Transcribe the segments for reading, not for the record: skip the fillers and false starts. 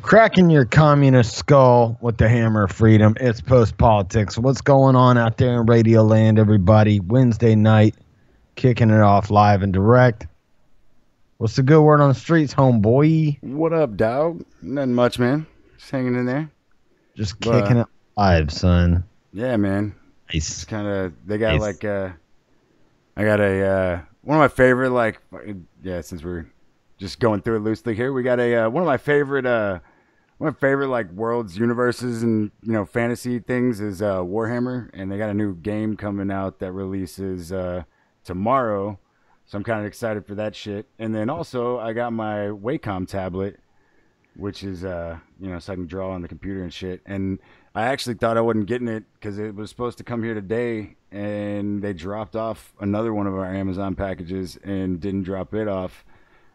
Cracking your communist skull with the hammer of freedom. It's post-politics. What's going on out there in Radio Land, everybody? Wednesday night, kicking it off live and direct. What's the good word on the streets, homeboy? What up, dog? Nothing much, man. Just hanging in there. Just kicking it live, son. Yeah, man. Nice. It's kind of, they got nice. Like, I got one of my favorite, since we're just going through it loosely here, we got one of my favorite, like worlds, universes, and fantasy things is Warhammer, and they got a new game coming out that releases tomorrow, so I'm kind of excited for that shit. And then also I got my Wacom tablet, which is so I can draw on the computer and shit. And I actually thought I wasn't getting it because it was supposed to come here today, and they dropped off another one of our Amazon packages and didn't drop it off.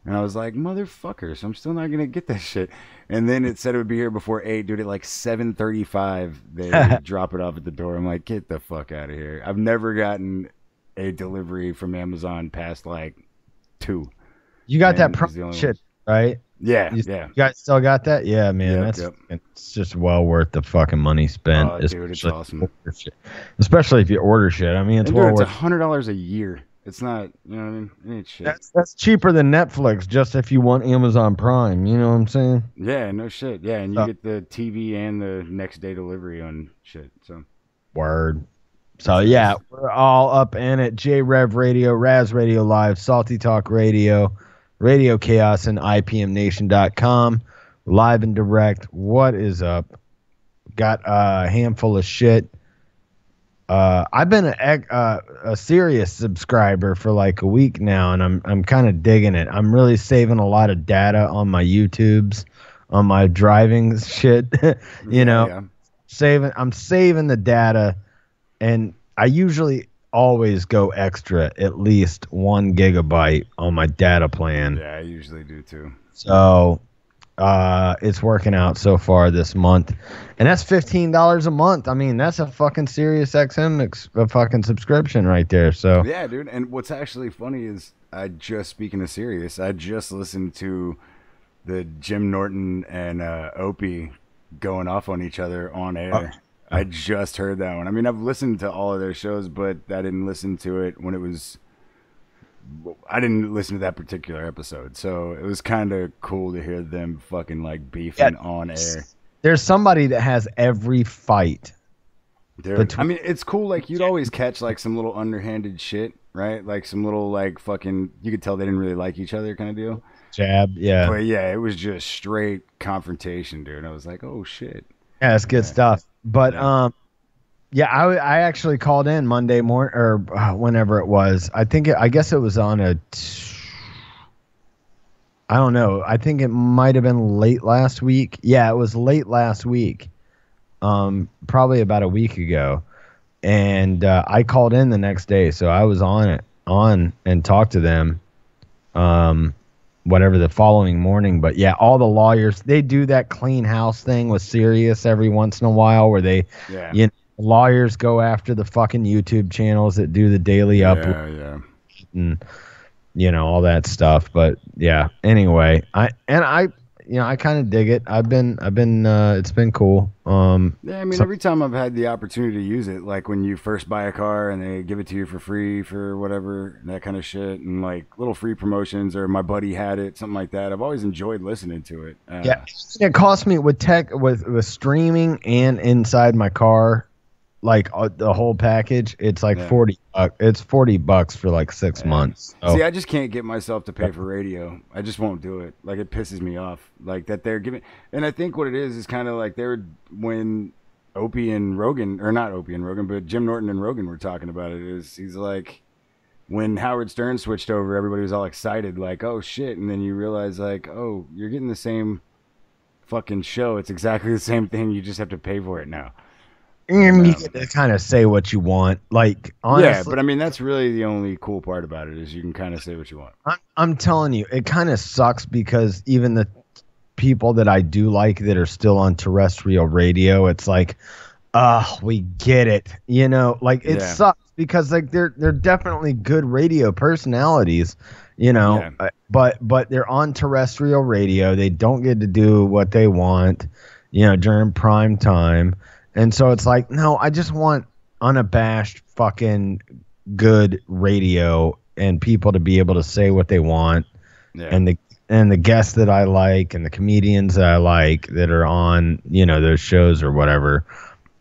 And I was like, motherfucker, so I'm still not going to get that shit. And then it said it would be here before 8. Dude, at like 7:35, they drop it off at the door. I'm like, get the fuck out of here. I've never gotten a delivery from Amazon past like 2. You got that pro shit, right? Yeah, you yeah. guys still got that? Yeah, man. It's just well worth the fucking money spent. Oh, dude, it's awesome. Especially if you order shit. I mean, it's well worth. It's $100 a year. It's not, you know what I mean? It ain't shit. That's cheaper than Netflix, just if you want Amazon Prime. You know what I'm saying? Yeah, no shit. Yeah, and you get the TV and the next day delivery on shit. So word. So yeah, we're all up in it. J-Rev Radio, Raz Radio Live, Salty Talk Radio, Radio Chaos, and IPMNation.com. Live and direct. What is up? Got a handful of shit. I've been a serious subscriber for like a week now, and I'm kind of digging it. I'm really saving a lot of data on my YouTubes, on my driving shit. I'm saving the data, and I usually always go extra, at least 1 gigabyte on my data plan. Yeah, I usually do too. So it's working out so far this month, and that's $15 a month. I mean, that's a fucking Sirius XM fucking subscription right there. So yeah, dude. And what's actually funny is speaking of Sirius, I just listened to the Jim Norton and Opie going off on each other on air. I just heard that one. I mean, I've listened to all of their shows, but I didn't listen to it when it was. I didn't listen to that particular episode, so it was kind of cool to hear them fucking like beefing on air. There's somebody that has every fight. Dude, I mean, it's cool. Like, you'd always catch like some little underhanded shit, right? Like some little like fucking. You could tell they didn't really like each other, kind of deal. Jab, yeah. But yeah, it was just straight confrontation, dude. I was like, oh shit. Yeah, that's good stuff. But yeah, I actually called in Monday morning or whenever it was. I guess it was on I don't know. I think it might have been late last week. Yeah, it was late last week. Probably about a week ago. And I called in the next day, so I was on and talked to them. Whatever the following morning, but yeah, all the lawyers, they do that clean house thing with Sirius every once in a while where they lawyers go after the fucking YouTube channels that do the daily upload and all that stuff. But yeah, anyway, I kind of dig it. I've been it's been cool. Yeah, I mean, every time I've had the opportunity to use it, like when you first buy a car and they give it to you for free for whatever, that kind of shit, and like little free promotions, or my buddy had it, something like that. I've always enjoyed listening to it. Yeah, it cost me with streaming and inside my car, like the whole package. It's like $40. It's $40 for like 6 months. So. See, I just can't get myself to pay for radio. I just won't do it. Like, it pisses me off. Like that they're giving. And I think what it is kind of like when Opie and Rogan, or not Opie and Rogan, but Jim Norton and Rogan were talking about it. He's like, when Howard Stern switched over, everybody was all excited, like, oh shit, and then you realize like, oh, you're getting the same fucking show. It's exactly the same thing. You just have to pay for it now. You get to kind of say what you want, like, honestly. Yeah, but I mean, that's really the only cool part about it, is you can kind of say what you want. I'm telling you, it kind of sucks because even the people that I do like that are still on terrestrial radio, it's like, we get it, like, it sucks because like they're definitely good radio personalities, you know. Yeah. But they're on terrestrial radio. They don't get to do what they want, you know, during prime time. And so it's like, no, I just want unabashed fucking good radio and people to be able to say what they want. Yeah. And the guests that I like and the comedians that I like that are on, you know, those shows or whatever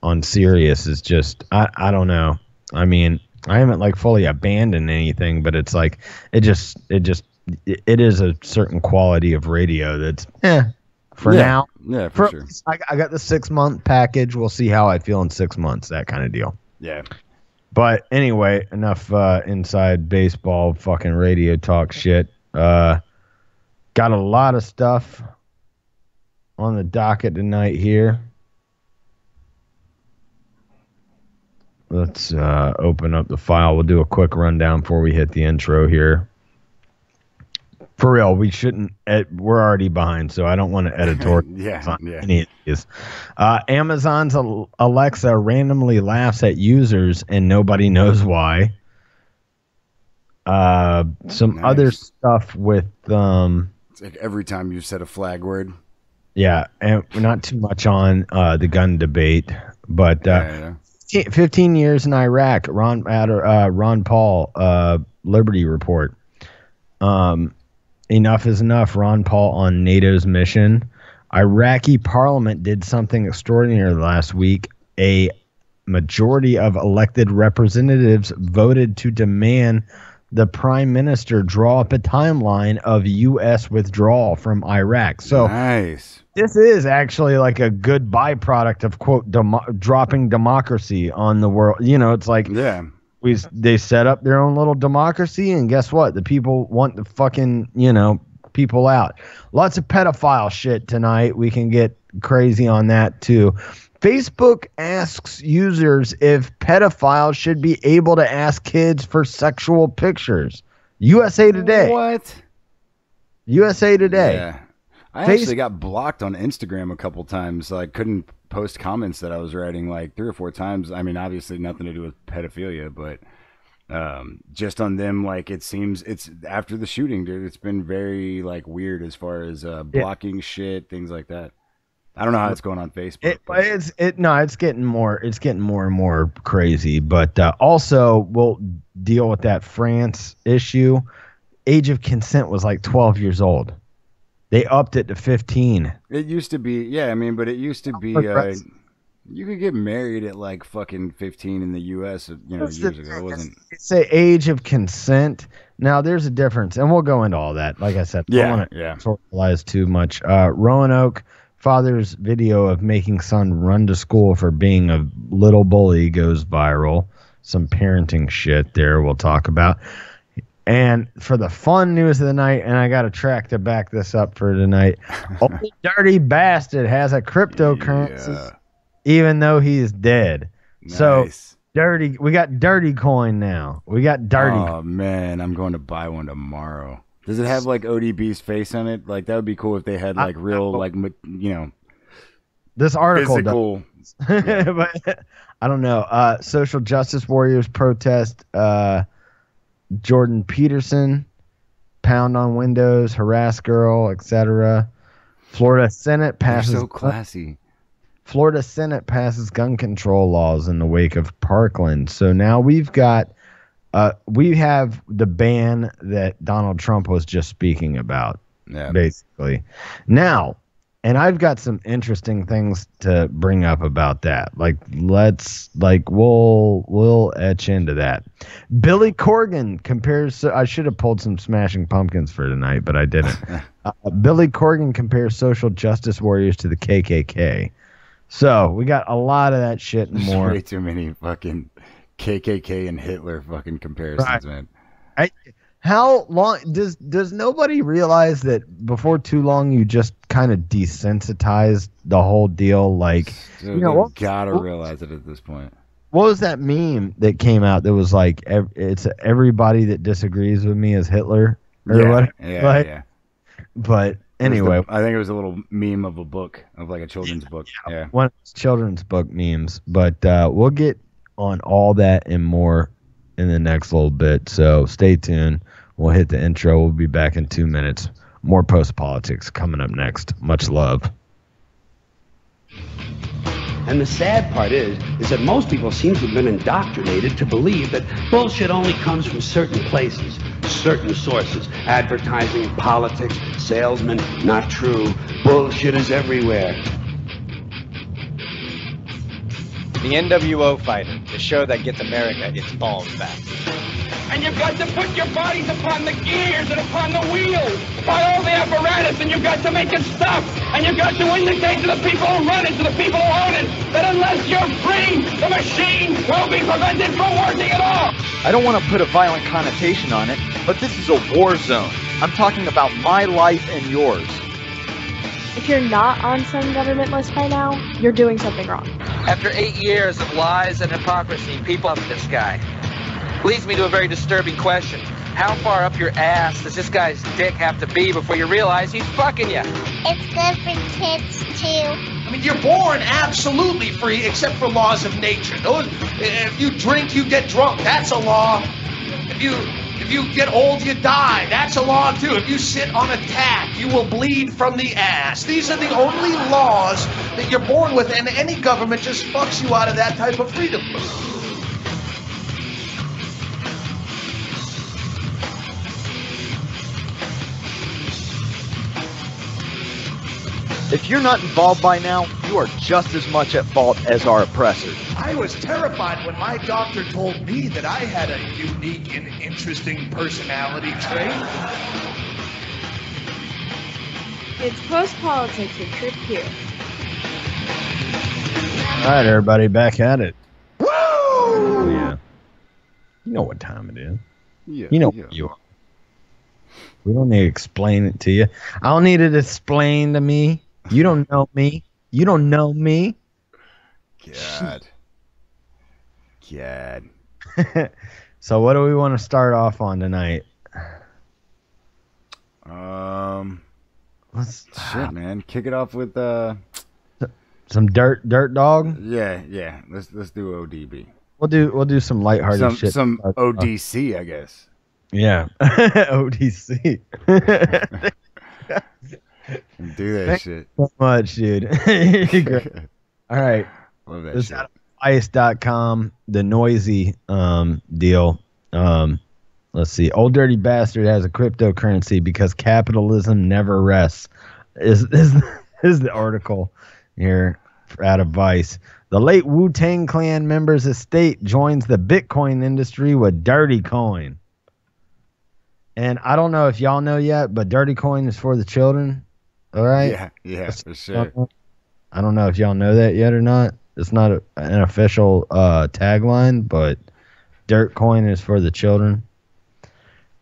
on Sirius is just, I don't know. I mean, I haven't like fully abandoned anything, but it's like, it is a certain quality of radio that's, for now. Yeah, for sure. I got the 6-month package. We'll see how I feel in 6 months, that kind of deal. Yeah. But anyway, enough inside baseball fucking radio talk shit. Got a lot of stuff on the docket tonight here. Let's open up the file. We'll do a quick rundown before we hit the intro here. For real, we shouldn't. We're already behind, so I don't want to editorialize on any of these. Amazon's Alexa randomly laughs at users and nobody knows why. Some other stuff with it's like every time you said a flag word. Yeah, and not too much on the gun debate, but 15 years in Iraq. Ron Paul, Liberty Report. Enough is enough. Ron Paul on NATO's mission. Iraqi parliament did something extraordinary last week. A majority of elected representatives voted to demand the prime minister draw up a timeline of U.S. withdrawal from Iraq. So nice. This is actually like a good byproduct of, quote, dropping democracy on the world. You know, it's like, they set up their own little democracy, and guess what? The people want the fucking, you know, people out. Lots of pedophile shit tonight. We can get crazy on that too. Facebook asks users if pedophiles should be able to ask kids for sexual pictures. USA Today. What? USA Today. Yeah. I actually got blocked on Instagram a couple times. So I couldn't post comments that I was writing like 3 or 4 times. I mean, obviously nothing to do with pedophilia, but just on them, like it seems it's after the shooting, dude. It's been very like weird as far as blocking shit, things like that. I don't know how it's going on Facebook. It's getting more and more crazy. But also, we'll deal with that France issue. Age of consent was like 12 years old. They upped it to 15. It used to be, yeah. I mean, but it used to be you could get married at like fucking 15 in the U.S. Years ago. It wasn't. It's the age of consent. Now there's a difference, and we'll go into all that. Like I said, I don't want to tortilize too much. Roanoke. Father's video of making son run to school for being a little bully goes viral. Some parenting shit there we'll talk about. And for the fun news of the night, and I got a track to back this up for tonight, old dirty bastard has a cryptocurrency even though he's dead. Nice. So we got dirty coin now. We got dirty. Oh, man, I'm going to buy one tomorrow. Does it have like ODB's face on it? Like that would be cool if they had like real like this article physical. But I don't know. Social justice warriors protest. Jordan Peterson, pound on windows, harass girl, etc. Florida Senate passes. They're so classy. Florida Senate passes gun control laws in the wake of Parkland. So now we have the ban that Donald Trump was just speaking about, basically. Now, and I've got some interesting things to bring up about that. We'll etch into that. Billy Corgan compares. I should have pulled some Smashing Pumpkins for tonight, but I didn't. Billy Corgan compares social justice warriors to the KKK. So we got a lot of that shit and more. Way too many fucking KKK and Hitler fucking comparisons, man. How long does nobody realize that before too long you just kind of desensitized the whole deal? Like, you gotta realize it at this point. What was that meme that came out that was like, it's everybody that disagrees with me is Hitler or what? Yeah. But anyway, I think it was a little meme of a book, of like a children's book. Yeah, one of those children's book memes. But we'll get on all that and more in the next little bit. So stay tuned. We'll hit the intro. We'll be back in 2 minutes. More post politics coming up next. Much love. And the sad part is that most people seem to have been indoctrinated to believe that bullshit only comes from certain places, certain sources. Advertising, politics, salesmen, not true. Bullshit is everywhere. The NWO Fighter, the show that gets America its balls back. And you've got to put your bodies upon the gears and upon the wheels, by all the apparatus, and you've got to make it stop. And you've got to indicate to the people who run it, to the people who own it, that unless you're free, the machine will be prevented from working at all. I don't want to put a violent connotation on it, but this is a war zone. I'm talking about my life and yours. If you're not on some government list by now, you're doing something wrong. After 8 years of lies and hypocrisy, people love this guy. Leads me to a very disturbing question. How far up your ass does this guy's dick have to be before you realize he's fucking you? It's good for kids, too. I mean, you're born absolutely free except for laws of nature. If you drink, you get drunk. That's a law. If you get old, you die. That's a law, too. If you sit on a tack, you will bleed from the ass. These are the only laws that you're born with, and any government just fucks you out of that type of freedom. If you're not involved by now, you are just as much at fault as our oppressors. I was terrified when my doctor told me that I had a unique and interesting personality trait. It's Post Politics with Trip Q. All right, everybody, back at it. Woo! Oh, yeah. You know what time it is. Yeah, you know what you are. We don't need to explain it to you. I don't need it explained to me. You don't know me. You don't know me. God. So what do we want to start off on tonight? Shit, man. Kick it off with some dirt dog. Yeah. Let's do ODB. We'll do some lighthearted shit. Some ODC, I guess. Yeah, ODC. Do that shit. So much, dude. Great. All right. Love that this shit. Out of ice.com, the noisy deal. Let's see. Old Dirty Bastard has a cryptocurrency because capitalism never rests. Is the article here out of Vice. The late Wu-Tang Clan member's estate joins the Bitcoin industry with Dirty Coin. And I don't know if y'all know yet, but Dirty Coin is for the children. All right? Yeah, for sure. I don't know if y'all know that yet or not. It's not an official tagline, but Dirt Coin is for the children.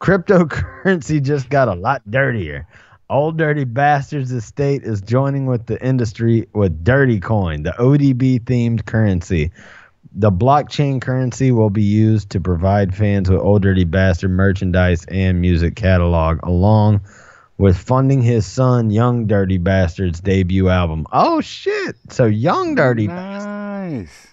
Cryptocurrency just got a lot dirtier. Old Dirty Bastard's estate is joining with the industry with Dirty Coin, the ODB-themed currency. The blockchain currency will be used to provide fans with Old Dirty Bastard merchandise and music catalog, along with funding his son, Young Dirty Bastard's debut album. Oh, shit. So Young Dirty Bastard. Nice.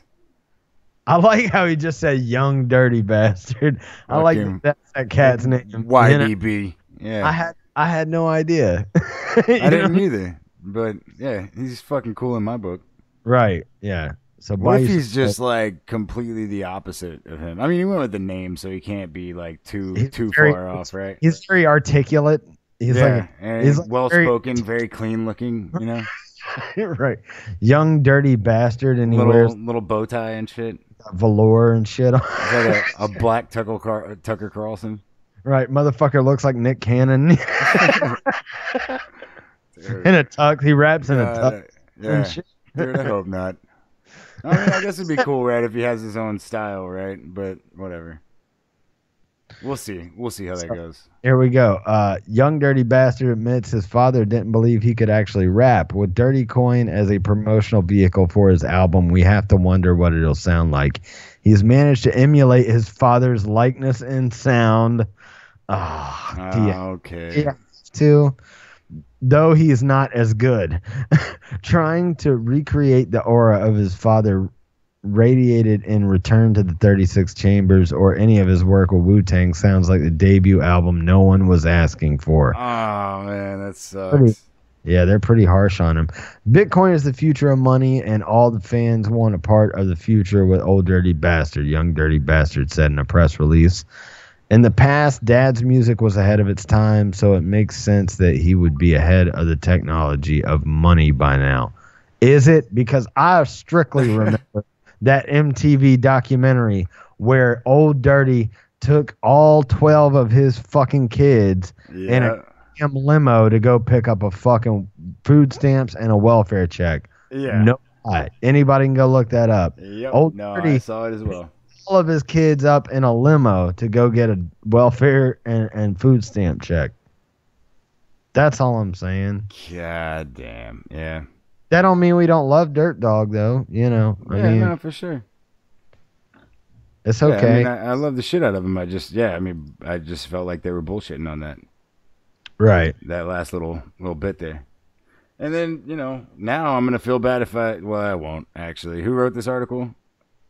I like how he just said Young Dirty Bastard. I like that's that cat's name. YDB. Yeah. I had no idea. I didn't either. But, yeah, he's fucking cool in my book. Right, yeah. So what if he's just like completely the opposite of him? I mean, he went with the name, so he can't be like too far off, right? He's very articulate. He's he's well spoken, very clean looking, you know. Right, Young Dirty Bastard, and he wears little bow tie and shit, velour and shit on. He's like a black Tucker Carlson. Right, motherfucker looks like Nick Cannon. In a tux, he raps in a tux. Yeah, and shit. Dude, I hope not. I mean, I guess it'd be cool, right, if he has his own style, right? But whatever. We'll see. We'll see how that goes. Here we go. Young Dirty Bastard admits his father didn't believe he could actually rap. With Dirty Coin as a promotional vehicle for his album, we have to wonder what it'll sound like. He's managed to emulate his father's likeness and sound. Okay. Too. Though he is not as good. Trying to recreate the aura of his father radiated in Return to the 36 Chambers or any of his work with Wu-Tang sounds like the debut album no one was asking for. Oh, man, that sucks. Yeah, they're pretty harsh on him. Bitcoin is the future of money, and all the fans want a part of the future with Old Dirty Bastard. Young Dirty Bastard said in a press release. In the past, Dad's music was ahead of its time, so it makes sense that he would be ahead of the technology of money by now. Is it? Because I strictly remember that MTV documentary where Old Dirty took all 12 of his fucking kids in a damn limo to go pick up a fucking food stamps and a welfare check. Yeah. No lie. Anybody can go look that up. Yep. Old No, Dirty I saw it as well. all of his kids up in a limo to go get a welfare and food stamp check. That's all I'm saying. God damn. Yeah. That don't mean we don't love Dirt Dog, though. You know, I mean, no, for sure. It's okay. Yeah, I mean, I love the shit out of them. I just felt like they were bullshitting on that. Right. That last little bit there. And then, now I'm going to feel bad if I won't, actually. Who wrote this article?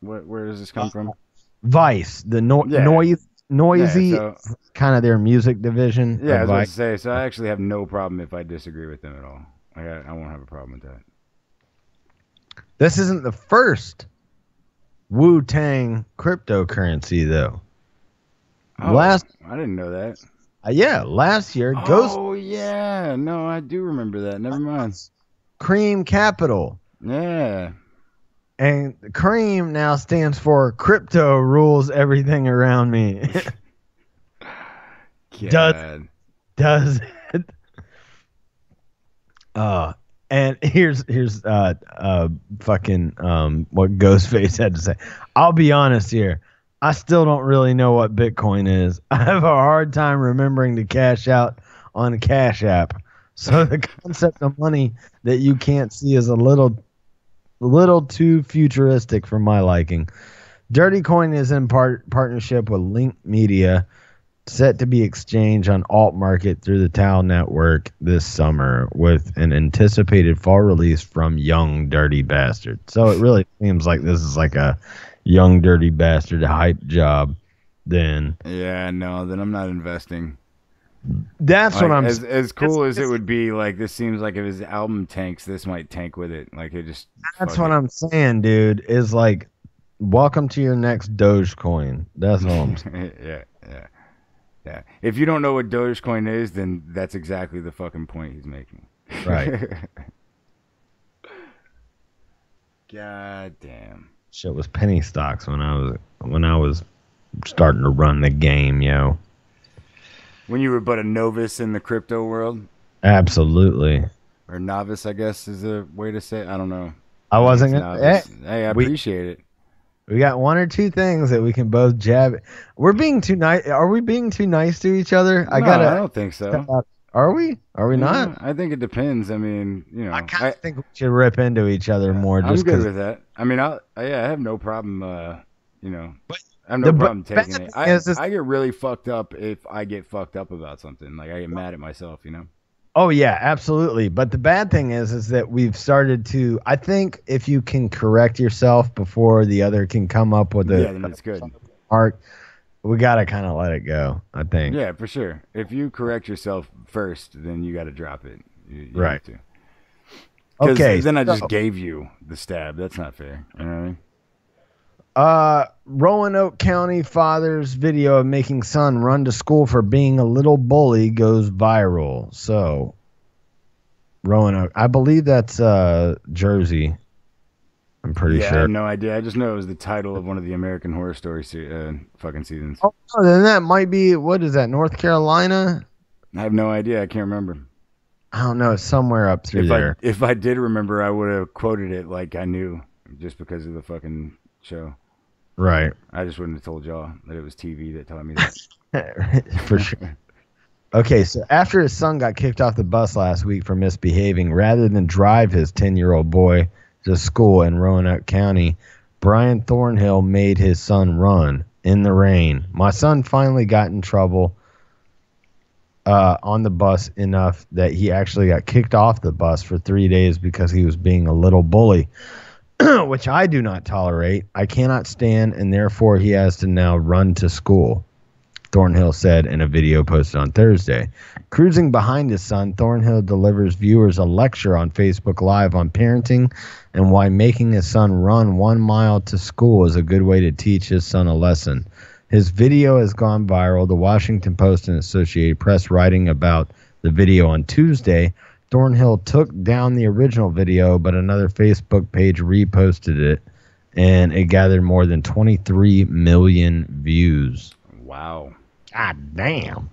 Where does this come from? Vice, the noisy, kind of their music division. Yeah, I was about to say, so I actually have no problem if I disagree with them at all. I won't have a problem with that. This isn't the first Wu-Tang cryptocurrency, though. Oh, I didn't know that. Last year, Ghost. Oh, yeah. No, I do remember that. Never mind. Cream Capital. Yeah. And Cream now stands for Crypto Rules Everything Around Me. Does it? And here's fucking what Ghostface had to say. I'll be honest here. I still don't really know what Bitcoin is. I have a hard time remembering to cash out on a Cash App. So the concept of money that you can't see is a little too futuristic for my liking. Dirty Coin is in partnership with Link Media, set to be exchanged on alt market through the Tau network this summer with an anticipated fall release from Young Dirty Bastard. So it really seems like this is like a Young Dirty Bastard hype job. Then then I'm not investing. That's like, what I'm as cool as it would be. Like, this seems like if his album tanks, this might tank with it. Like, it just. That's what I'm saying, dude. Is like, welcome to your next Dogecoin. That's all I'm saying. Yeah. If you don't know what Dogecoin is, then that's exactly the fucking point he's making. Right. God damn. Shit was penny stocks when I was starting to run the game, yo. When you were but a novice in the crypto world? Absolutely. Or novice, I guess, is the way to say it. I don't know. I wasn't gonna. Hey, I appreciate it. We got one or two things that we can both jab. We're being too nice. Are we being too nice to each other? I don't think so. Are we? Are we not? I think it depends. I mean, I kind of think we should rip into each other more. I'm good with that. I mean, I have no problem. I have no problem taking it. I get really fucked up if I get fucked up about something. Like, I get mad at myself, Oh yeah, absolutely. But the bad thing is that we've started to. I think if you can correct yourself before the other can come up with then it's good. Mark, we gotta kind of let it go. I think. Yeah, for sure. If you correct yourself first, then you got to drop it. You right. Have to. Okay. Then I just gave you the stab. That's not fair. You know what I mean? Roanoke County father's video of making son run to school for being a little bully goes viral. So, Roanoke, I believe that's Jersey. I'm pretty sure. I have no idea. I just know it was the title of one of the American Horror Story fucking seasons. Oh, then that might be, what is that, North Carolina? I have no idea. I can't remember. I don't know. It's somewhere up through there. If I did remember, I would have quoted it like I knew, just because of the fucking show. Right. I just wouldn't have told y'all that it was TV that taught me that. For sure. Okay, so after his son got kicked off the bus last week for misbehaving, rather than drive his 10-year-old boy to school in Roanoke County, Brian Thornhill made his son run in the rain. My son finally got in trouble on the bus enough that he actually got kicked off the bus for 3 days because he was being a little bully. which I do not tolerate. I cannot stand, and therefore he has to now run to school, Thornhill said in a video posted on Thursday. Cruising behind his son, Thornhill delivers viewers a lecture on Facebook Live on parenting and why making his son run 1 mile to school is a good way to teach his son a lesson. His video has gone viral. The Washington Post and Associated Press writing about the video on Tuesday. Thornhill took down the original video, but another Facebook page reposted it, and it gathered more than 23 million views. Wow. God damn.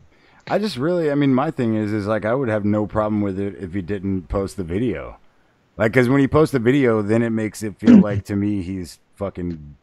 I just really, I mean, my thing is like I would have no problem with it if he didn't post the video. Like, because when he posts the video, then it makes it feel like, to me, he's fucking...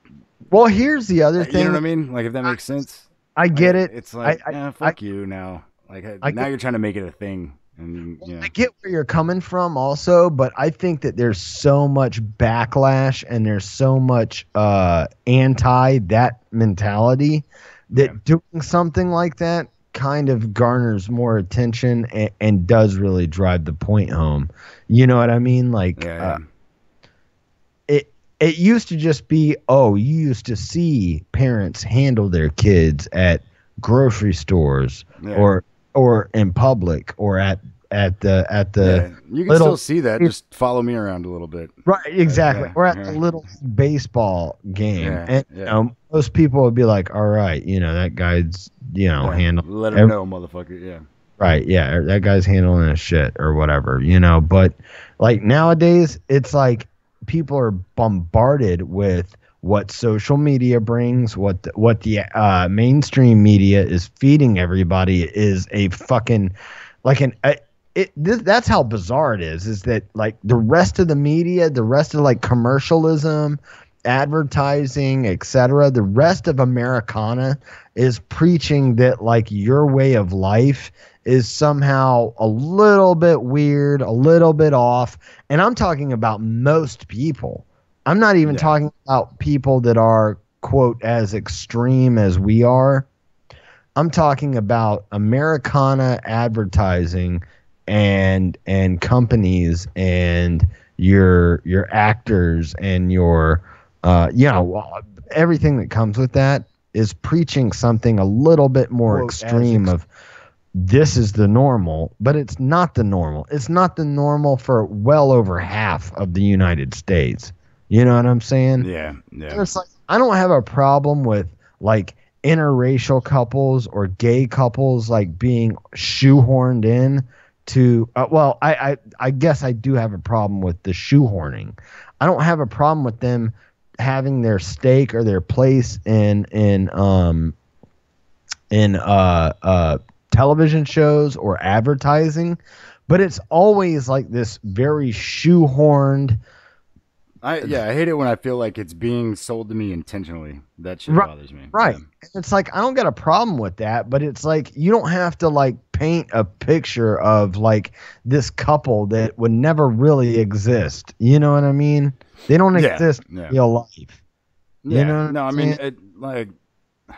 Well, here's the other thing. You know what I mean? Like, if that makes sense. I get it. It's like, fuck you now. Like, now you're trying to make it a thing. And, you know. I get where you're coming from also, but I think that there's so much backlash and there's so much anti that mentality that doing something like that kind of garners more attention and does really drive the point home. You know what I mean? Like, it used to just be, you used to see parents handle their kids at grocery stores or in public or at the you can still see that. Just follow me around a little bit. Right, exactly. Or at the little baseball game. And most people would be like, all right, that guy's, handling. Let him know, motherfucker. Yeah. Right, yeah. That guy's handling his shit or whatever, But like nowadays, it's like people are bombarded with what social media brings, what the mainstream media is feeding everybody is a fucking that's how bizarre it is that like the rest of the media, the rest of like commercialism, advertising, etc., the rest of Americana is preaching that like your way of life is somehow a little bit weird, a little bit off. And I'm talking about most people. I'm not even talking about people that are, quote, as extreme as we are. I'm talking about Americana advertising and companies and your actors and your everything that comes with that is preaching something a little bit more extreme of this is the normal, but it's not the normal. It's not the normal for well over half of the United States. You know what I'm saying? Yeah. And it's like, I don't have a problem with like interracial couples or gay couples like being shoehorned in to I guess I do have a problem with the shoehorning. I don't have a problem with them having their stake or their place in television shows or advertising, but it's always like this very shoehorned. I hate it when I feel like it's being sold to me intentionally. That shit bothers me. Right. Yeah. It's like I don't got a problem with that, but it's like you don't have to like paint a picture of like this couple that would never really exist. You know what I mean? They don't exist in real life. Yeah. You know no, I mean it, like.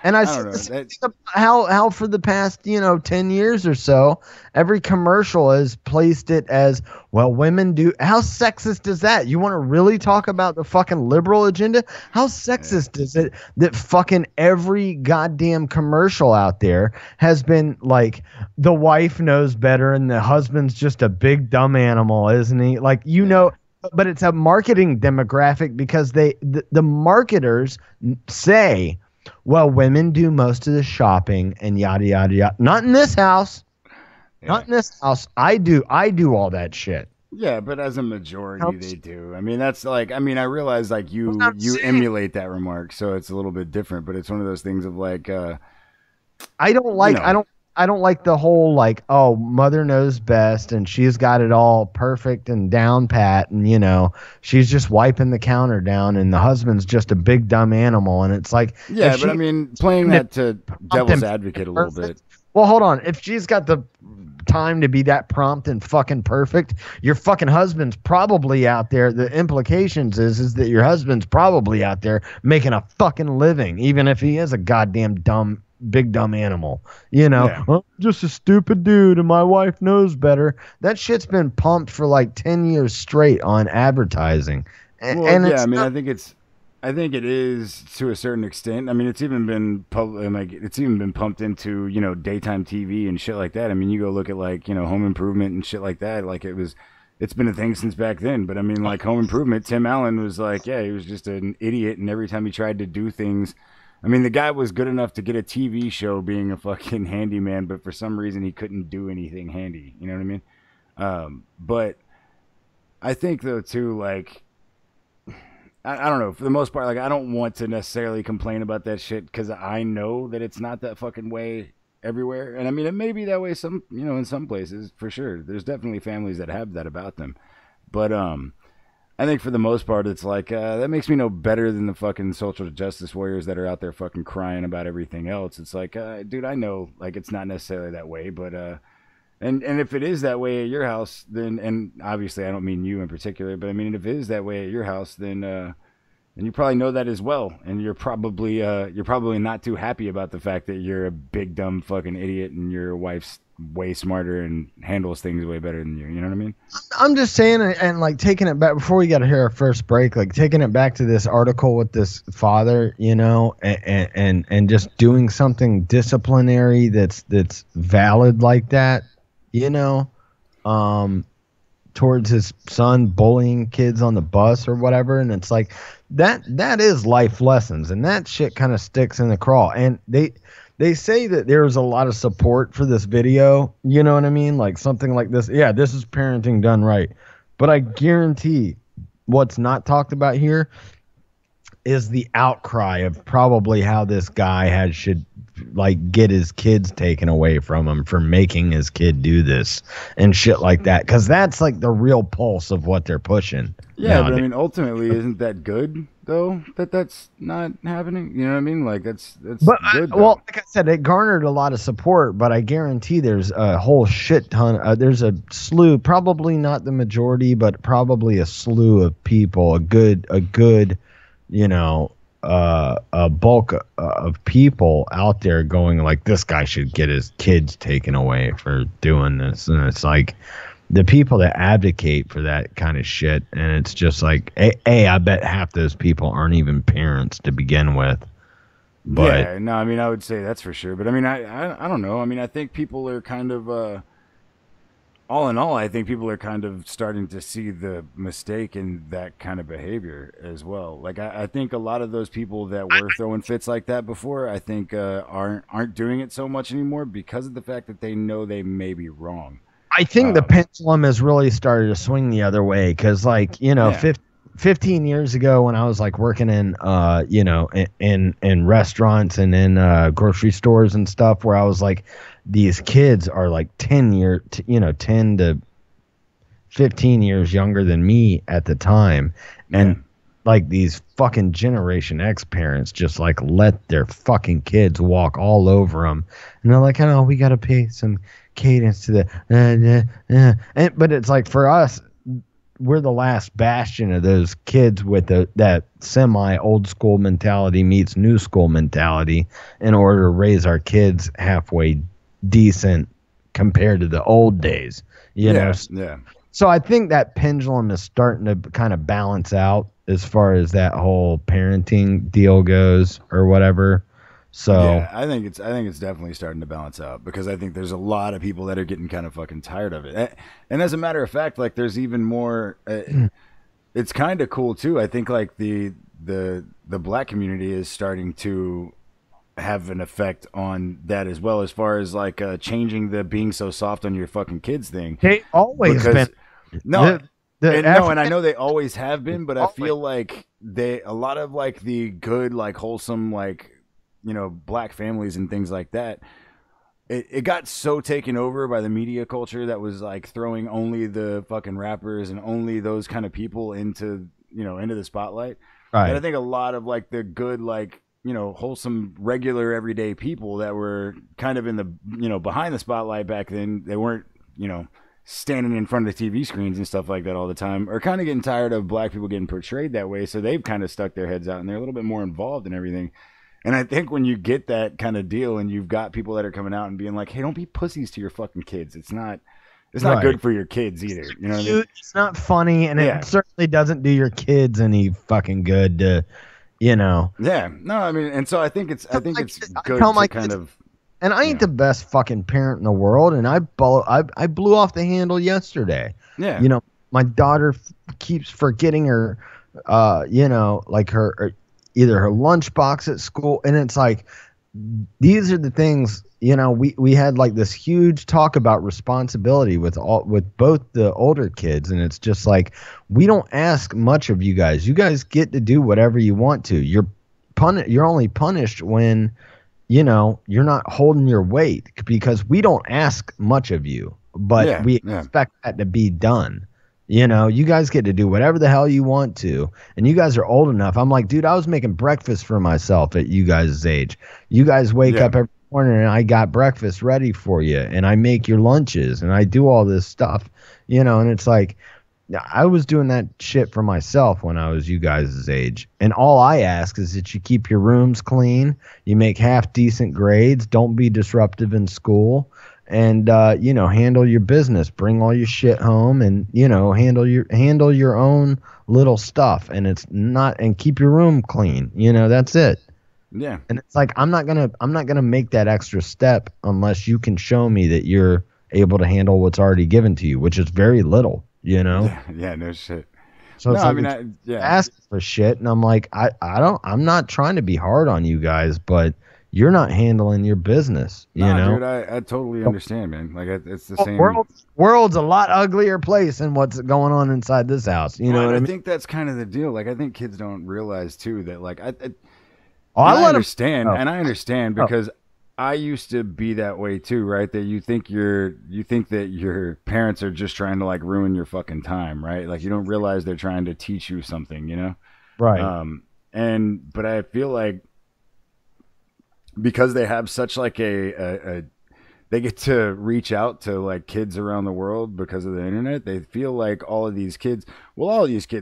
And I see how for the past 10 years or so, every commercial has placed it as, well, women do. How sexist is that? You want to really talk about the fucking liberal agenda? How sexist is it that fucking every goddamn commercial out there has been like the wife knows better and the husband's just a big dumb animal, isn't he? Like, but it's a marketing demographic because the marketers say, well, women do most of the shopping and yada, yada, yada. Not in this house. Yeah. Not in this house. I do all that shit. Yeah, but as a majority, they do. I mean, that's like, I realize like you emulate that remark, so it's a little bit different, but it's one of those things of like, I don't like the whole like, oh, mother knows best and she's got it all perfect and down pat and she's just wiping the counter down and the husband's just a big dumb animal and it's like, yeah, but I mean, playing that to devil's advocate a little bit. Well, hold on. If she's got the time to be that prompt and fucking perfect, your fucking husband's probably out there. The implications is that your husband's probably out there making a fucking living, even if he is a goddamn big dumb animal. I'm just a stupid dude and my wife knows better. That shit's been pumped for like 10 years straight on advertising. Well, And yeah, it's I mean, not, I think it is to a certain extent. I mean, it's even been it's even been pumped into daytime TV and shit like that. I mean, you go look at like Home Improvement and shit like that. Like it's been a thing since back then. But I mean, like Home Improvement, Tim Allen was like, yeah, he was just an idiot, and every time he tried to do things, I mean, the guy was good enough to get a TV show being a fucking handyman, but for some reason he couldn't do anything handy. You know what I mean? But I think though too, like I don't know. For the most part, like I don't want to necessarily complain about that shit because I know that it's not that fucking way everywhere. And I mean, it may be that way some, in some places for sure. There's definitely families that have that about them. But I think for the most part, it's like that makes me no better than the fucking social justice warriors that are out there fucking crying about everything else. It's like, dude, I know like it's not necessarily that way, but and if it is that way at your house, then, and obviously I don't mean you in particular, but I mean if it is that way at your house, then you probably know that as well, and you're probably not too happy about the fact that you're a big dumb fucking idiot and your wife's way smarter and handles things way better than you. You know what I mean? I'm just saying, and like taking it back before we got to hear our first break, like taking it back to this article with this father, and just doing something disciplinary that's valid like that, towards his son bullying kids on the bus or whatever. And it's like that is life lessons, and that shit kind of sticks in the craw. And they say that there's a lot of support for this video, you know what I mean? Like something like this. Yeah, this is parenting done right. But I guarantee what's not talked about here is the outcry of probably how this guy should like get his kids taken away from him for making his kid do this and shit like that, because that's like the real pulse of what they're pushing. Yeah, but I mean, ultimately, isn't that good though? That's not happening. You know what I mean? Like that's good. Well, like I said, it garnered a lot of support, but I guarantee there's a whole shit ton. There's a slew, probably not the majority, but probably a slew of people, a good, a bulk of people out there going like, this guy should get his kids taken away for doing this. And it's like the people that advocate for that kind of shit, and it's just like, I bet half those people aren't even parents to begin with. But yeah, no, I mean, I would say that's for sure. But I mean, I don't know. I mean, I think people are kind of all in all, I think people are kind of starting to see the mistake in that kind of behavior as well. Like I think a lot of those people that were throwing fits like that before, I think aren't doing it so much anymore because of the fact that they know they may be wrong. I think the pendulum has really started to swing the other way, because 15 years ago when I was like working in in restaurants and in grocery stores and stuff, where I was like, these kids are like 10 to 15 years younger than me at the time, and like these fucking Generation X parents just like let their fucking kids walk all over them, and they're like, oh, we gotta pay some cadence to the but it's like, for us, we're the last bastion of those kids with that semi old school mentality meets new school mentality in order to raise our kids halfway decent compared to the old days, you know. Yeah. So I think that pendulum is starting to kind of balance out as far as that whole parenting deal goes or whatever. So yeah, I think it's definitely starting to balance out, because I think there's a lot of people that are getting kind of fucking tired of it. And as a matter of fact, like there's even more. It's kind of cool too. I think like the black community is starting to have an effect on that as well, as far as like changing the being so soft on your fucking kids thing. They always been. No, and I know they always have been, but I feel like a lot of like the good, like wholesome, like, black families and things like that, it got so taken over by the media culture that was like throwing only the fucking rappers and only those kind of people into the spotlight. Right. And I think a lot of like the good, like, wholesome, regular, everyday people that were kind of in the, behind the spotlight back then, they weren't, standing in front of the TV screens and stuff like that all the time, are kind of getting tired of black people getting portrayed that way. So they've kind of stuck their heads out and they're a little bit more involved in everything. And I think when you get that kind of deal and you've got people that are coming out and being like, hey, don't be pussies to your fucking kids. It's not It's not Right. good for your kids either. You know what I mean? It's not funny, and Yeah. it certainly doesn't do your kids any fucking good to, you know. Yeah. No, I mean, and so I think it's good tell to my kind kids- of. And I ain't the best fucking parent in the world, and I blew off the handle yesterday. Yeah. You know, my daughter keeps forgetting her, you know, like her either her lunchbox at school, and it's like these are the things. You know, we had like this huge talk about responsibility with both the older kids, and it's just like we don't ask much of you guys. You guys get to do whatever you want to. You're only punished when, you know, you're not holding your weight, because we don't ask much of you, but we expect that to be done. You know, you guys get to do whatever the hell you want to, and you guys are old enough. I'm like, dude, I was making breakfast for myself at you guys' age. You guys wake up every morning and I got breakfast ready for you, and I make your lunches, and I do all this stuff, you know, and it's like, I was doing that shit for myself when I was you guys' age. And all I ask is that you keep your rooms clean, you make half decent grades, don't be disruptive in school, and you know, handle your business, bring all your shit home, and you know, handle your own little stuff, and keep your room clean. You know, that's it. Yeah. And it's like I'm not gonna make that extra step unless you can show me that you're able to handle what's already given to you, which is very little. You know? Yeah, no shit. So no, it's like, I mean, ask for shit, and I'm like, I'm not trying to be hard on you guys, but you're not handling your business. You know, dude, I totally understand, man. Like it's the same. World's a lot uglier place than what's going on inside this house. You know what I mean? I think that's kind of the deal. Like I think kids don't realize too that like I understand, and I understand because I used to be that way too, right? That you think that your parents are just trying to like ruin your fucking time, right? Like you don't realize they're trying to teach you something, you know? Right. But I feel like because they have such like they get to reach out to like kids around the world because of the internet. They feel like all of these kids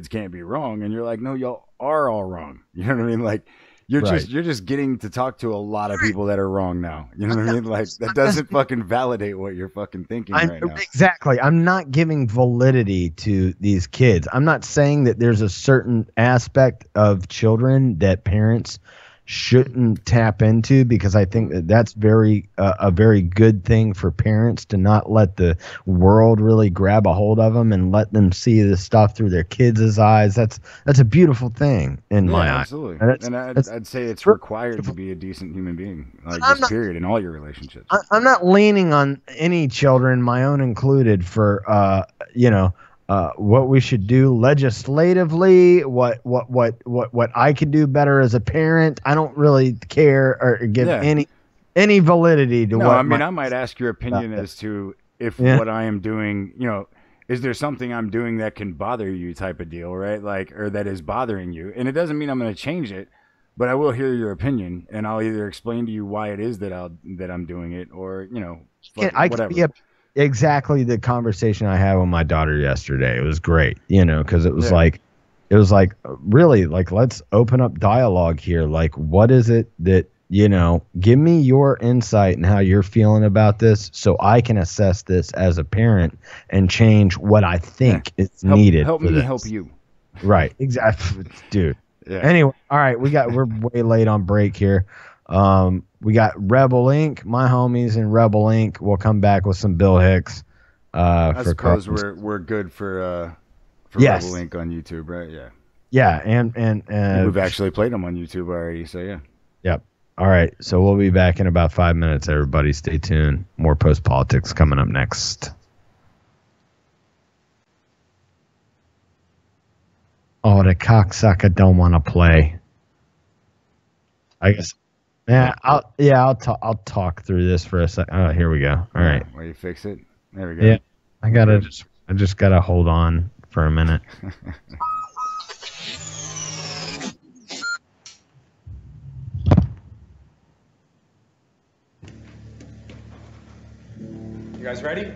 can't be wrong, and you're like, no, y'all are all wrong. You know what I mean? Like. You're just getting to talk to a lot of people that are wrong now. You know what I mean? Like that doesn't fucking validate what you're fucking thinking right now. Exactly. I'm not giving validity to these kids. I'm not saying that there's a certain aspect of children that parents shouldn't tap into, because I think that that's a very good thing for parents to not let the world really grab a hold of them and let them see this stuff through their kids' eyes. That's a beautiful thing in my eyes. Absolutely. And I'd say it's required to be a decent human being, like just period, in all your relationships. I'm not leaning on any children, my own included, for what we should do legislatively, what I can do better as a parent. I don't really care or give any validity to what. I mean, I might ask your opinion as to if what I am doing, you know, is there something I'm doing that can bother you, type of deal, right? Like, or that is bothering you, and it doesn't mean I'm going to change it, but I will hear your opinion, and I'll either explain to you why it is that I'm doing it, or you know, whatever. Exactly the conversation I had with my daughter yesterday. It was great, you know, because it was like really like, let's open up dialogue here. Like, what is it that, you know, give me your insight and how you're feeling about this, so I can assess this as a parent and change what I think is needed. Help me help you. Right, exactly, dude. Yeah. Anyway, all right, we're way late on break here. We got Rebel Inc., my homies in Rebel Inc. We'll come back with some Bill Hicks. I suppose we're good for Rebel Inc. on YouTube, right? Yeah. Yeah, and we've actually played them on YouTube already, so yeah. Yep. All right, so we'll be back in about 5 minutes. Everybody, stay tuned. More post politics coming up next. Oh, the cocksucker don't want to play. I guess. Yeah, I'll talk through this for a second. Oh, here we go. All right. Where you fix it? There we go. Yeah, I just gotta hold on for a minute. You guys ready?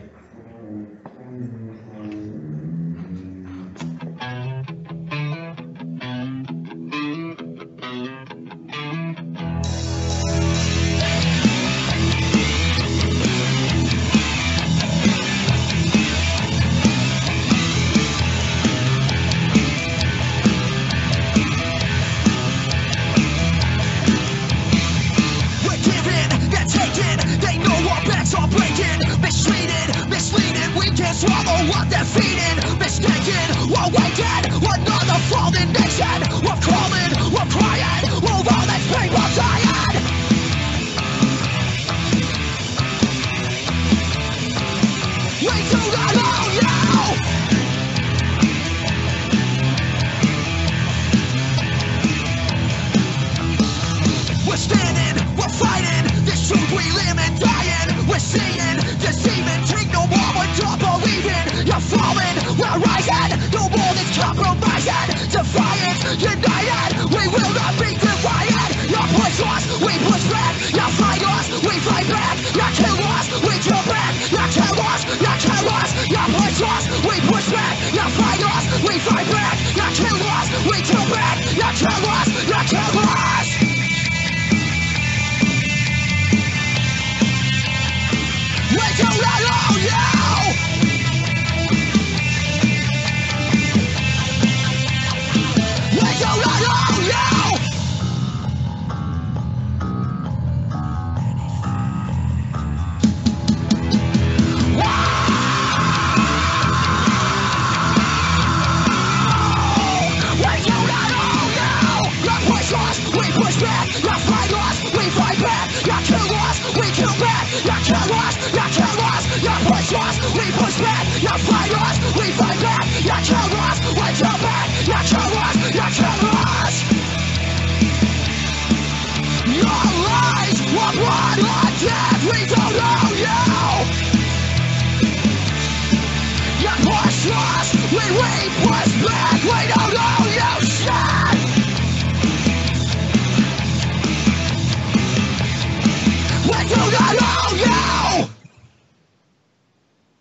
us, you kill us, you push us, we push back, you fight us, we fight back, you kill us, we kill back, you kill us, you kill us. We do that all, you! We do that all, you! We push back, you fight us, we fight back, you kill us, we kill back, you kill us, you kill us, you push us, we push back, you fight us, we fight back, you kill us, we kill back, you kill us, you kill us. Your lies were blood or death, we don't know you. You push us, we push back, we don't know you, shit.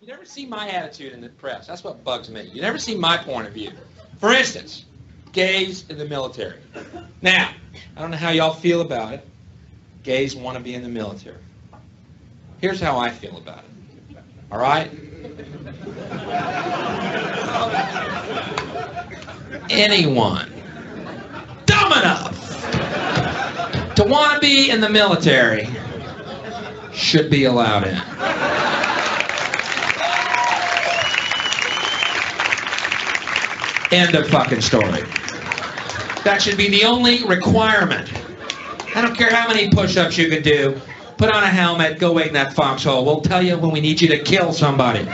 You never see my attitude in the press. That's what bugs me. You never see my point of view. For instance, gays in the military. Now, I don't know how y'all feel about it. Gays want to be in the military. Here's how I feel about it. All right? Anyone dumb enough to want to be in the military should be allowed in. End of fucking story. That should be the only requirement. I don't care how many push-ups you can do. Put on a helmet, go wait in that foxhole. We'll tell you when we need you to kill somebody.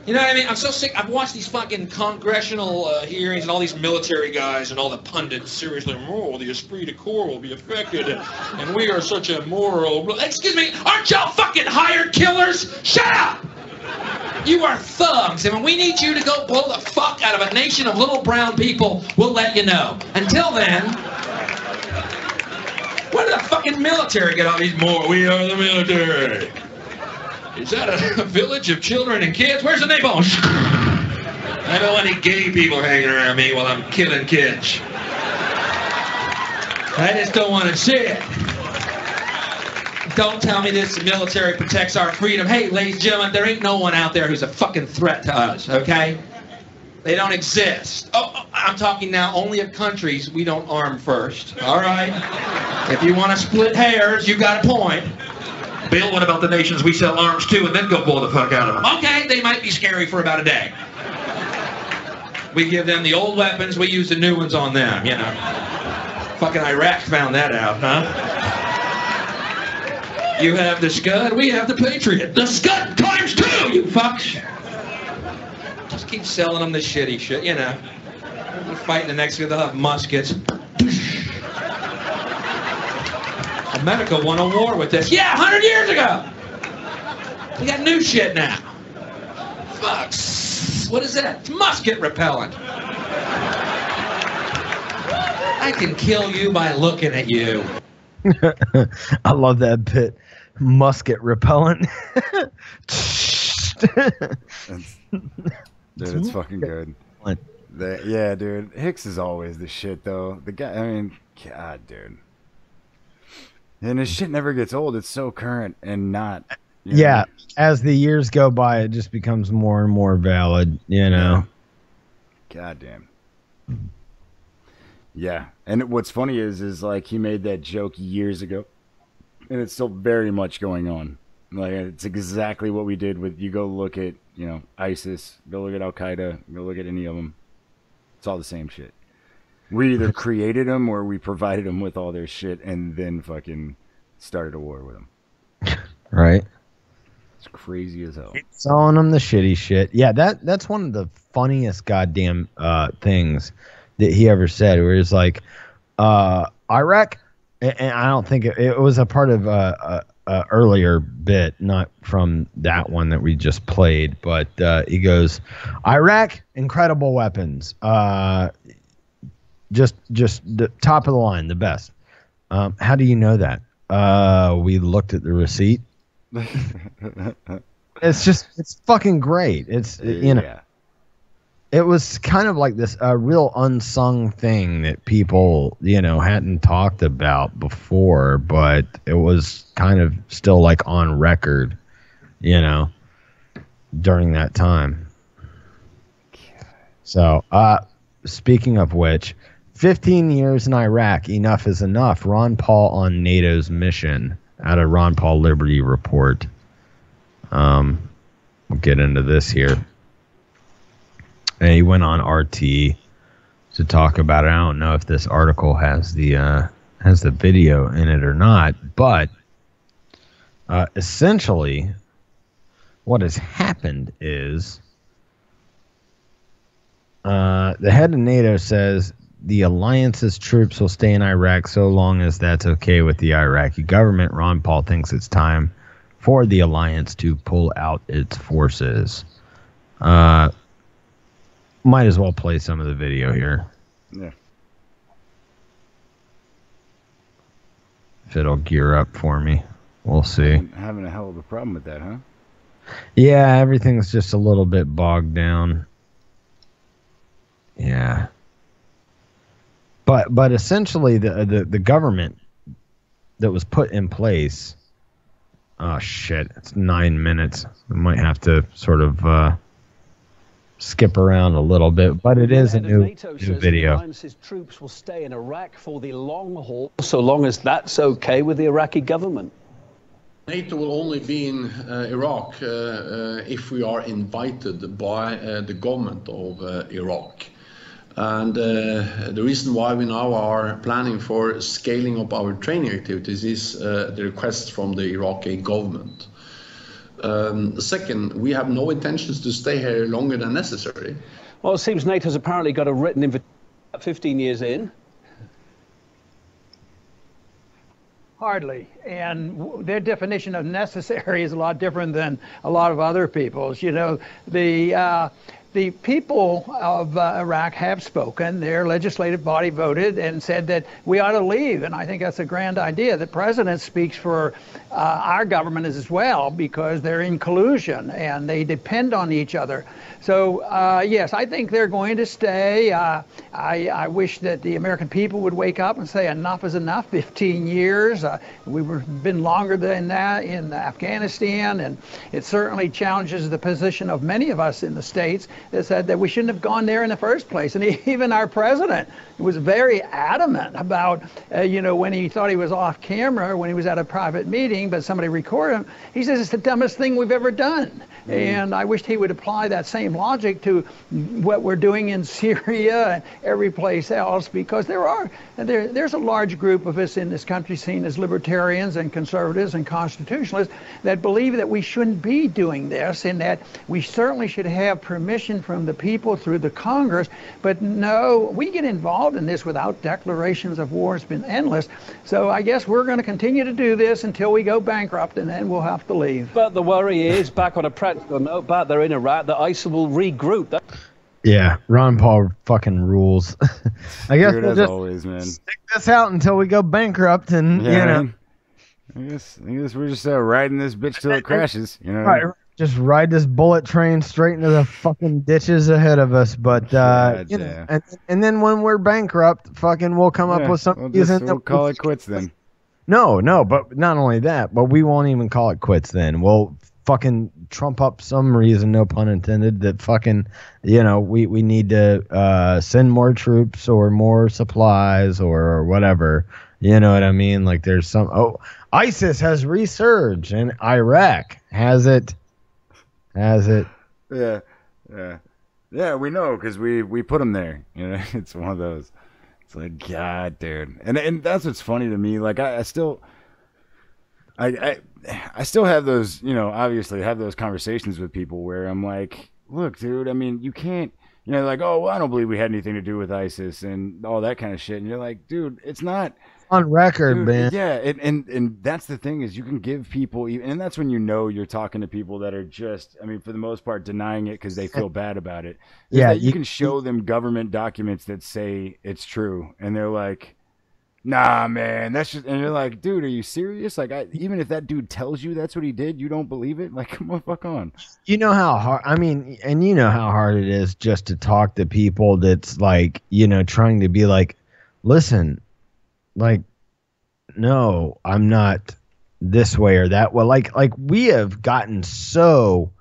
You know what I mean? I'm so sick. I've watched these fucking congressional hearings and all these military guys and all the pundits seriously, oh, the esprit de corps will be affected and we are such a moral... Excuse me, aren't y'all fucking hired killers? Shut up! You are thugs, and when we need you to go blow the fuck out of a nation of little brown people, we'll let you know. Until then, where did the fucking military get all these more? We are the military. Is that a village of children and kids? Where's the napalm? I don't want any gay people hanging around me while I'm killing kids. I just don't want to see it. Don't tell me this military protects our freedom. Hey, ladies and gentlemen, there ain't no one out there who's a fucking threat to us, okay? They don't exist. Oh, I'm talking now only of countries we don't arm first, all right? If you want to split hairs, you got a point. Bill, what about the nations we sell arms to and then go blow the fuck out of them? Okay, they might be scary for about a day. We give them the old weapons, we use the new ones on them, you know. Fucking Iraq found that out, huh? You have the Scud, we have the Patriot. The Scud times 2, you fucks! Just keep selling them the shitty shit, you know. We're fighting the next guy, they'll have muskets. America won a war with this. Yeah, 100 years ago! We got new shit now. Fucks. What is that? It's musket repellent. I can kill you by looking at you. I love that bit. Musket repellent. Dude, it's fucking good. Yeah, dude. Hicks is always the shit, though. The guy, I mean, God, dude. And his shit never gets old. It's so current and not. Yeah, as the years go by, it just becomes more and more valid, you know. God damn. Yeah, and what's funny is like he made that joke years ago, and it's still very much going on. Like it's exactly what we did with. You go look at ISIS, go look at Al Qaeda, go look at any of them. It's all the same shit. We either created them or we provided them with all their shit, and then fucking started a war with them. Right. It's crazy as hell. Selling them the shitty shit. Yeah, that's one of the funniest goddamn things that he ever said, where it's like, Iraq, and I don't think it was a part of a earlier bit, not from that one that we just played, but he goes, Iraq, incredible weapons, just the top of the line, the best. How do you know that? We looked at the receipt. it's fucking great. It's you know. Yeah. It was kind of like this real unsung thing that people, you know, hadn't talked about before, but it was kind of still like on record, you know, during that time. So, speaking of which, 15 years in Iraq, enough is enough. Ron Paul on NATO's mission, out of Ron Paul Liberty Report. We'll get into this here. And he went on RT to talk about it. I don't know if this article has the video in it or not, but essentially, what has happened is the head of NATO says the alliance's troops will stay in Iraq so long as that's okay with the Iraqi government. Ron Paul thinks it's time for the alliance to pull out its forces. Might as well play some of the video here. Yeah. If it'll gear up for me. We'll see. Having a hell of a problem with that, huh? Yeah, everything's just a little bit bogged down. Yeah. But essentially the government that was put in place. Oh shit, it's 9 minutes. We might have to sort of skip around a little bit, but it is a new video. The alliance's troops will stay in Iraq for the long haul, so long as that's okay with the Iraqi government. NATO will only be in Iraq if we are invited by the government of Iraq. And the reason why we now are planning for scaling up our training activities is the request from the Iraqi government. Second, we have no intentions to stay here longer than necessary. Well, it seems NATO's apparently got a written invitation 15 years in. Hardly. And their definition of necessary is a lot different than a lot of other people's. You know, the people of Iraq have spoken. Their legislative body voted and said that we ought to leave. And I think that's a grand idea. The president speaks for our government as well, because they're in collusion and they depend on each other. So, yes, I think they're going to stay. I wish that the American people would wake up and say enough is enough. 15 years. We've been longer than that in Afghanistan, and it certainly challenges the position of many of us in the States that said that we shouldn't have gone there in the first place. And even our president was very adamant about, you know, when he thought he was off camera, when he was at a private meeting, but somebody recorded him, he says it's the dumbest thing we've ever done. And I wished he would apply that same logic to what we're doing in Syria and every place else, because there's a large group of us in this country seen as libertarians and conservatives and constitutionalists that believe that we shouldn't be doing this, and that we certainly should have permission from the people through the Congress. But no, we get involved in this without declarations of war. It's been endless. So I guess we're going to continue to do this until we go bankrupt, and then we'll have to leave. But the worry is, back on a practical note, back there in Iraq, that ISIL will regroup. Yeah, Ron Paul fucking rules. I guess Dude, we'll as just always, man. stick this out until we go bankrupt, and you know. I guess we're just riding this bitch till it crashes. You know. Right, just ride this bullet train straight into the fucking ditches ahead of us. But you know, and then when we're bankrupt, fucking we'll come up with something. We'll call it quits then. No, but not only that, but we won't even call it quits then. We'll fucking trump up some reason, no pun intended, that fucking, you know, we need to send more troops or more supplies or whatever. You know what I mean? Like there's some, ISIS has resurged in Iraq. Has it? Yeah, we know, because we put them there. You know, it's one of those. It's like, God, dude. And that's what's funny to me. Like, I still have those, you know, obviously have those conversations with people where I'm like, look, dude, I mean, you can't, you know, like, oh, well, I don't believe we had anything to do with ISIS and all that kind of shit. And you're like, dude, it's not on record, dude, man. Yeah, and that's the thing, is you can give people, and that's when you know you're talking to people that are just, I mean, for the most part, denying it because they feel bad about it. Yeah, you can show them government documents that say it's true, and they're like, Nah, man, that's just, and you're like, dude, are you serious? Like, even if that dude tells you that's what he did, you don't believe it? Like, come on, fuck on. You know how hard, I mean, and you know how hard it is just to talk to people that's like, trying to be like, listen, like, no, I'm not this way or that way. Like we have gotten so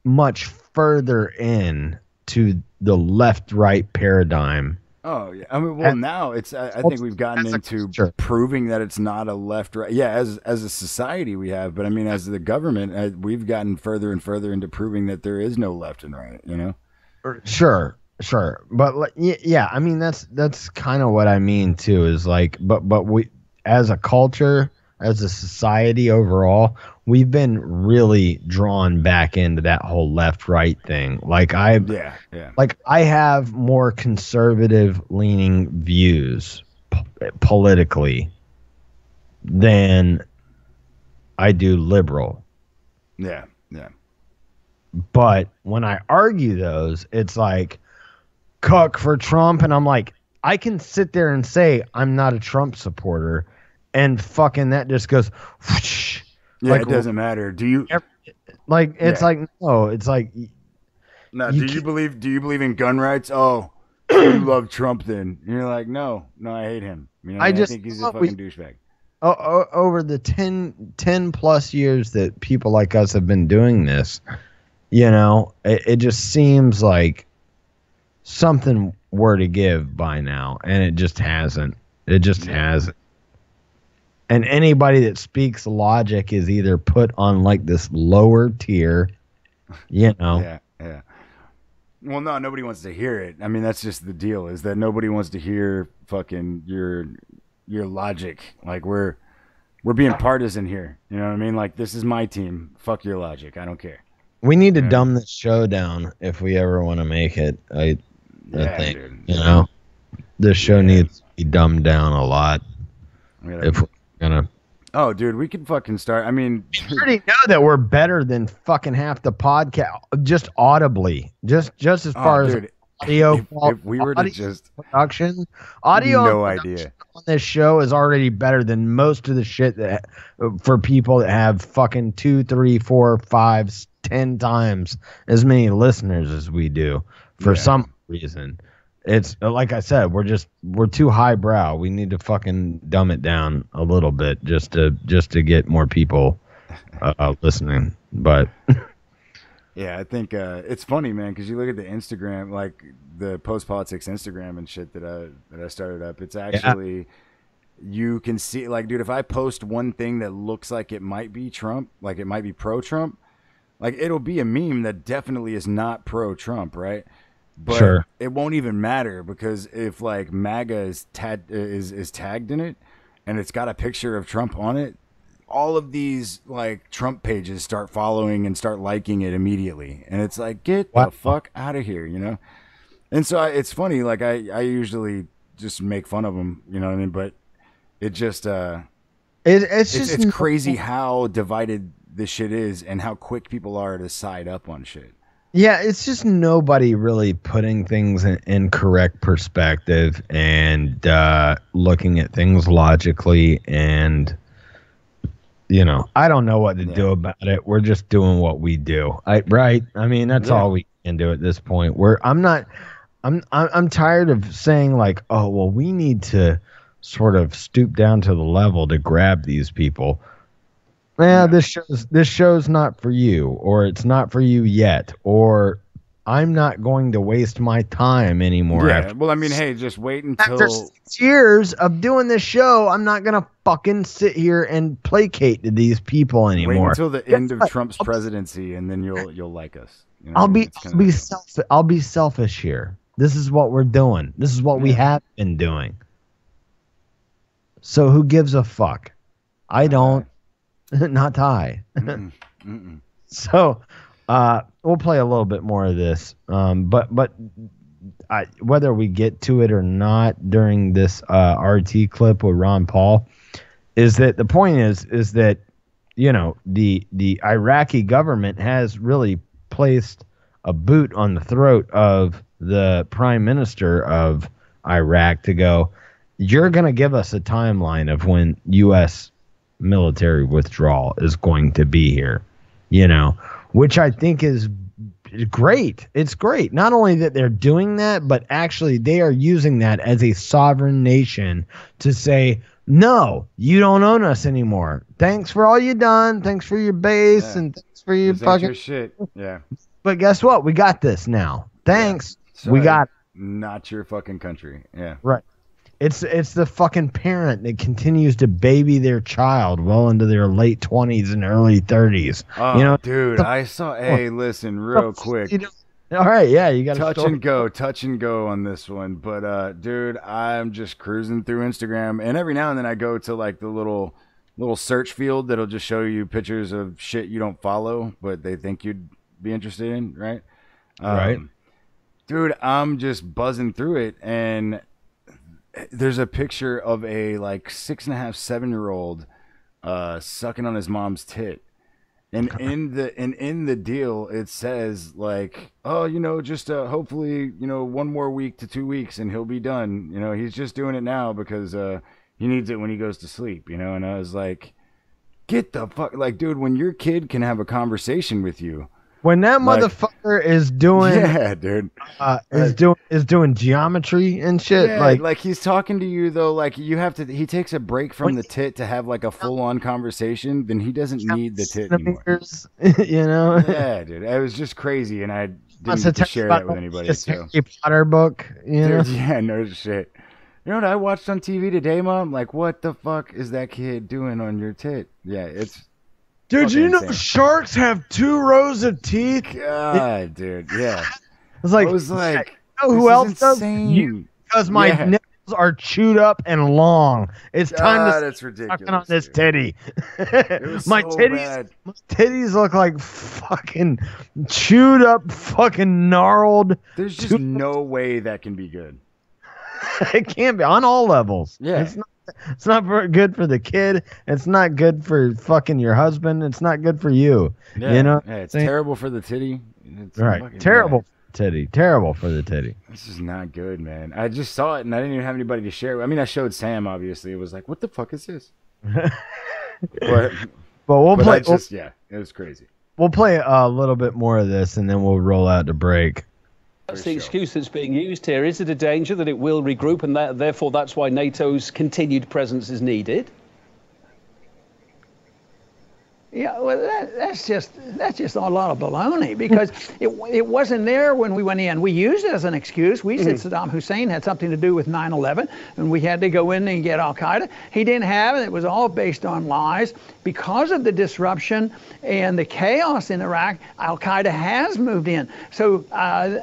much further in to the left-right paradigm. Oh yeah, I mean, well, now it's. I think we've gotten into proving that it's not a left-right. Yeah, as a society we have, but I mean, as the government, we've gotten further and further into proving that there is no left and right. Sure, but yeah, I mean that's kind of what I mean too. Is like, but we, as a culture, as a society overall, we've been really drawn back into that whole left-right thing. Like I have more conservative leaning views politically than I do liberal. Yeah. But when I argue those, it's like cuck for Trump, and I'm like, I can sit there and say I'm not a Trump supporter, and fucking that just goes whoosh. Yeah, like, it doesn't matter. Do you like? It's like no. It's like no. Do you believe in gun rights? Oh, you love Trump then? And you're like, no, I hate him. I think he's a fucking douchebag. Over the 10 plus years that people like us have been doing this, it just seems like something were to give by now, and it just hasn't. It just hasn't. And anybody that speaks logic is either put on like this lower tier, Yeah. Well, no, nobody wants to hear it. I mean, that's just the deal, is that nobody wants to hear fucking your logic. Like we're being partisan here. You know what I mean? Like, this is my team. Fuck your logic. I don't care. We need to dumb this show down if we ever want to make it. I think, dude. This show needs to be dumbed down a lot. If we're gonna. Oh, dude, we could fucking start. I mean, we already know that we're better than fucking half the podcast, just audibly, just as far as audio. If we were to just production, audio, no idea on this show is already better than most of the shit that for people that have fucking 2, 3, 4, 5, 10 times as many listeners as we do for some reason. It's like I said, we're too highbrow. We need to fucking dumb it down a little bit just to get more people listening. But yeah, I think it's funny, man, because you look at the Instagram, like the Post Politics Instagram and shit that I started up. It's actually you can see, like, dude, if I post one thing that looks like it might be Trump, like it might be pro-Trump, like it'll be a meme that definitely is not pro-Trump, right? But it won't even matter, because if like MAGA is tagged in it and it's got a picture of Trump on it, all of these like Trump pages start following and start liking it immediately. And it's like, get the fuck out of here, And so it's funny, like I usually just make fun of them, you know what I mean? But it just it's crazy how divided this shit is and how quick people are to side up on shit. Yeah, it's just nobody really putting things in correct perspective and looking at things logically. And, I don't know what to do about it. We're just doing what we do. Right? I mean, that's all we can do at this point. I'm tired of saying like, oh, well, we need to sort of stoop down to the level to grab these people. This show's not for you, or it's not for you yet, or I'm not going to waste my time anymore. Yeah, well, I mean, hey, just wait until after 6 years of doing this show, I'm not gonna fucking sit here and placate to these people anymore. Wait until the end of Trump's presidency, and then you'll like us. I'll be selfish here. This is what we're doing. This is what we have been doing. So who gives a fuck? I don't. Not I. So we'll play a little bit more of this. But whether we get to it or not during this RT clip with Ron Paul, is that the point is that the Iraqi government has really placed a boot on the throat of the prime minister of Iraq to go, you're going to give us a timeline of when U.S. military withdrawal is going to be here, which I think is great. It's great. Not only that they're doing that, but actually they are using that as a sovereign nation to say, no, you don't own us anymore. Thanks for all you done. Thanks for your base and thanks for your fucking your shit. Yeah. But guess what? We got this now. Thanks. Yeah. We got not your fucking country. Yeah. Right. It's the fucking parent that continues to baby their child well into their late 20s and early 30s. Oh, dude, I saw. Hey, listen, real quick. All right, yeah, you got touch and go on this one. But dude, I'm just cruising through Instagram, and every now and then I go to like the little search field that'll just show you pictures of shit you don't follow, but they think you'd be interested in, right? Right. Dude, I'm just buzzing through it, and there's a picture of a like 6.5, 7-year-old sucking on his mom's tit. And in the deal it says like, oh, just hopefully, one more week to 2 weeks and he'll be done. He's just doing it now because he needs it when he goes to sleep, and I was like, get the fuck, like, dude, when your kid can have a conversation with you. When that motherfucker is doing, dude, is doing geometry and shit, yeah, like he's talking to you though, like you have to. He takes a break from the tit to have like a full-on conversation. Then he doesn't need the tit anymore. Yeah, dude, it was just crazy, and I didn't get to share that with anybody. So. Harry Potter book, Dude, yeah, no shit. You know what I watched on TV today, Mom? Like, what the fuck is that kid doing on your tit? Yeah, it's. Dude, you know sharks have 2 rows of teeth? God, dude, yeah. I was like, who else does? Because my nipples are chewed up and long. It's time to that's ridiculous, on this titty. My titties look like fucking chewed up, fucking gnarled. There's just no way that can be good. It can't be on all levels. Yeah. It's not good for the kid. It's not good for fucking your husband. It's not good for you. Yeah. Yeah, it's terrible for the titty. It's right. Terrible for the titty. Terrible for the titty. This is not good, man. I just saw it and I didn't even have anybody to share. I mean, I showed Sam, obviously. It was like, what the fuck is this? but we'll play. Yeah, it was crazy. We'll play a little bit more of this and then we'll roll out to break. That's the excuse that's being used here. Is it a danger that it will regroup and therefore that's why NATO's continued presence is needed? Yeah, well, that's just a lot of baloney because it wasn't there when we went in. We used it as an excuse. We said Saddam Hussein had something to do with 9/11, and we had to go in and get Al Qaeda. He didn't have it. It was all based on lies. Because of the disruption and the chaos in Iraq, Al Qaeda has moved in. So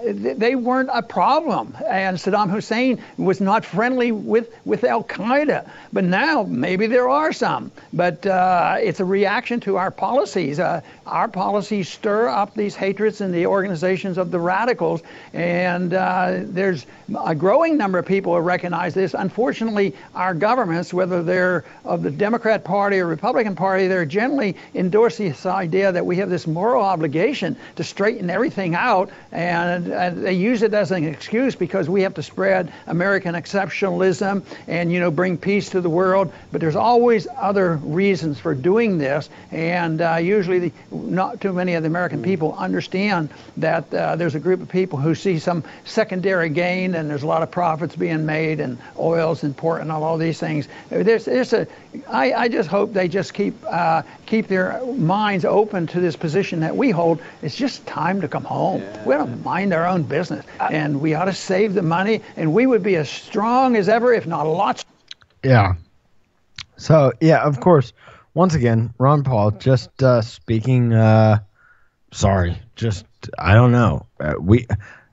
they weren't a problem, and Saddam Hussein was not friendly with Al Qaeda. But now maybe there are some. But it's a reaction to our policies. Our policies stir up these hatreds in the organizations of the radicals, and there's a growing number of people who recognize this. Unfortunately, our governments, whether they're of the Democrat Party or Republican Party, they're generally endorse this idea that we have this moral obligation to straighten everything out, and they use it as an excuse because we have to spread American exceptionalism and bring peace to the world. But there's always other reasons for doing this, and usually not too many of the American people understand that there's a group of people who see some secondary gain, and there's a lot of profits being made, and oil's important, all these things. I just hope they just keep their minds open to this position that we hold. It's just time to come home. Yeah. We ought to mind our own business, and we ought to save the money, and we would be as strong as ever, if not a lot. Yeah. So, yeah, of course, once again, Ron Paul just speaking, sorry, just, I don't know.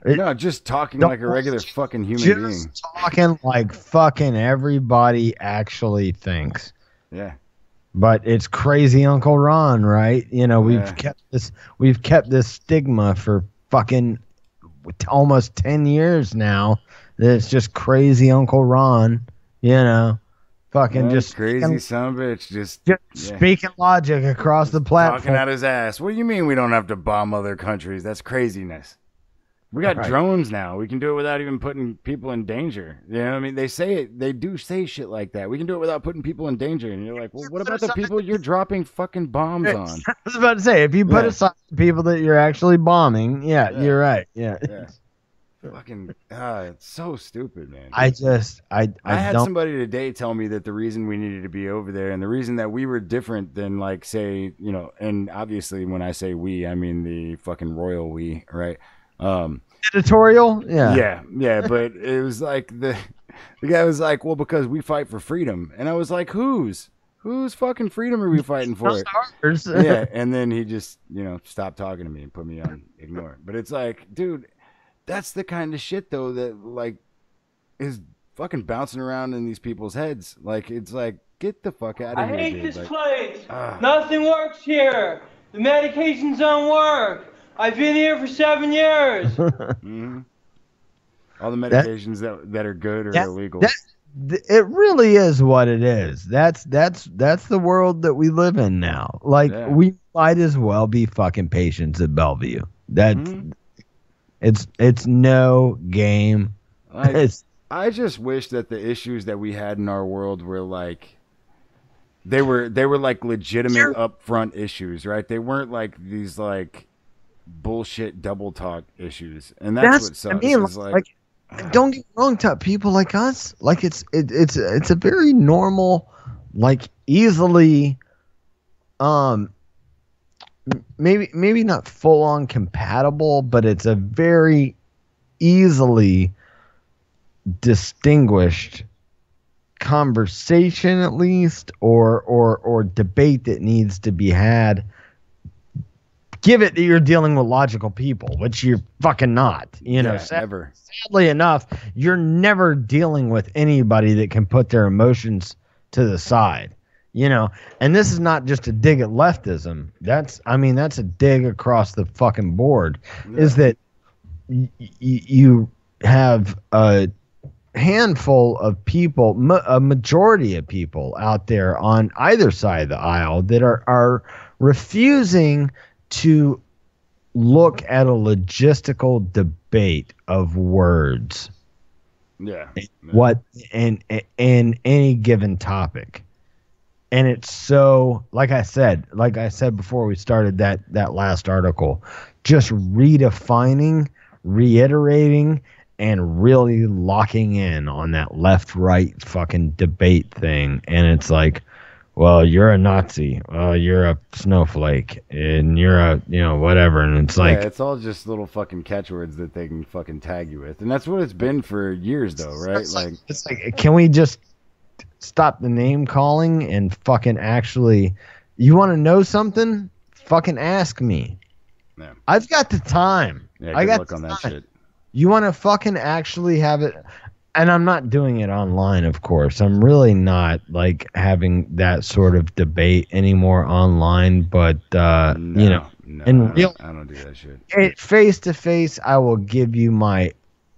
No, just talking like a regular fucking human being. Just talking like fucking everybody actually thinks. Yeah. But it's crazy Uncle Ron, right? We've kept this stigma for fucking almost 10 years now. That it's just crazy Uncle Ron, fucking just crazy son of a bitch, just speaking logic across the platform. Talking out his ass. What do you mean we don't have to bomb other countries? That's craziness. We got Right. drones now. We can do it without even putting people in danger. You know what I mean? They say it. They do say shit like that. We can do it without putting people in danger. And you're like, well, what about the people you're dropping fucking bombs on? I was about to say, if you put Yeah. aside the people that you're actually bombing, yeah. You're right. Yeah. Fucking, it's so stupid, man. I had don't. somebody today tell me that the reason we needed to be over there and the reason that we were different than, like, say, you know, and obviously when I say we, I mean the fucking royal we, right? Editorial? Yeah. Yeah, but it was like the guy was like, well, because we fight for freedom. And I was like, whose fucking freedom are we fighting for? Not ours. Yeah, and then he just, you know, stopped talking to me and put me on ignore. But it's like, dude, that's the kind of shit, though, that, like, is fucking bouncing around in these people's heads. Like, it's like, get the fuck out of I here, hate dude. this Like, place. Nothing works here. The medications don't work. I've been here for 7 years. mhm. All the medications that are good are illegal. It really is what it is. That's the world that we live in now. Like, we might as well be fucking patients at Bellevue. That's it's no game. Like, I just wish that the issues that we had in our world were like they were like legitimate upfront issues, right? They weren't like these like bullshit double talk issues, and that's what sucks. I mean, is like, don't get me wrong, to people like us, like it's a very normal, like easily, maybe not full on compatible, but it's a very easily distinguished conversation, at least, or debate that needs to be had. Give it that you're dealing with logical people, which you're fucking not. You know, ever. Sadly enough, you're never dealing with anybody that can put their emotions to the side. You know, and this is not just a dig at leftism. That's a dig across the fucking board. Yeah. Is that you have a handful of people, a majority of people out there on either side of the aisle that are refusing to look at a logistical debate of words. Yeah. What in any given topic. And it's so, like I said before we started that last article, just redefining, reiterating, and really locking in on that left-right fucking debate thing. And it's like, well, you're a Nazi. Well, you're a snowflake. And you're a, whatever. And it's like... Yeah, it's all just little fucking catchwords that they can fucking tag you with. And that's what it's been for years, though, right? It's like, can we just stop the name calling and fucking actually... You want to know something? Fucking ask me. Yeah. I've got the time. Yeah, I got look on that shit. You want to fucking actually have it... And I'm not doing it online, of course. I'm really not like having that sort of debate anymore online. But in real, I don't do that shit. Face to face, I will give you my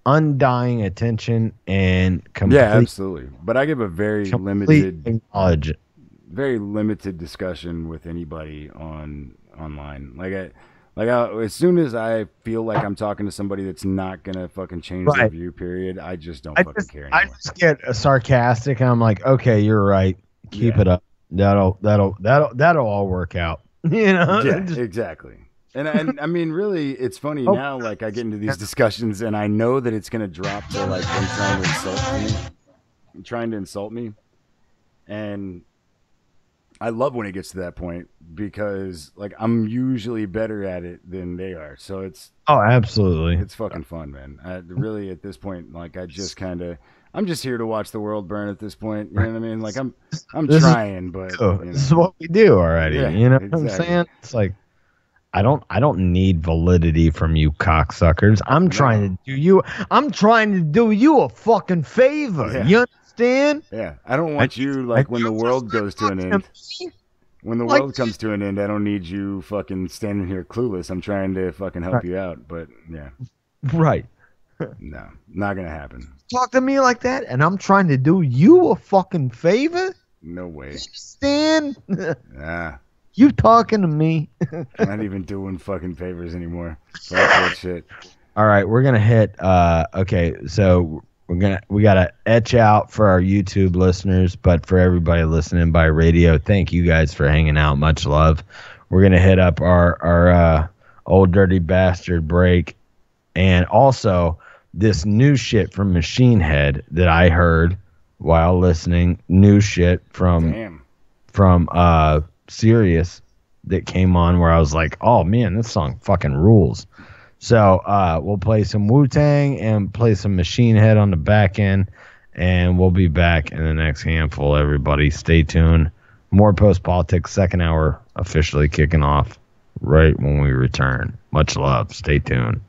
undying attention and complete. Yeah, absolutely. But I give a very limited knowledge, very limited discussion with anybody online. As soon as I feel like I'm talking to somebody that's not gonna fucking change their view, period, I just don't fucking care anymore. I just get sarcastic, and I'm like, okay, you're right. Keep it up. That'll all work out. Yeah, exactly. And I mean, really, it's funny now. Like, I get into these discussions, and I know that it's gonna drop to like them trying to insult me, and I love when it gets to that point because like I'm usually better at it than they are. So it's absolutely. It's fucking fun, man. Really at this point, like I'm just here to watch the world burn at this point. You know what I mean? Like I'm trying, but this is what we do already. Yeah, you know what exactly. I'm saying? It's like I don't need validity from you cocksuckers. I'm trying to do you a fucking favor. Yeah. You understand? Yeah. I don't want you like when the world goes to an end. When the world comes to an end, I don't need you fucking standing here clueless. I'm trying to fucking help you out, but yeah. Right. No, not gonna happen. Talk to me like that, and I'm trying to do you a fucking favor? No way. Stan? Nah. You talking to me? I'm not even doing fucking favors anymore. Fuck that shit. All right, we're gonna hit. Okay, so we gotta etch out for our YouTube listeners, but for everybody listening by radio, thank you guys for hanging out. Much love. We're gonna hit up our old dirty bastard break, and also this new shit from Machine Head that I heard while listening. New shit from Sirius that came on where I was like, oh man, this song fucking rules. So we'll play some Wu-Tang and play some Machine Head on the back end, and we'll be back in the next handful, everybody. Stay tuned. More Post Politics, second hour officially kicking off right when we return. Much love. Stay tuned.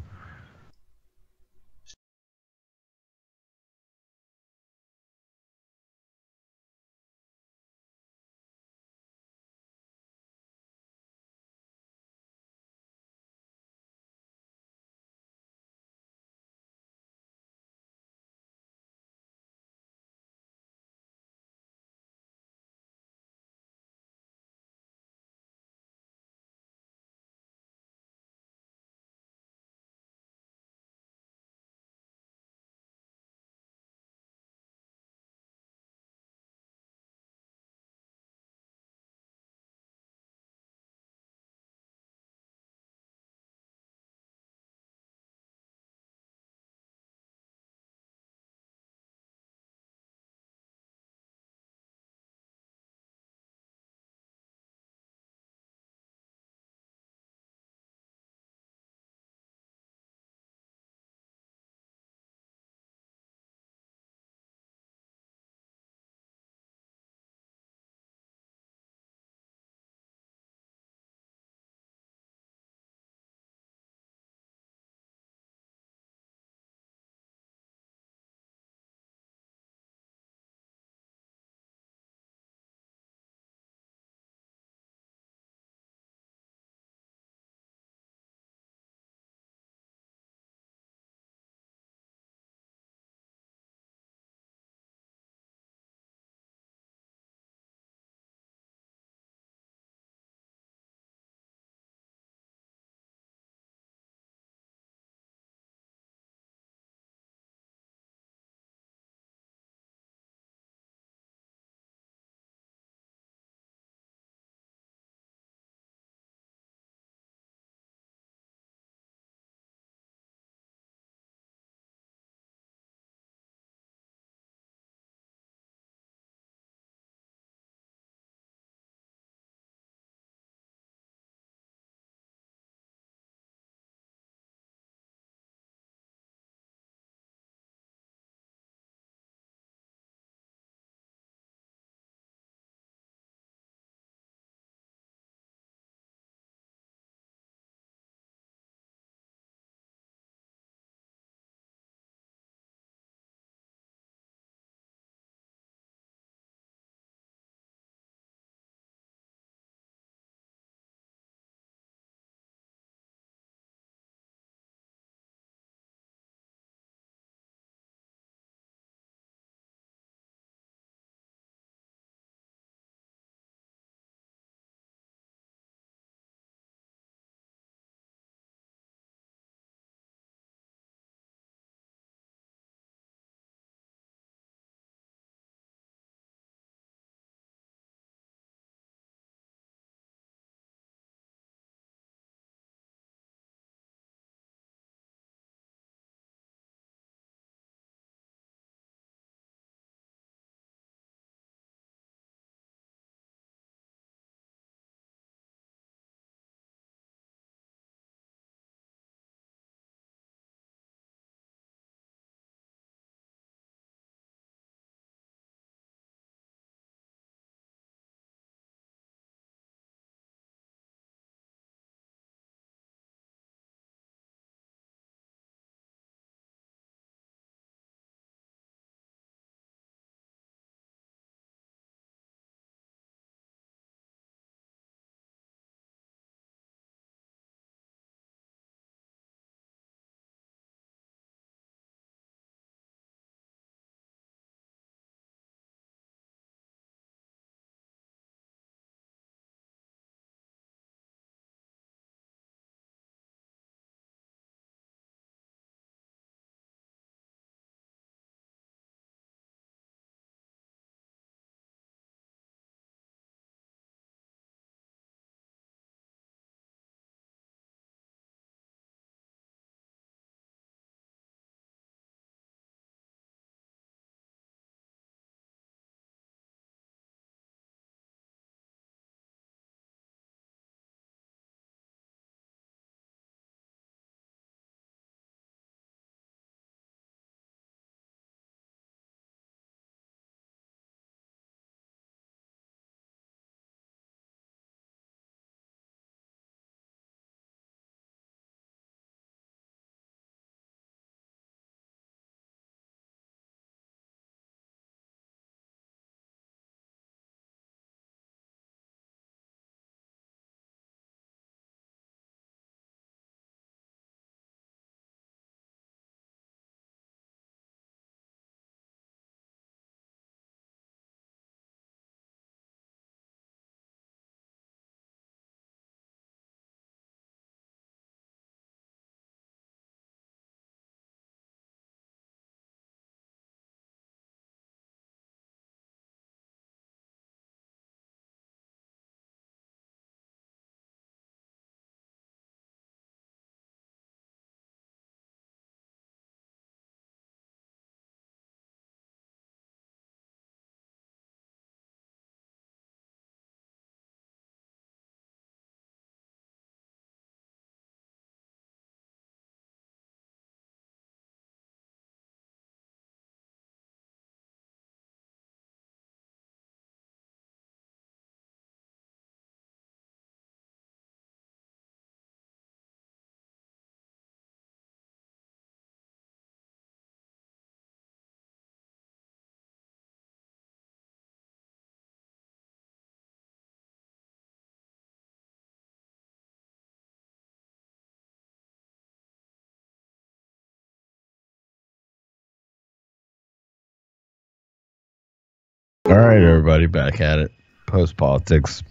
All right, everybody, back at it. Post politics.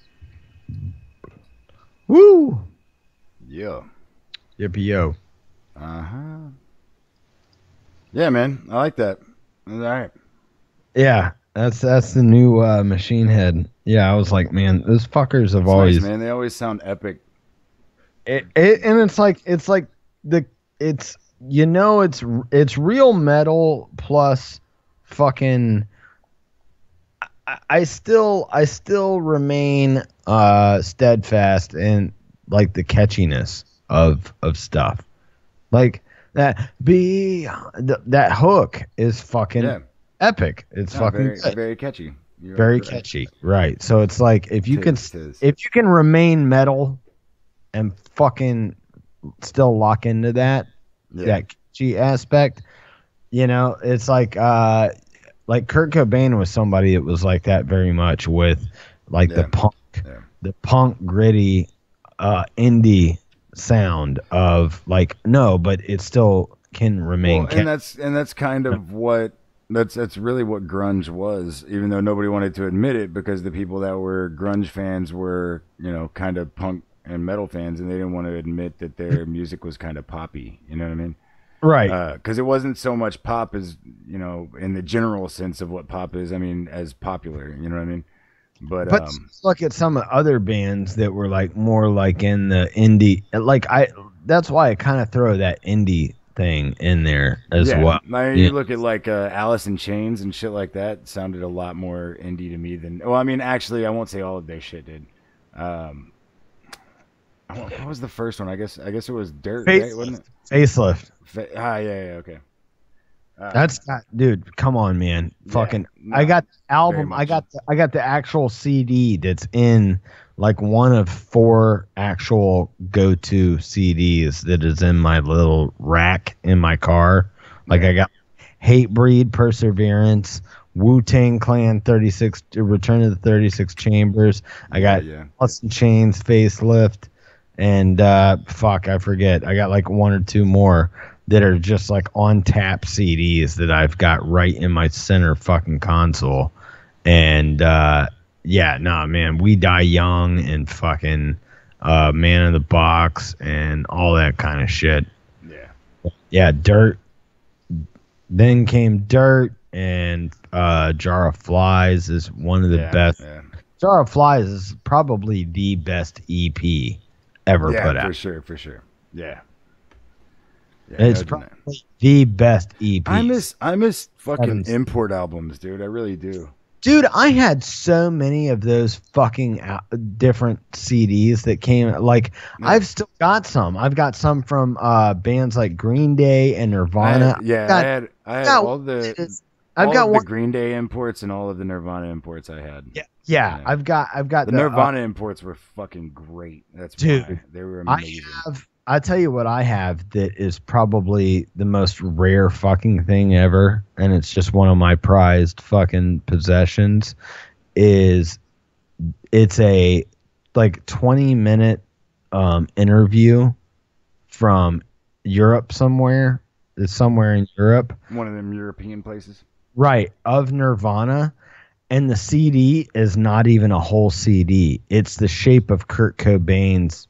Woo! Yeah. Yippee yo. Yeah, man. I like that. All right. Yeah, that's the new Machine Head. Yeah, I was like, man, those fuckers have It's always. nice, man. They always sound epic. And it's like it's real metal plus fucking. I still remain steadfast in like the catchiness of stuff, like that. That hook is fucking epic. It's fucking very, good. very catchy. Very catchy, right? So it's like if you can remain metal and fucking still lock into that catchy aspect, it's like Kurt Cobain was somebody that was like that very much with like the punk gritty indie sound of like but it still can remain and that's kind of what that's really what grunge was, even though nobody wanted to admit it, because the people that were grunge fans were kind of punk and metal fans, and they didn't want to admit that their music was kind of poppy. You know what I mean? Right. Because it wasn't so much pop as, in the general sense of what pop is, I mean, as popular, you know what I mean? But look at some other bands that were like more like in the indie, that's why I kind of throw that indie thing in there as well. You look at like Alice in Chains and shit like that, sounded a lot more indie to me than, well, I mean, actually, I won't say all of their shit did. What was the first one? I guess it was Dirt, right? Wasn't it? Facelift. Okay. That's not, dude. Come on, man. I got the album. I got the actual CD that's in like one of 4 actual go-to CDs that is in my little rack in my car. Like I got Hatebreed, Perseverance, Wu-Tang Clan, 36, Return of the 36 Chambers. I got Alice in Chains, Facelift. And I forget. I got like 1 or 2 more that are just like on tap CDs that I've got right in my center fucking console. And man, We Die Young and fucking Man in the Box and all that kind of shit. Yeah, Dirt. Then came Dirt, and Jar of Flies is one of the best. Yeah. Jar of Flies is probably the best EP ever put out. For sure. Yeah. It's probably the best EP. I miss fucking import albums, dude. I really do. Dude, I had so many of those fucking different CDs that came. Like, I've still got some. I've got some from bands like Green Day and Nirvana. I had all the Green Day imports and all of the Nirvana imports I had. Yeah. I've got the Nirvana imports were fucking great. That's why they were amazing. I tell you what I have that is probably the most rare fucking thing ever, and it's just one of my prized fucking possessions. It's a like 20-minute interview from Europe somewhere. It's somewhere in Europe. One of them European places. Right, of Nirvana. And the CD is not even a whole CD. It's the shape of Kurt Cobain's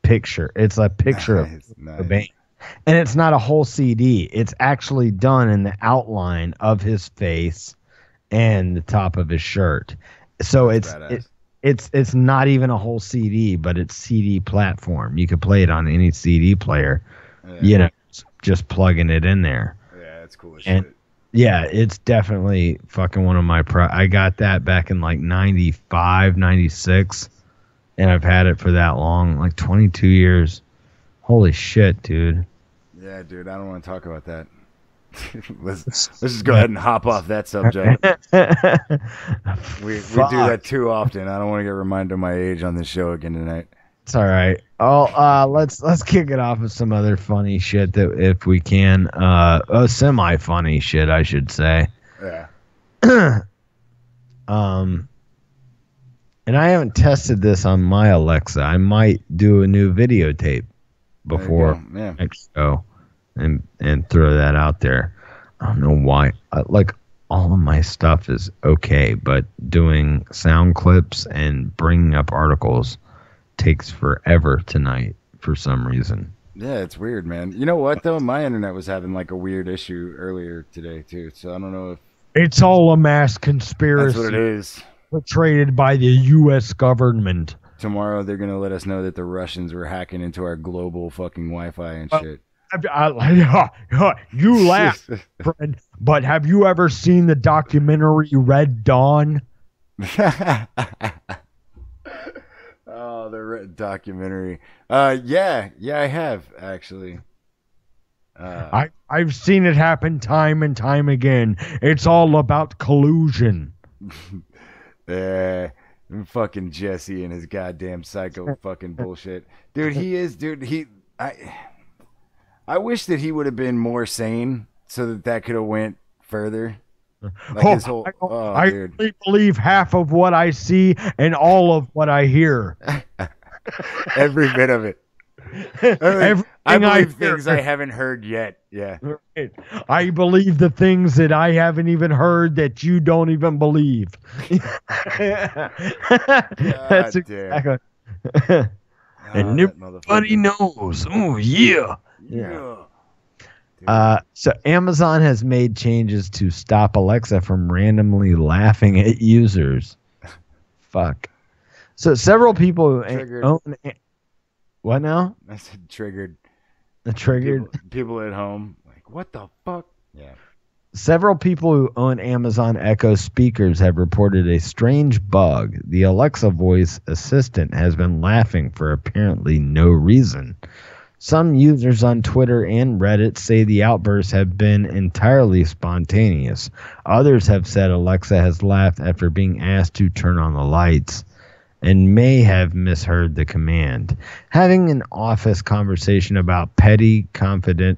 picture. It's a picture of Cobain. And it's not a whole CD. It's actually done in the outline of his face and the top of his shirt. So it's not even a whole CD, but it's CD platform. You could play it on any CD player. Just plugging it in there. Yeah, that's cool as and shit. Yeah, it's definitely fucking one of my I got that back in like 95, 96, and I've had it for that long, like 22 years. Holy shit, dude. Yeah, dude, I don't want to talk about that. let's just go ahead and hop off that subject. we do that too often. I don't want to get reminded of my age on this show again tonight. It's all right. Let's kick it off with some other funny shit that if we can. Semi funny shit, I should say. Yeah. And I haven't tested this on my Alexa. I might do a new videotape before next show and throw that out there. I don't know why. all of my stuff is okay, but doing sound clips and bringing up articles takes forever tonight for some reason. Yeah, it's weird, man. You know what though? My internet was having like a weird issue earlier today too. So I don't know if it's all a mass conspiracy. That's what it is. Portrayed by the U.S. government. Tomorrow they're gonna let us know that the Russians were hacking into our global fucking Wi-Fi and shit. You laugh, friend, but have you ever seen the documentary Red Dawn? Oh, the documentary. Yeah, I have actually. I've seen it happen time and time again. It's all about collusion. Yeah, fucking Jesse and his goddamn psycho fucking bullshit, dude. He is, dude. I wish that he would have been more sane so that could have went further. Like his whole, I dude. really believe half of what I see and all of what I hear. Every bit of it. I believe things I haven't heard yet. Yeah. I believe the things that I haven't even heard that you don't even believe. That's exactly. And nobody knows. Oh yeah. So Amazon has made changes to stop Alexa from randomly laughing at users. Fuck. So several people own. What now? I said triggered. Triggered. People at home like, what the fuck? Yeah. Several people who own Amazon Echo speakers have reported a strange bug. The Alexa voice assistant has been laughing for apparently no reason. Some users on Twitter and Reddit say the outbursts have been entirely spontaneous. Others have said Alexa has laughed after being asked to turn on the lights and may have misheard the command. Having an office conversation about petty, confidential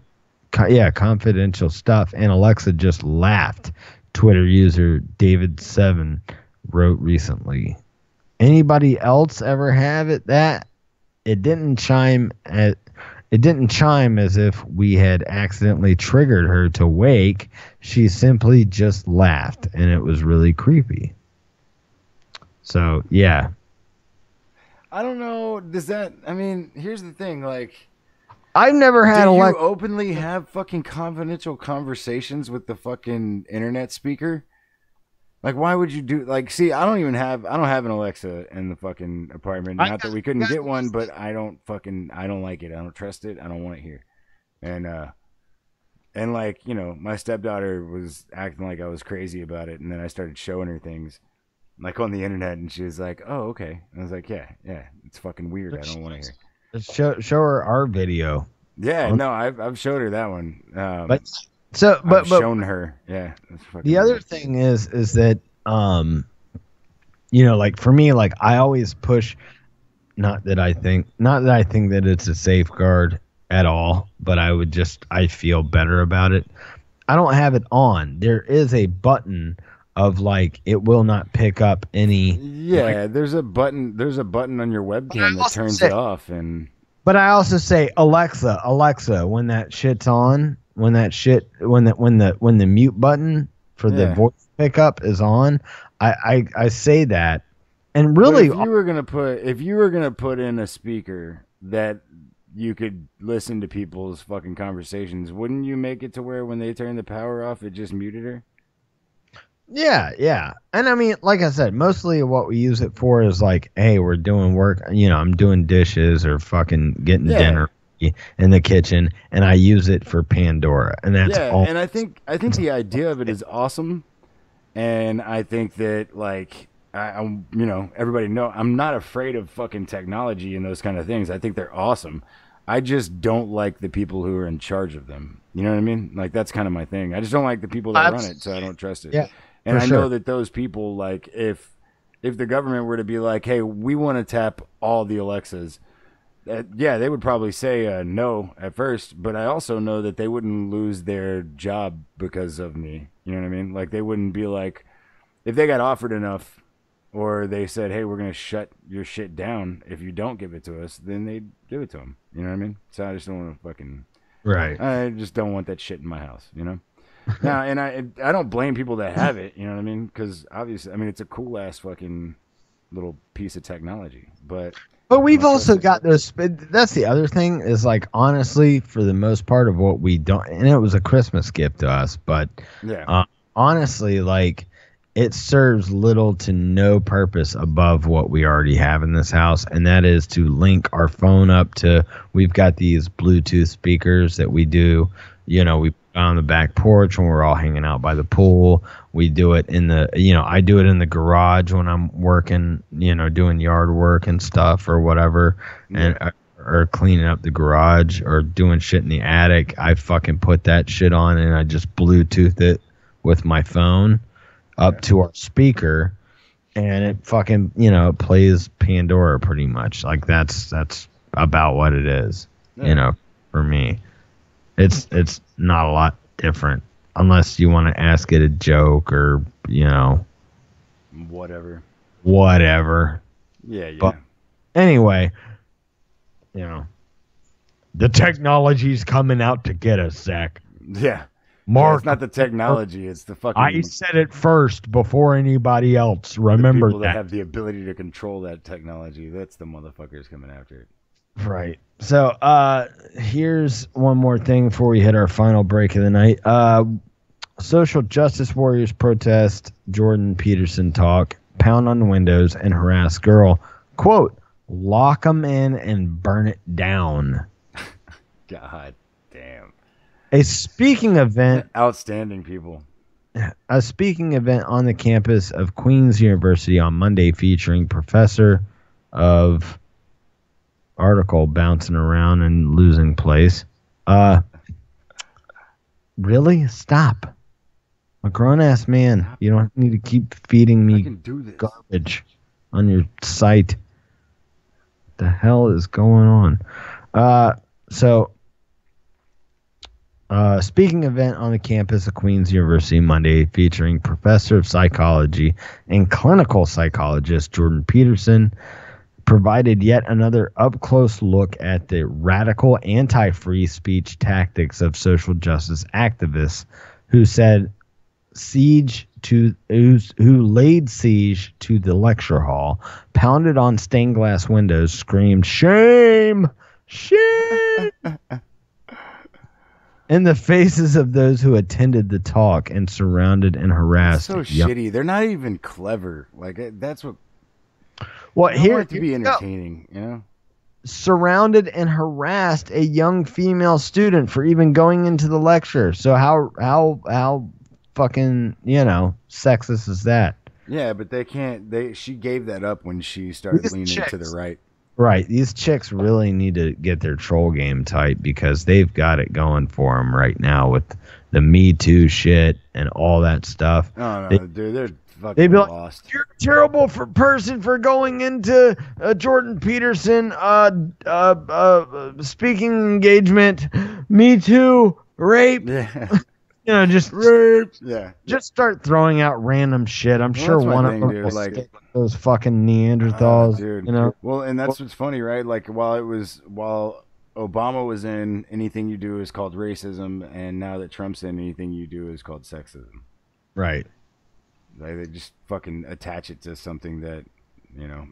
stuff, and Alexa just laughed, Twitter user David7 wrote recently. Anybody else ever have it that? It didn't chime as if we had accidentally triggered her to wake. She simply just laughed, and it was really creepy. So, yeah. I don't know. Does that... I mean, here's the thing. Like, I've never had Do you openly have fucking confidential conversations with the fucking internet speaker? Like, why would you do... Like, see, I don't have an Alexa in the fucking apartment. Not that we couldn't get one, but I don't like it. I don't trust it. I don't want it here. And like, you know, my stepdaughter was acting like I was crazy about it, and then I started showing her things, like on the internet, and she was like, "Oh, okay." And I was like, "Yeah, it's fucking weird. I don't want to hear." Show her our video. Yeah, no, I've showed her that one. I've shown her. Yeah. The other thing is that you know, like for me, like I always push. Not that I think that it's a safeguard at all, but I feel better about it. I don't have it on. There is a button of like it will not pick up any. Yeah, there's a button on your webcam that turns it off, But I also say, Alexa, when that shit's on, when the mute button for the voice pickup is on, I say that. And really, if you were gonna put in a speaker that you could listen to people's fucking conversations, wouldn't you make it to where when they turn the power off, it just muted her? Yeah. And I mean, like I said, mostly what we use it for is like, hey, we're doing work, you know, I'm doing dishes or fucking getting dinner in the kitchen, and I use it for Pandora, and that's all. And I think the idea of it is awesome, and I think that like I'm, you know, everybody know I'm not afraid of fucking technology and those kind of things. I think they're awesome. I just don't like the people who are in charge of them. You know what I mean? Like that's kind of my thing. I just don't like the people that run it, so I don't trust it. Yeah. And I know that those people, like, if the government were to be like, hey, we want to tap all the Alexas, they would probably say no at first. But I also know that they wouldn't lose their job because of me. You know what I mean? Like, they wouldn't be like, if they got offered enough or they said, hey, we're going to shut your shit down if you don't give it to us, then they'd give it to them. You know what I mean? So I just don't want to fucking... Right. I just don't want that shit in my house, you know? No, and I don't blame people that have it. You know what I mean? Because obviously, I mean, it's a cool ass fucking little piece of technology. But we've also got those. That's the other thing is like honestly, for the most part of what we don't, and it was a Christmas gift to us. But yeah, honestly, like it serves little to no purpose above what we already have in this house, and that is to link our phone up to. We've got these Bluetooth speakers that we do. You know, we put on the back porch when we're all hanging out by the pool. We do it in the, I do it in the garage when I'm working, doing yard work and stuff or whatever, and or cleaning up the garage or doing shit in the attic. I fucking put that shit on and I just Bluetooth it with my phone up to our speaker, and it fucking, it plays Pandora pretty much. Like that's about what it is, for me. It's not a lot different unless you want to ask it a joke or, whatever. Yeah. But anyway, the technology's coming out to get us, Zach. Yeah. Mark, it's not the technology, it's the fucking... I said it first before anybody else. Remember the people that have the ability to control that technology. That's the motherfuckers coming after it. Right. So here's one more thing before we hit our final break of the night. Social justice warriors protest Jordan Peterson talk, pound on the windows, and harass girl. Quote, lock them in and burn it down. God damn. A speaking event. Outstanding people. A speaking event on the campus of Queen's University on Monday featuring professor of... article bouncing around and losing place. Really? Stop. I'm a grown-ass man. You don't need to keep feeding me garbage on your site. What the hell is going on? Speaking event on the campus of Queen's University Monday featuring professor of psychology and clinical psychologist Jordan Peterson provided yet another up-close look at the radical anti-free speech tactics of social justice activists who laid siege to the lecture hall, pounded on stained glass windows, screamed, "Shame! Shame!" in the faces of those who attended the talk and surrounded and harassed. It's so shitty. They're not even clever. Like, that's what... Well, here to be entertaining, surrounded and harassed a young female student for even going into the lecture. So how fucking, sexist is that? Yeah, but they can't. She gave that up when she started leaning to the right. Right. These chicks really need to get their troll game tight because they've got it going for them right now with the Me Too shit and all that stuff. Oh, no, dude, they're fucking they'd be like, lost. You're a terrible person for going into Jordan Peterson speaking engagement. Me Too, rape. Yeah. Just rape. Yeah. Just start throwing out random shit. I'm sure one of them will stick with those fucking Neanderthals. Dude. Well, and that's what's funny, right? Like while Obama was in, anything you do is called racism, and now that Trump's in, anything you do is called sexism. Right. Like they just fucking attach it to something that,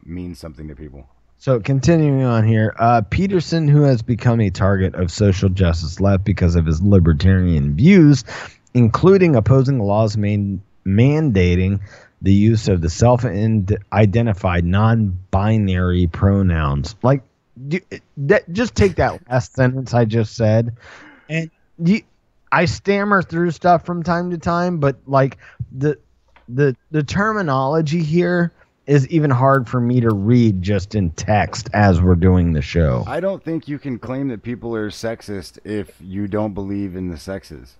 means something to people. So continuing on here, Peterson, who has become a target of social justice left because of his libertarian views, including opposing laws mandating the use of the self-identified non-binary pronouns. Like, just take that last sentence I just said, and I stammer through stuff from time to time, but like the terminology here is even hard for me to read just in text as we're doing the show. I don't think you can claim that people are sexist if you don't believe in the sexes.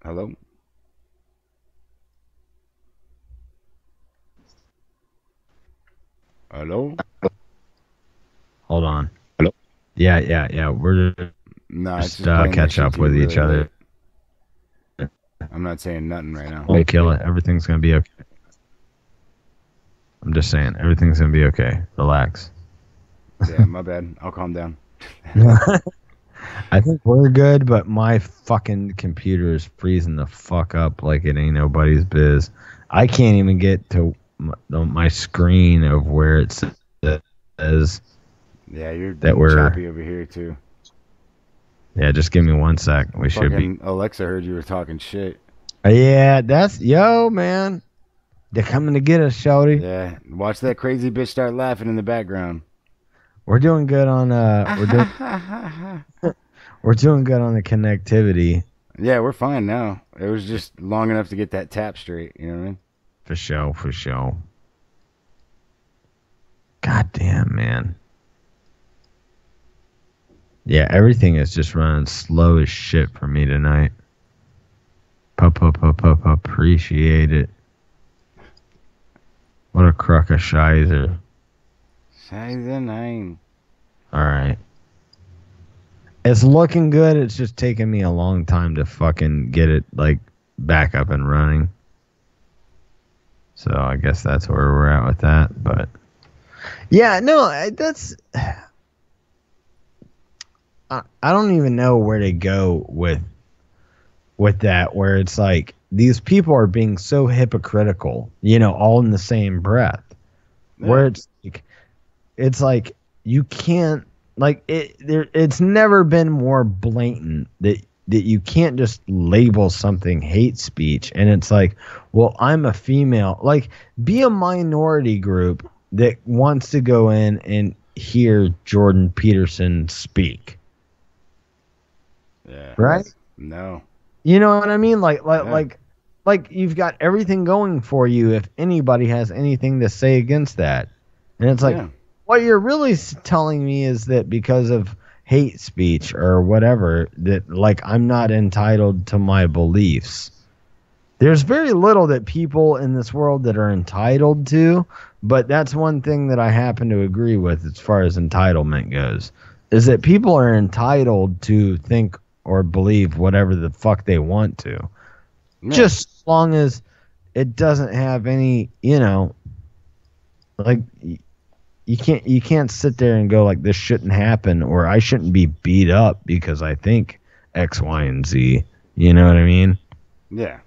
Hello? Hello? Hold on. Hello? Yeah. We're just catch up with each other. I'm not saying nothing right now. We'll kill it. Everything's going to be okay. I'm just saying, everything's going to be okay. Relax. Yeah, my bad. I'll calm down. I think we're good, but my fucking computer is freezing the fuck up like it ain't nobody's biz. I can't even get to my screen of where it says. Yeah, you're that we're choppy over here too. Yeah, just give me 1 sec. We should be. Alexa heard you were talking shit. Yeah, that's man. They're coming to get us, shawty. Yeah, watch that crazy bitch start laughing in the background. We're doing good on we're doing good on the connectivity. Yeah, we're fine now. It was just long enough to get that tap straight. You know what I mean? For sure. God damn, man. Yeah, everything is just running slow as shit for me tonight. Appreciate it. What a crock of shizer. Shizer 9. Alright. It's looking good. It's just taking me a long time to fucking get it, like, back up and running. So I guess that's where we're at with that. But, yeah, no, that's... I don't even know where to go with that, where it's like these people are being so hypocritical, all in the same breath. Yeah. Where it's like you can't it's never been more blatant that you can't just label something hate speech, and it's like, well, I'm a female. Like, be a minority group that wants to go in and hear Jordan Peterson speak. Yeah. Right? No. You know what I mean? Like you've got everything going for you if anybody has anything to say against that. And it's like, what you're really telling me is that because of hate speech or whatever, that, like, I'm not entitled to my beliefs. There's very little that people in this world that are entitled to, but that's one thing that I happen to agree with as far as entitlement goes, is that people are entitled to think or believe whatever the fuck they want to. Yeah. Just as long as it doesn't have any, like, you can't sit there and go like, this shouldn't happen, or I shouldn't be beat up because I think X, Y, and Z. You know what I mean? Yeah.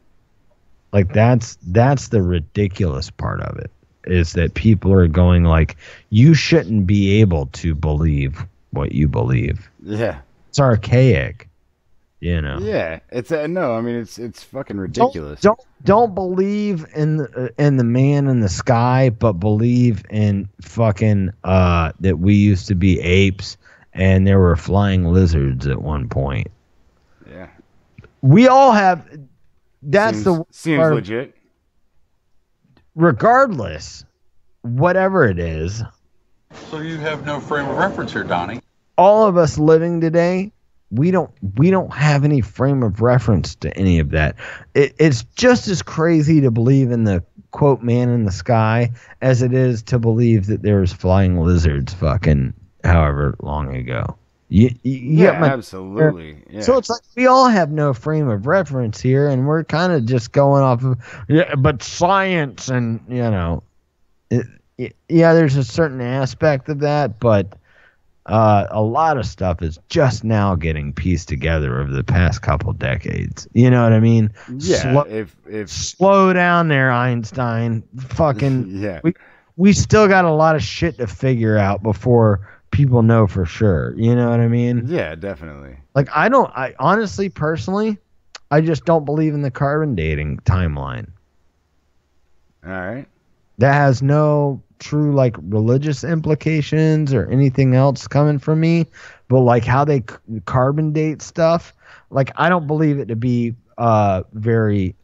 Like, that's the ridiculous part of it, is that people are going like, you shouldn't be able to believe what you believe. Yeah. It's archaic. Yeah, it's no. I mean, it's fucking ridiculous. Don't believe in the man in the sky, but believe in fucking that we used to be apes and there were flying lizards at one point. Yeah, we all have. Seems legit. Regardless, whatever it is. So you have no frame of reference here, Donnie. All of us living today. We don't have any frame of reference to any of that. It's just as crazy to believe in the quote man in the sky as it is to believe that there's flying lizards fucking however long ago. Absolutely. Yeah. So it's like we all have no frame of reference here, and we're kind of just going off of but science, and there's a certain aspect of that, but a lot of stuff is just now getting pieced together over the past couple decades. You know what I mean? Yeah. Slow down there, Einstein. Fucking yeah. We still got a lot of shit to figure out before people know for sure. You know what I mean? Yeah, definitely. Like, I honestly, personally, I just don't believe in the carbon dating timeline. All right. That has no true, like, religious implications or anything else coming from me, but like how they carbon date stuff, like, I don't believe it to be very.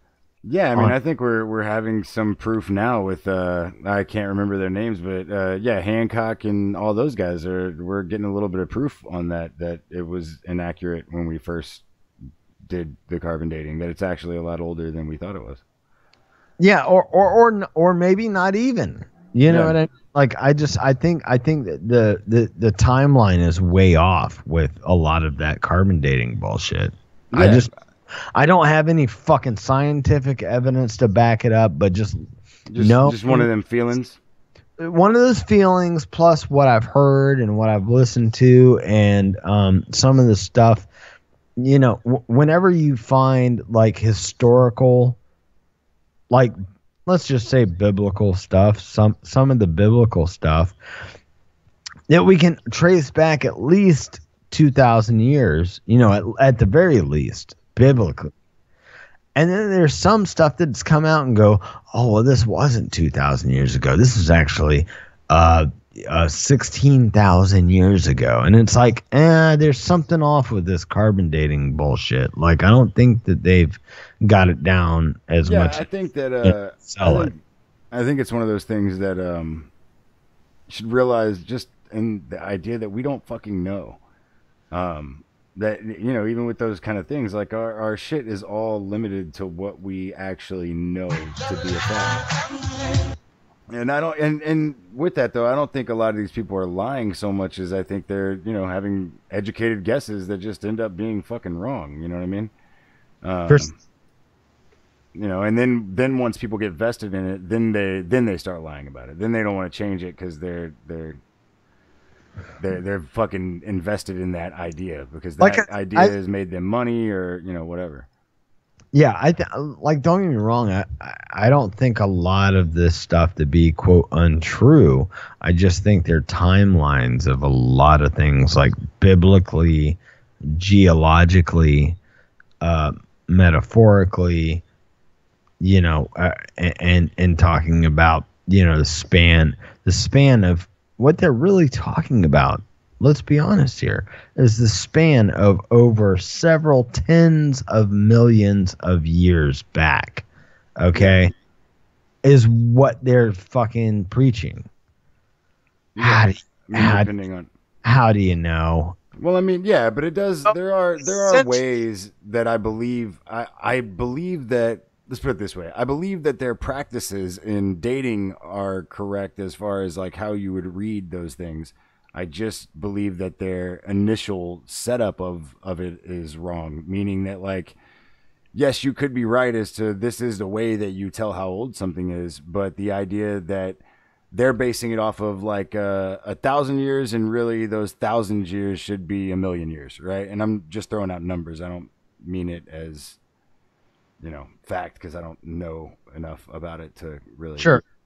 Yeah, I mean, I think we're having some proof now with I can't remember their names, but Hancock and all those guys we're getting a little bit of proof on that it was inaccurate when we first did the carbon dating, that it's actually a lot older than we thought it was. Yeah, or maybe not even. You know what I mean? Like, I think that the timeline is way off with a lot of that carbon dating bullshit. Yeah. I don't have any fucking scientific evidence to back it up, but just one of them feelings. one of those feelings plus what I've heard and what I've listened to and some of the stuff, you know, whenever you find like historical, like let's just say biblical stuff, some of the biblical stuff that we can trace back at least 2,000 years, you know, at the very least, biblically. And then there's some stuff that's come out and go, oh, well, this wasn't 2,000 years ago. This is actually 16,000 years ago. And it's like, there's something off with this carbon dating bullshit. Like, I don't think that they've got it down as much. I think that I think it's one of those things that you should realize just in the idea that we don't fucking know. That, you know, even with those kind of things, like our shit is all limited to what we actually know to be a fact. And I don't, and with that though, I don't think a lot of these people are lying so much as I think they're, you know, having educated guesses that just end up being fucking wrong. You know what I mean? You know, and then once people get vested in it, then they start lying about it. Then they don't want to change it because they're fucking invested in that idea because that idea has made them money or, you know, whatever. Yeah, like, don't get me wrong. I don't think a lot of this stuff to be, quote, untrue. I just think they're timelines of a lot of things, like biblically, geologically, metaphorically, you know, and talking about, you know, the span of what they're really talking about, let's be honest here, is the span of over several tens of millions of years back, okay, is what they're fucking preaching. Yeah. How do you know? Well, I mean, yeah, but it does. There are ways that I believe. I believe that. Let's put it this way. I believe that their practices in dating are correct as far as like how you would read those things. I just believe that their initial setup of it is wrong, meaning that, like, yes, you could be right as to this is the way that you tell how old something is, but the idea that they're basing it off of like 1,000 years and really those 1,000 years should be 1,000,000 years, right? And I'm just throwing out numbers. I don't mean it as, you know, fact because I don't know enough about it to really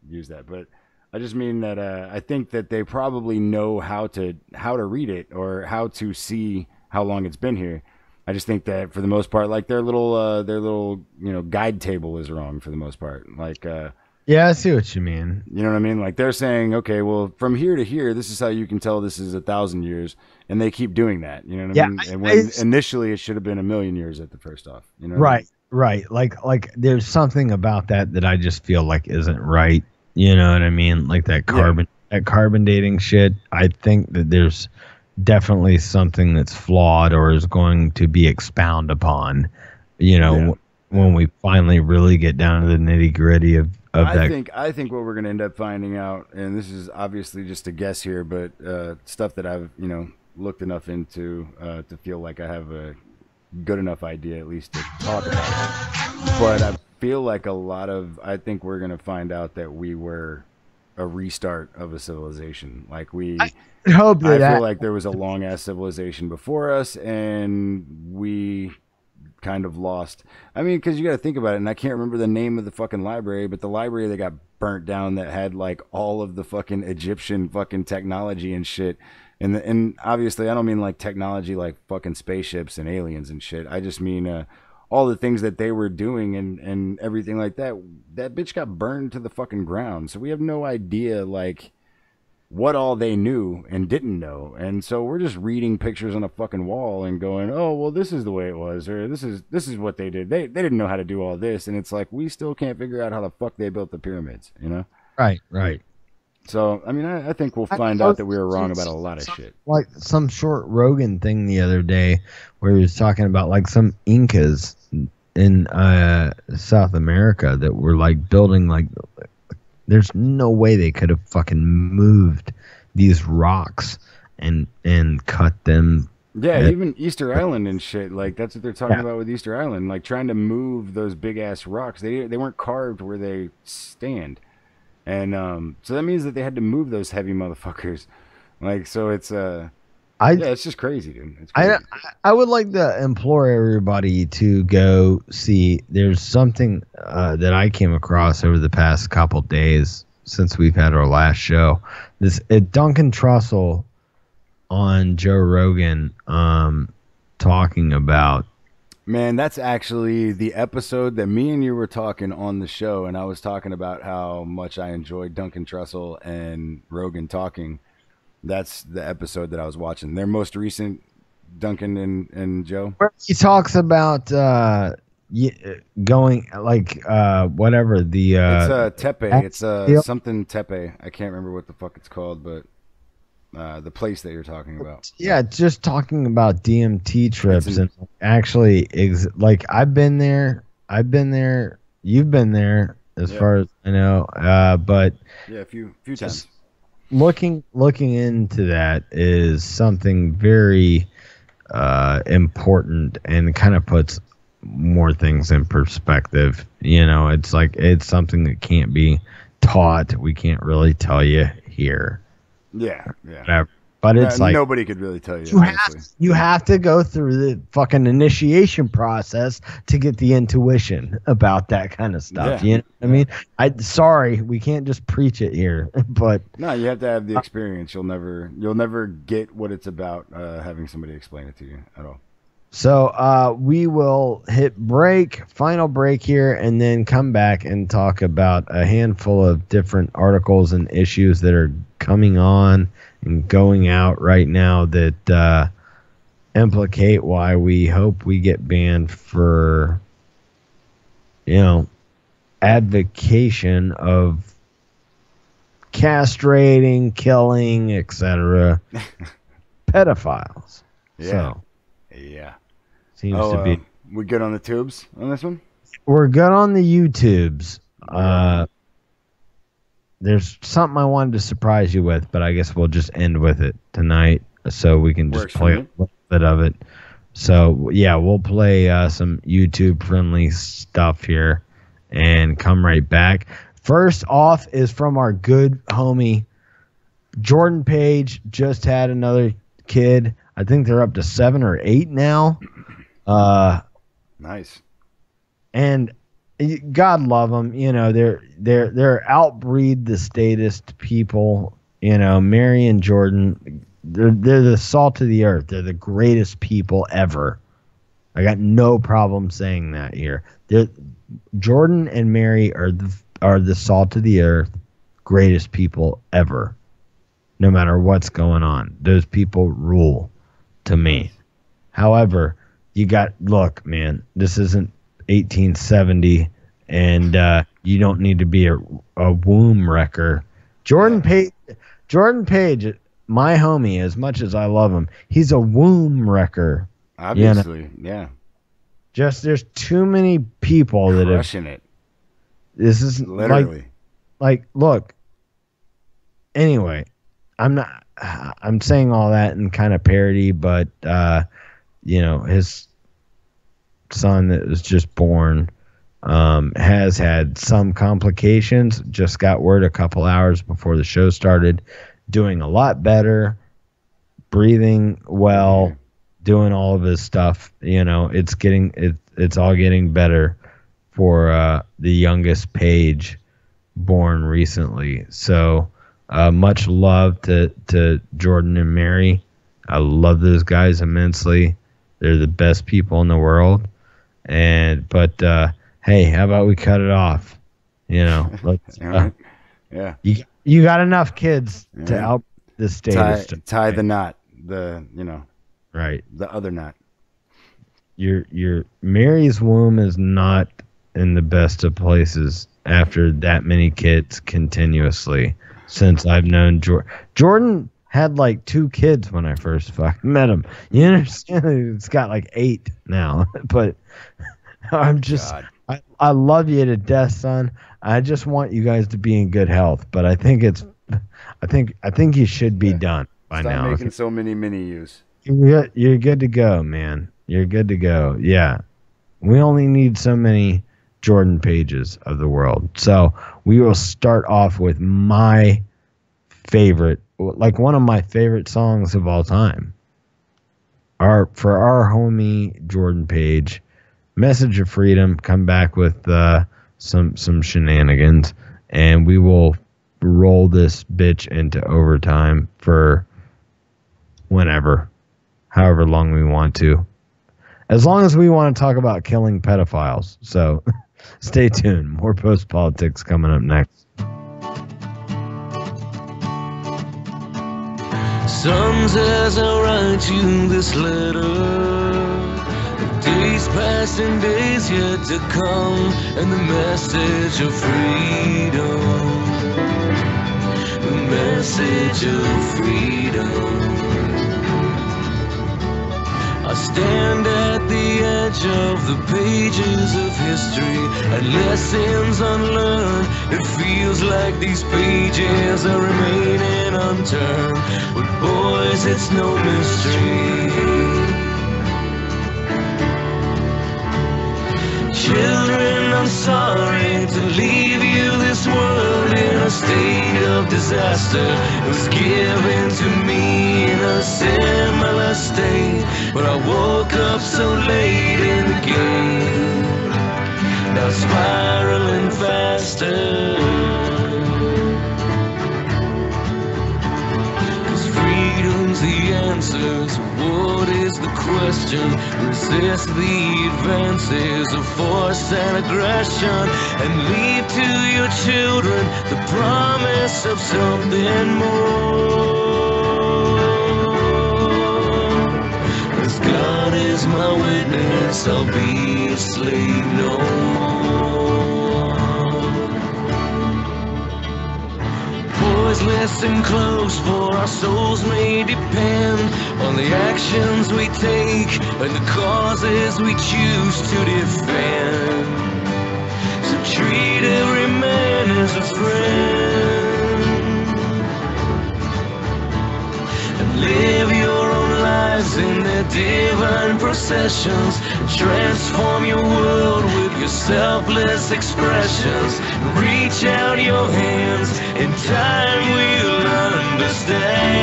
use that. But I just mean that I think that they probably know how to read it or how to see how long it's been here. I just think that for the most part, like their little you know, guide table is wrong for the most part. Like yeah, I see what you mean. You know what I mean? Like they're saying, okay, well, from here to here, this is how you can tell this is 1,000 years, and they keep doing that. You know what I mean? And when initially it should have been 1,000,000 years at the first off. You know? Right. Right. Like there's something about that I just feel like isn't right. You know what I mean? Like that carbon dating shit. I think that there's definitely something that's flawed or is going to be expounded upon, you know, when we finally really get down to the nitty gritty of that. I think what we're going to end up finding out, and this is obviously just a guess here, but stuff that I've, you know, looked enough into to feel like I have a good enough idea at least to talk about it. But I feel like I think we're going to find out that we were a restart of a civilization. Like I feel like there was a long ass civilization before us and we kind of lost. I mean, because you got to think about it, and I can't remember the name of the fucking library, but the library that got burnt down that had like all of the fucking Egyptian fucking technology and shit. And obviously, I don't mean like technology like fucking spaceships and aliens and shit. I just mean all the things that they were doing and everything like that. That bitch got burned to the fucking ground. So we have no idea like what all they knew and didn't know. And so we're just reading pictures on a fucking wall and going, oh, well, this is the way it was, or this is what they did. They didn't know how to do all this. And it's like, we still can't figure out how the fuck they built the pyramids, you know? Right. So, I mean, I think we'll find out that we were wrong about a lot of shit. Like some short Rogan thing the other day where he was talking about like some Incas in South America that were like building like, there's no way they could have fucking moved these rocks and cut them. Yeah, even Easter Island and shit. Like that's what they're talking about with Easter Island, like trying to move those big ass rocks. They weren't carved where they stand. And so that means that they had to move those heavy motherfuckers. Like, so it's yeah, it's just crazy, dude. It's crazy. I would like to implore everybody to go see. There's something that I came across over the past couple days since we've had our last show. This Duncan Trussell on Joe Rogan talking about. Man, that's actually the episode that me and you were talking on the show, and I was talking about how much I enjoyed Duncan Trussell and Rogan talking. That's the episode that I was watching. Their most recent, Duncan and Joe. Where he talks about going like whatever the it's Tepe. It's something Tepe. I can't remember what the fuck it's called, but the place that you're talking about. Yeah, just talking about DMT trips and actually, like I've been there. You've been there, as far as I know. But yeah, a few times. Looking into that is something very important and kind of puts more things in perspective. You know, it's like it's something that can't be taught. We can't really tell you here. Yeah. Whatever. But it's like nobody could really tell you. You have to go through the fucking initiation process to get the intuition about that kind of stuff. Yeah. You know what I mean? Sorry, we can't just preach it here. But no, you have to have the experience. You'll never get what it's about having somebody explain it to you at all. So we will hit final break here, and then come back and talk about a handful of different articles and issues that are coming on and going out right now that implicate why we hope we get banned for, advocation of castrating, killing, etc. pedophiles. Yeah. So, yeah. Seems to be. We good on the tubes on this one? We're good on the YouTubes. There's something I wanted to surprise you with, but I guess we'll just end with it tonight so we can just play a little bit of it. So, yeah, we'll play some YouTube-friendly stuff here and come right back. First off is from our good homie, Jordan Page. Just had another kid. I think they're up to 7 or 8 now. Nice. And God love them. They're outbreed the statist people. Mary and Jordan, they're the salt of the earth. They're the greatest people ever. I got no problem saying that here. Jordan and Mary are the salt of the earth, greatest people ever. No matter what's going on, those people rule to me. However, look, man, this isn't 1870, and you don't need to be a womb wrecker. Jordan Page, my homie, as much as I love him, he's a womb wrecker. Obviously, yeah. Just there's too many people that are crushing it. This is literally like look. Anyway, I'm saying all that in kind of parody, but his son that was just born has had some complications. Just got word a couple hours before the show started, doing a lot better, breathing well, doing all of his stuff. It's all getting better for the youngest Page, born recently. So much love to Jordan and Mary. I love those guys immensely. They're the best people in the world. But hey, how about we cut it off? Let's, yeah. You got enough kids to out the status. Tie the knot. Right. The other knot. Your Mary's womb is not in the best of places after that many kids continuously since I've known Jordan had like 2 kids when I first fucking met him. You understand? It's got like 8 now. But I'm just I love you to death, son. I just want you guys to be in good health. But I think you should be done by now. Stop making so many mini-yous. You're good to go, man. You're good to go. Yeah. We only need so many Jordan Pages of the world. So we will start off with my favorite, like one of my favorite songs of all time. For our homie Jordan Page, Message of Freedom. Come back with some shenanigans, and we will roll this bitch into overtime for however long we want to. As long as we want to talk about killing pedophiles. So stay tuned. More post politics coming up next. Sons, as I write you this letter, days past and days yet to come, and the message of freedom, the message of freedom. I stand at the edge of the pages of history and lessons unlearned. It feels like these pages are remaining unturned, but boys, it's no mystery. Children, I'm sorry to leave you this world in a state of disaster. It was given to me in a similar state, but I woke up so late in the game, now spiraling faster. 'Cause freedom's the answer, so what is the question? Resist the advances of force and aggression, and leave to your children the promise of something more. As God is my witness, I'll be a slave no more. Boys, listen close, for our souls may depend on the actions we take and the causes we choose to defend. So treat every man as a friend, and live your own lives in their divine processions, and transform your world with your selfless expressions. Reach out your hands, in time we'll understand.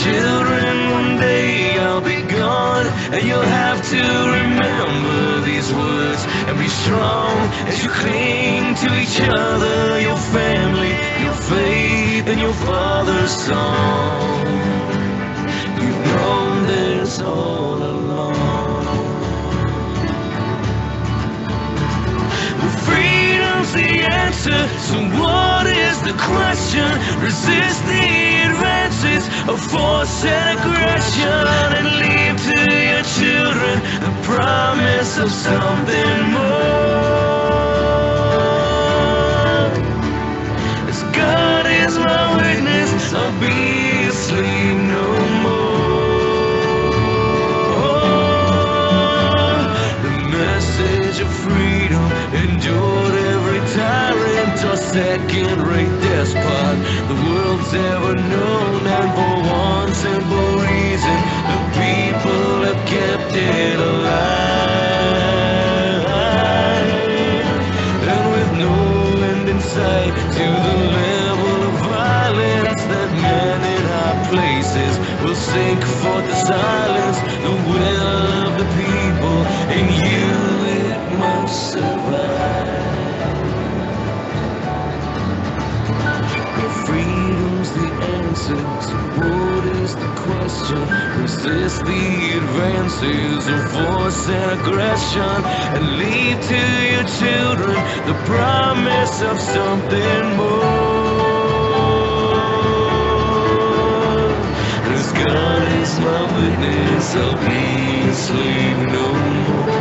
Children, one day I'll be gone, and you'll have to remember these words, and be strong as you cling to each other, your family, your faith, and your father's song. You've known this all along. Well, freedom's the answer, so what is the question? Resist the advances of force and aggression, and leave to your children the promise of something more. As God is my witness, I'll be a slave no more. The message of freedom endured every tyrant or second-rate despot the world's ever known, and for one simple reason, the people have kept it alive. And with no end in sight to the level of violence that men in high places will sink for the silence, the will of the people in you, it must survive. Freedom's the answer, so what is the question? Resist the advances of force and aggression, and leave to your children the promise of something more. As God is my witness, I'll be a slave no more.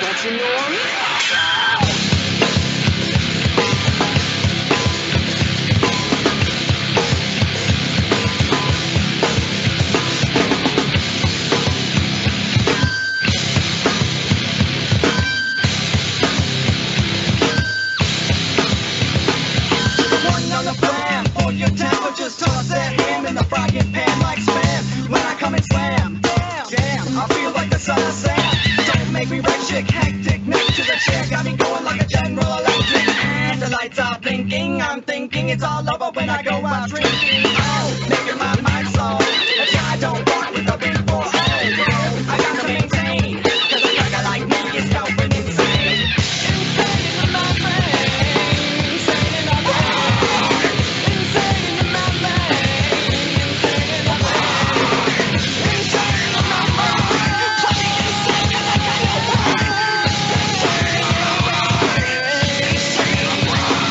Don't you know I'm like the sunset. Don't make me red chick, hectic, next to the chair, got me going like a General Electric. And the lights are blinking, I'm thinking it's all over when I go out drinking. Oh, making my mind so, a guy don't walk with a big boy. Oh, I got to maintain, cause a guy like me is going insane. Insane in my brain, insane in my brain, insane in my brain, insane in my brain, insane in my brain, fucking insane in the kind of brain, insane in my brain, insane in my brain.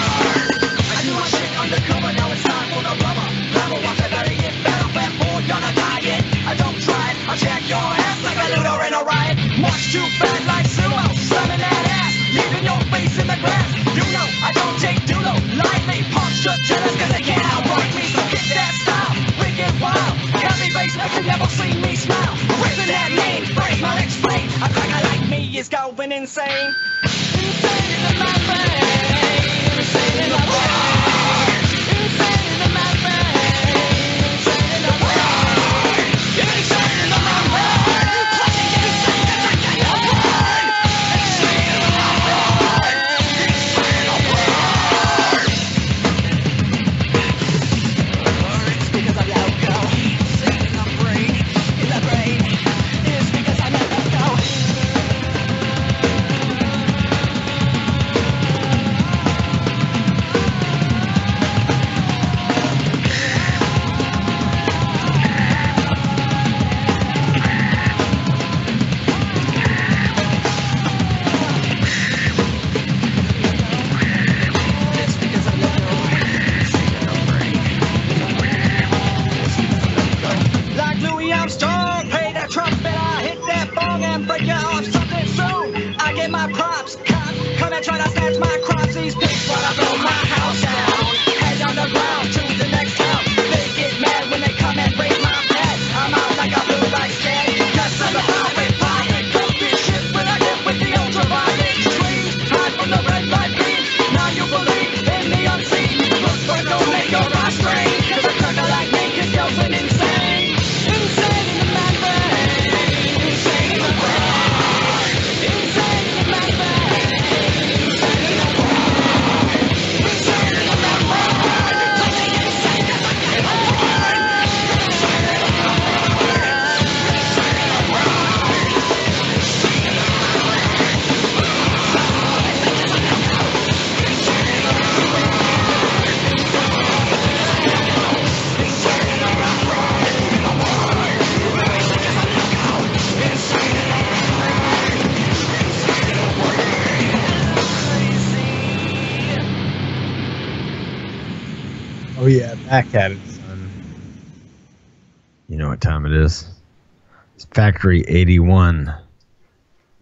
I do my shit undercover, now it's time for the rubber. Never watch a very hit battle, fat boy, gonna die it. I don't try it, I'll check your ass like a looter in a riot. March too fast like sumo, slamming that ass, leaving your face in the grass. You know, I don't take Dulo lightly. Punch the tennis cause they can't outright me. So kick that style, wicked wild. Heavy bass like you never seen me smile. Ripping that name, break my explain. A cracker like me is going insane. Insane in my brain, insane in my brain, insane in my brain, insane in my brain, insane in my brain, fucking insane in the kind of brain, insane in my brain, insane in my brain. It's because I'm loco, insane in the brain, in the brain. It's because I'm loco. Like Louis Armstrong, play that trumpet, I hit that bong and break you off something soon. I get my props, cop, come and try to snatch my crops. These pigs wanna blow my house down. Head on the ground to the next town. They get mad when they come and break my pad. I'm out like a blue light stand. Yes, I'm a highway pilot. Don't be shit when I get with the ultraviolet streams. Hide from the red light beams. Now you believe in the unseen. Look for no make your eyes strain. Cause a cracker like me is going insane. Insane in my brain. Insane in my brain. Insane in my brain. Insane in my brain. Insane in my brain. Fucking insane in my brain. Insane in my brain. Insane in my brain. Insane in Oh yeah, back at it, son. You know what time it is? It's Factory 81.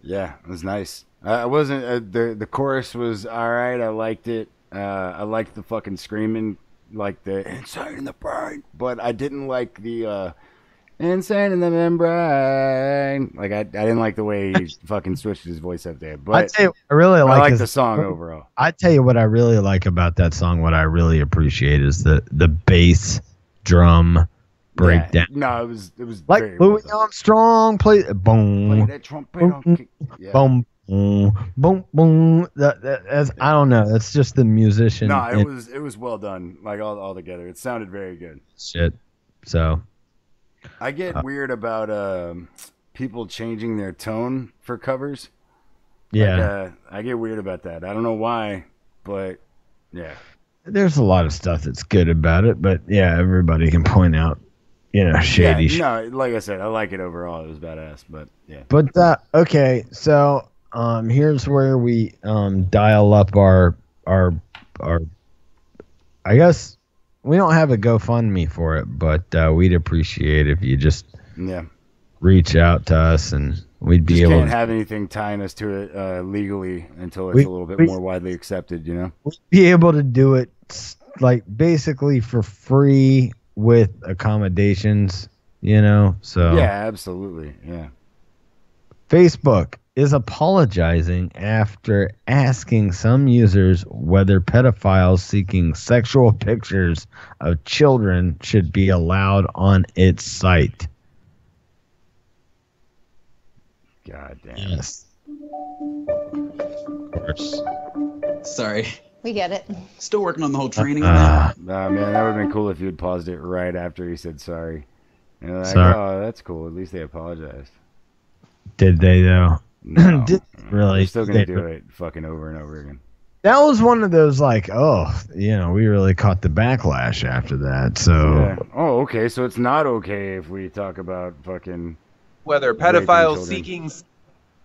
Yeah, it was nice. I wasn't the chorus was all right. I liked it. I liked the fucking screaming, like the insane in the brain, but I didn't like the insane in the membrane. Like I didn't like the way he fucking switched his voice up there. But I tell you, I really like the song overall. I tell you what I really like about that song. What I really appreciate is the bass drum breakdown. Yeah. No, it was like very Louis Armstrong play boom, play that trumpet. boom, boom, boom, boom, boom. That's, I don't know. That's just the musician. No, it was well done. Like all together, it sounded very good. Shit. So I get weird about people changing their tone for covers. Yeah, like, I get weird about that. I don't know why, but yeah. There's a lot of stuff that's good about it, but yeah, everybody can point out, shady shit. No, like I said, I like it overall. It was badass, but yeah. But okay, so here's where we dial up our I guess we don't have a GoFundMe for it, but we'd appreciate if you just reach out to us, and we'd be able. Can't have anything tying us to it legally until it's a little bit more widely accepted. We'd be able to do it like basically for free with accommodations. So yeah, absolutely, yeah. Facebook is apologizing after asking some users whether pedophiles seeking sexual pictures of children should be allowed on its site. God damn. Yes. Of course. Sorry. We get it. Still working on the whole training on that. Nah, man, that would have been cool if you had paused it right after he said sorry. And you're like, Sorry. oh, that's cool. At least they apologized. Did they though? No. Did really? They're still gonna They- do it fucking over and over again. That was one of those like, oh, we really caught the backlash after that. So Yeah. Oh, okay. So it's not okay if we talk about fucking Whether raping pedophiles children. seeking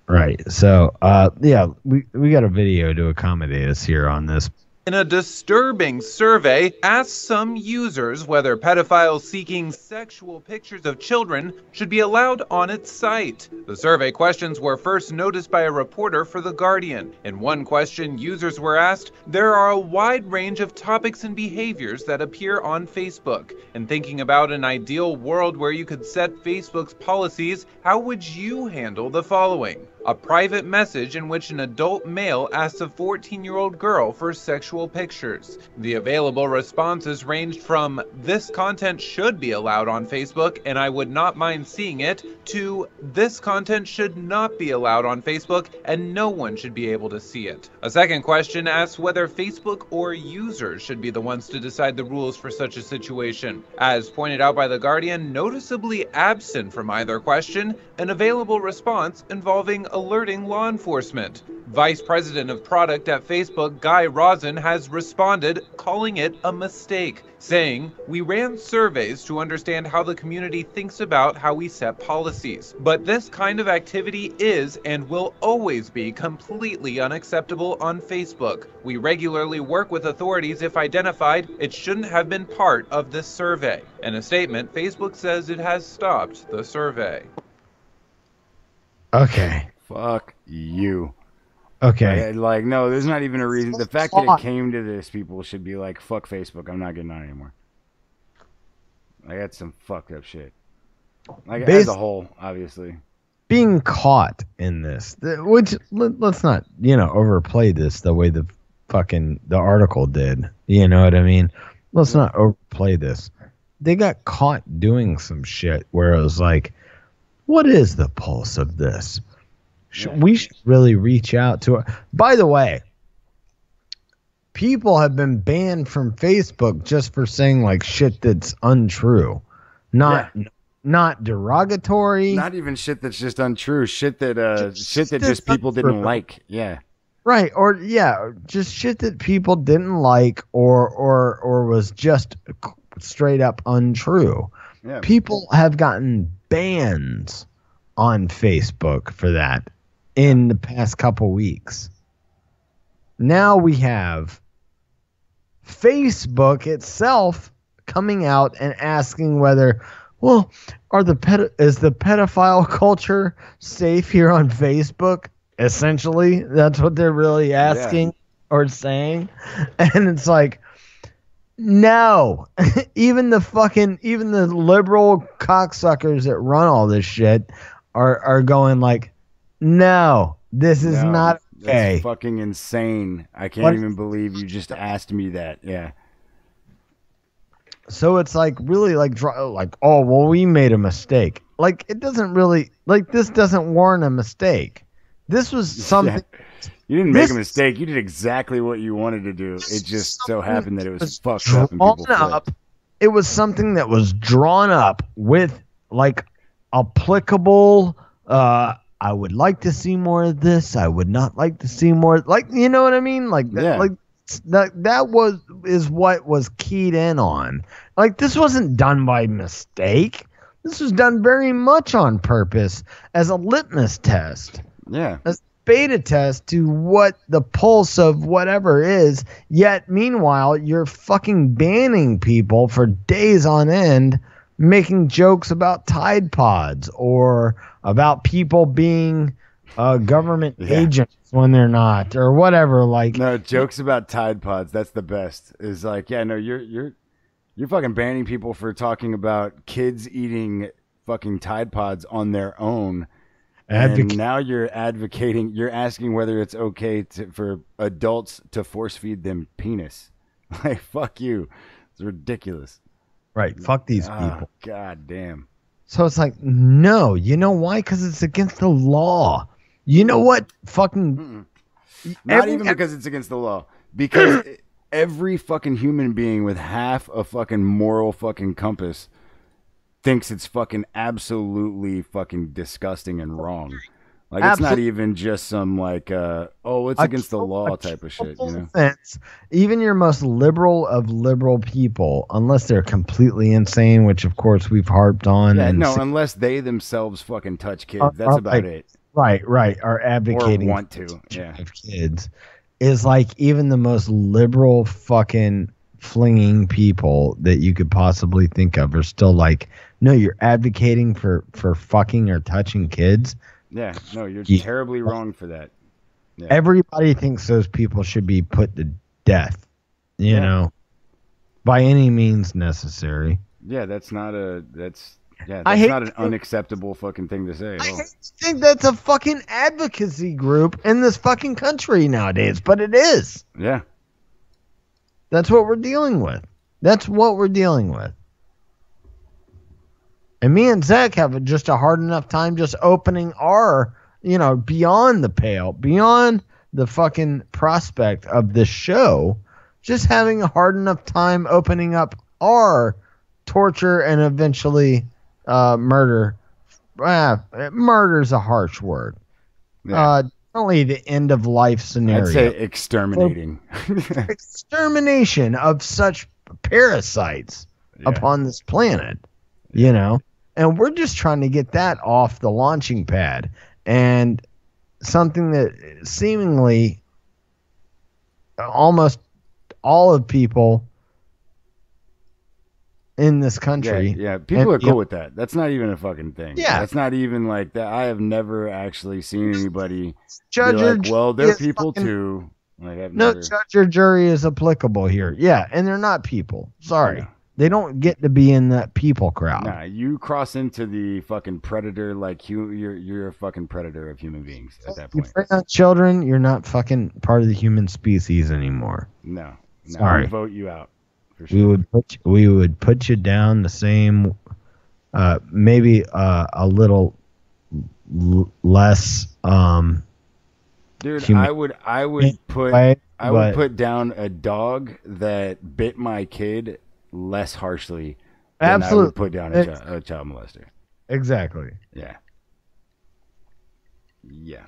right. So yeah, we got a video to accommodate us here on this. in a disturbing survey asked some users whether pedophiles seeking sexual pictures of children should be allowed on its site. The survey questions were first noticed by a reporter for The Guardian. In one question, users were asked, there are a wide range of topics and behaviors that appear on Facebook. In thinking about an ideal world where you could set Facebook's policies, how would you handle the following? A private message in which an adult male asks a 14-year-old girl for sexual pictures. The available responses ranged from, this content should be allowed on Facebook and I would not mind seeing it, to, this content should not be allowed on Facebook and no one should be able to see it. A second question asks whether Facebook or users should be the ones to decide the rules for such a situation. As pointed out by The Guardian, noticeably absent from either question, an available response involving alerting law enforcement. Vice President of Product at Facebook, Guy Rosen, has responded, calling it a mistake, saying, we ran surveys to understand how the community thinks about how we set policies. But this kind of activity is and will always be completely unacceptable on Facebook. We regularly work with authorities if identified. It shouldn't have been part of this survey. In a statement, Facebook says it has stopped the survey. Okay. Fuck you. Okay. Like, no, there's not even a reason. The fact that it came to this, people should be like, fuck Facebook. I'm not getting on anymore. Like, that's some fucked up shit. Like, as a whole, obviously. Being caught in this, which let's not, overplay this the way the article did. You know what I mean? Let's not overplay this. They got caught doing some shit where it was like, what is the pulse of this? We should really reach out to it. By the way, people have been banned from Facebook just for saying like shit that's untrue, not derogatory, Not even shit that's just untrue. Shit that just people didn't like. Yeah. Right, or just shit that people didn't like or was just straight up untrue. Yeah. People have gotten bans on Facebook for that in the past couple weeks. Now we have Facebook itself coming out and asking whether, well, is the pedophile culture safe here on Facebook? Essentially, that's what they're really asking or saying. And it's like, no. even the liberal cocksuckers that run all this shit are going like, no, this is not okay. That's fucking insane. I can't even believe you just asked me that. Yeah. So it's like really like oh well, we made a mistake. Like it doesn't really this doesn't warrant a mistake. This was something. You didn't make a mistake. You did exactly what you wanted to do. It just so happened that it was fucked up and people flipped. It was something that was drawn up with like applicable. I would like to see more of this. I would not like to see more. Like, you know what I mean? Like that. Like is what was keyed in on. Like this wasn't done by mistake. This was done very much on purpose as a litmus test. Yeah. As a beta test to what the pulse of whatever is. Yet, meanwhile, you're fucking banning people for days on end, making jokes about Tide Pods or about people being government agents when they're not, or whatever. Like, no, jokes about Tide Pods. That's the best. Is like, yeah, no, you're fucking banning people for talking about kids eating fucking Tide Pods on their own. And now you're advocating, you're asking whether it's okay for adults to force feed them penis. Like, fuck you. It's ridiculous. Right. Fuck these people. God damn. So it's like, no, you know why? Because it's against the law. You know what? Fucking. Not even because it's against the law. Because every fucking human being with half a fucking moral fucking compass thinks it's fucking absolutely fucking disgusting and wrong. Like, it's not even just some, like, it's against the law type of shit, you know? Sense. Even your most liberal of liberal people, unless they're completely insane, which, of course, we've harped on. Yeah, and no, unless they themselves fucking touch kids. That's about it. Right, are advocating or want to, yeah. of kids. Is like even the most liberal fucking flinging people that you could possibly think of are still like, no, you're advocating for fucking or touching kids. Yeah, no, you're terribly wrong for that. Yeah. Everybody thinks those people should be put to death, you know, by any means necessary. Yeah, that's not not an unacceptable fucking thing to say. I think that's a fucking advocacy group in this fucking country nowadays, but it is. Yeah. That's what we're dealing with. And me and Zach have just a hard enough time just opening our, beyond the pale, beyond the fucking prospect of this show, just having a hard enough time opening up our torture and eventually murder. Murder's a harsh word. Yeah. Only the end of life scenario. I'd say exterminating. Extermination of such parasites upon this planet, And we're just trying to get that off the launching pad. And something that seemingly almost all of people in this country. Yeah, people are cool with that. That's not even a fucking thing. Yeah. That's not even like that. I have never actually seen anybody judge be or like, well, they're jury is people fucking- too. Like, I've No never... judge or jury is applicable here. Yeah, and they're not people. Sorry. Yeah. They don't get to be in that people crowd. Nah, you cross into the fucking predator like you're a fucking predator of human beings at that You point. prey on children, you're not fucking part of the human species anymore. No. Sorry. I'll vote you out. For sure. We would put you down the same, maybe a little less. Dude, human I would put way, I would but- put down a dog that bit my kid less harshly than I Absolutely. would put down a child molester. Exactly. Yeah. Yeah.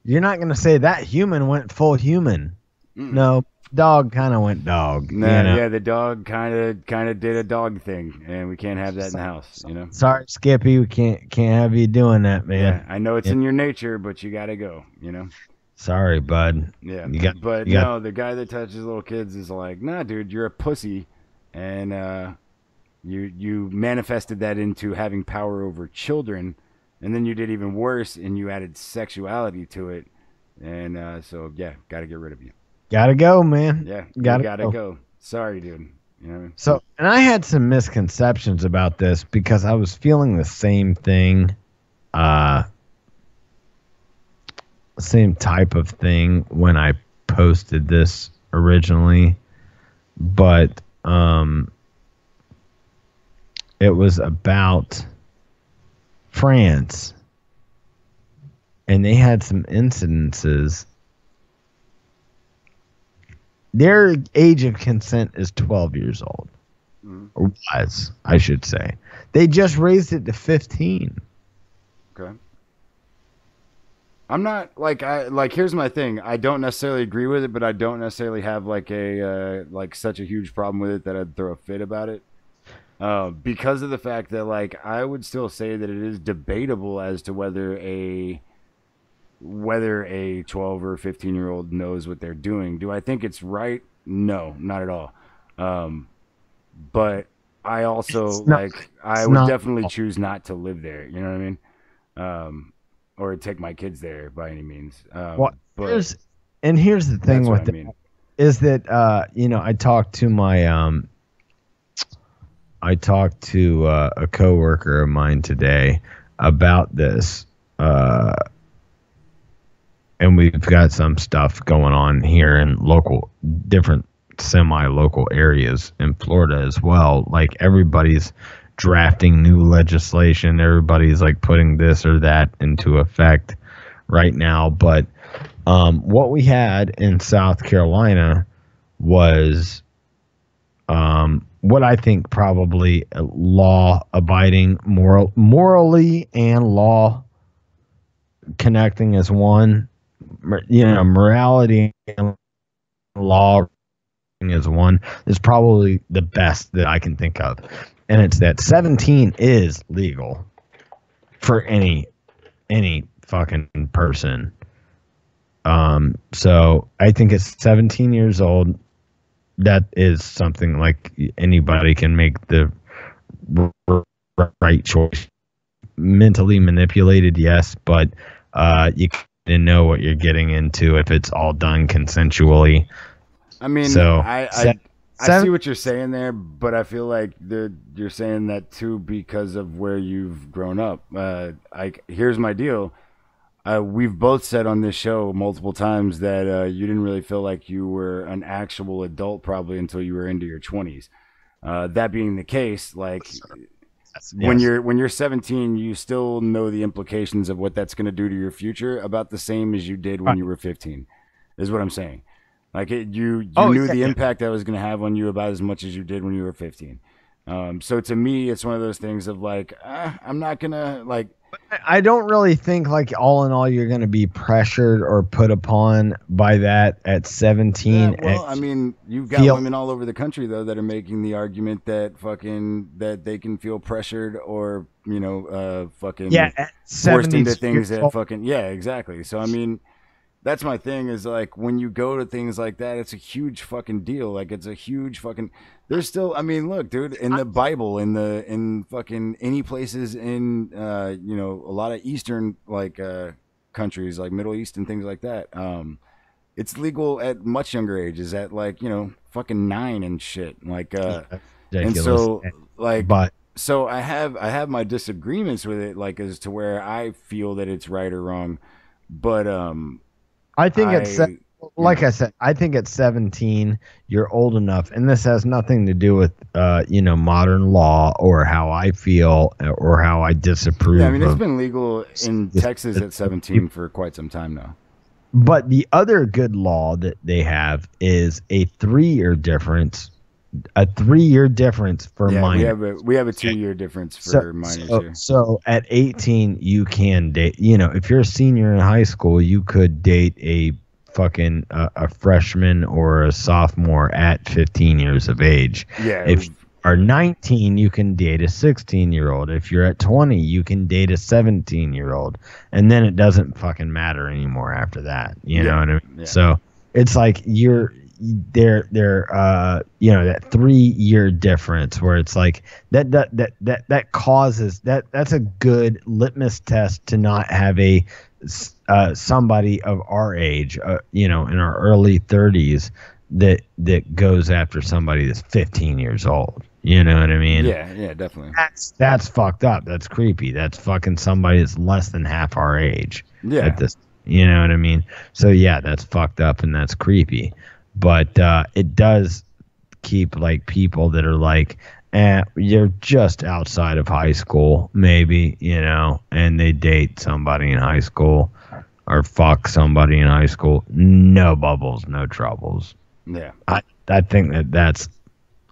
You're not gonna say that human went full human. No, dog kind of went dog. No, you know? yeah, the dog kind of did a dog thing, and we can't have that in the house, Sorry, Skippy, we can't have you doing that, man. Yeah, I know it's in your nature, but you gotta go, Sorry, bud. Yeah, but the guy that touches little kids is like, nah, dude, you're a pussy, and you manifested that into having power over children, and then you did even worse, and you added sexuality to it, and so yeah, gotta get rid of you. Gotta go, man. Yeah, gotta go. Sorry, dude. So, and I had some misconceptions about this because I was feeling the same thing, same type of thing when I posted this originally, but it was about France, and they had some incidences. Their age of consent is 12 years old. Or was, I should say. They just raised it to 15. Okay. I'm not here's my thing. I don't necessarily agree with it, but I don't necessarily have such a huge problem with it that I'd throw a fit about it. Because of the fact that I would still say that it is debatable as to whether a 12 or 15-year-old knows what they're doing. Do I think it's right? No, not at all. But I also I would definitely choose not to live there. You know what I mean? Or take my kids there by any means. Here's the thing with it is that I talked to a coworker of mine today about this. And we've got some stuff going on here in different semi-local areas in Florida as well. Like everybody's drafting new legislation. Everybody's like putting this or that into effect right now. But what we had in South Carolina was what I think probably law-abiding, morally and law connecting as one. Morality and law as one is probably the best that I can think of, and it's that 17 is legal for any fucking person. So I think it's 17 years old. That is something like anybody can make the right choice. Mentally manipulated, yes, but you can know what you're getting into if it's all done consensually. I mean, so I see what you're saying there, but I feel like you're saying that too because of where you've grown up. Here's my deal. We've both said on this show multiple times that you didn't really feel like you were an actual adult probably until you were into your 20s. That being the case, like when you're 17, you still know the implications of what that's going to do to your future about the same as you did when you were 15. Is what I'm saying. Like you knew the impact that was going to have on you about as much as you did when you were 15. So to me, it's one of those things of like, I'm not gonna like. I don't really think like all in all you're going to be pressured or put upon by that at 17. Yeah, well, I mean, you've got women all over the country though that are making the argument that that they can feel pressured or forced into things that exactly. So I mean, that's my thing is like when you go to things like that, it's a huge fucking deal. Like it's a huge fucking. There's still, I mean, look, dude, in the Bible, in fucking any places in a lot of Eastern countries like Middle East and things like that, it's legal at much younger ages, at like fucking 9 and shit. Like and so so I have my disagreements with it, like as to where I feel that it's right or wrong, but I think I said, I think at 17 you're old enough, and this has nothing to do with modern law or how I feel or how I disapprove. Yeah, I mean it's been legal in Texas at 17 for quite some time now. But the other good law that they have is a 3-year difference. A 3-year difference for minors. We have a 2-year difference for minors here. So at 18, you can date. If you're a senior in high school, you could date a fucking a freshman or a sophomore at 15 years of age. Yeah. If you are 19, you can date a 16-year-old. If you're at 20, you can date a 17-year-old, and then it doesn't fucking matter anymore after that. You know what I mean? Yeah. So it's like they're that 3-year difference where it's like that causes that's a good litmus test to not have a somebody of our age in our early 30s that goes after somebody that's 15 years old. You know what I mean? Yeah, definitely. That's fucked up. That's creepy. That's fucking somebody that's less than half our age. Yeah. At this, you know what I mean? So yeah, that's fucked up and that's creepy. But it does keep like people that are like, you're just outside of high school, maybe, and they date somebody in high school or fuck somebody in high school. No bubbles, no troubles. Yeah. I think that's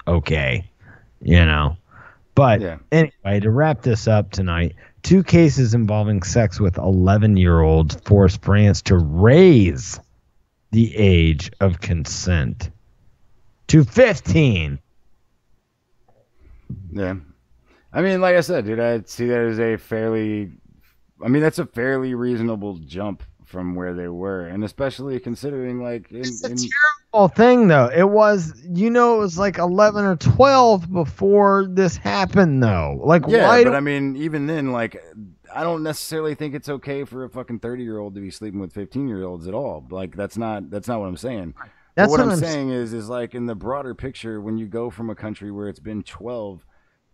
okay, But anyway, to wrap this up tonight, 2 cases involving sex with 11-year-olds forced France to raise the age of consent to 15. Yeah. I mean, like I said, dude, I see that as that's a fairly reasonable jump from where they were. And especially considering it's a terrible thing though. It was, it was like 11 or 12 before this happened though. Why? But I mean, even then, I don't necessarily think it's okay for a fucking 30-year-old to be sleeping with 15-year-olds at all. That's not what I'm saying. That's what I'm saying is like in the broader picture, when you go from a country where it's been 12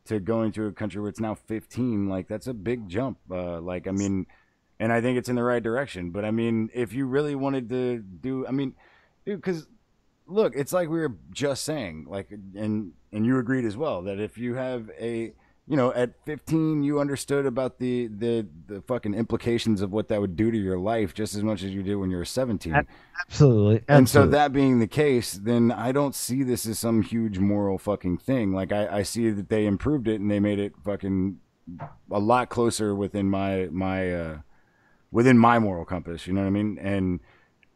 to going to a country where it's now 15, that's a big jump. And I think it's in the right direction. But I mean, if you really wanted to do, dude, because look, it's like we were just saying, and you agreed as well, that if you have you know, at 15, you understood about the fucking implications of what that would do to your life just as much as you did when you were 17. Absolutely. And so that being the case, then I don't see this as some huge moral fucking thing. Like I see that they improved it and they made it fucking a lot closer within my moral compass. You know what I mean? And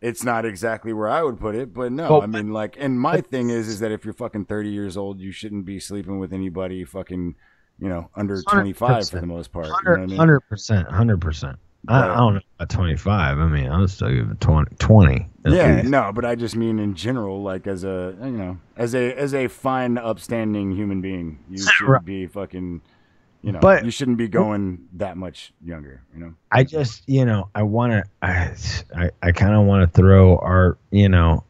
it's not exactly where I would put it, but no, Well, I mean, like, and my thing is that if you're fucking 30 years old, you shouldn't be sleeping with anybody fucking, you know, under 25 for the most part. You know what I mean? 100%. 100%. I don't know about 25. I mean, I would still give it 20 at Yeah, least. no, but I just mean in general, like as a, you know, as a fine, upstanding human being, you should be fucking, you know, But- you shouldn't be going that much younger, you know? I just, you know, I want to, I kind of want to throw our, you know,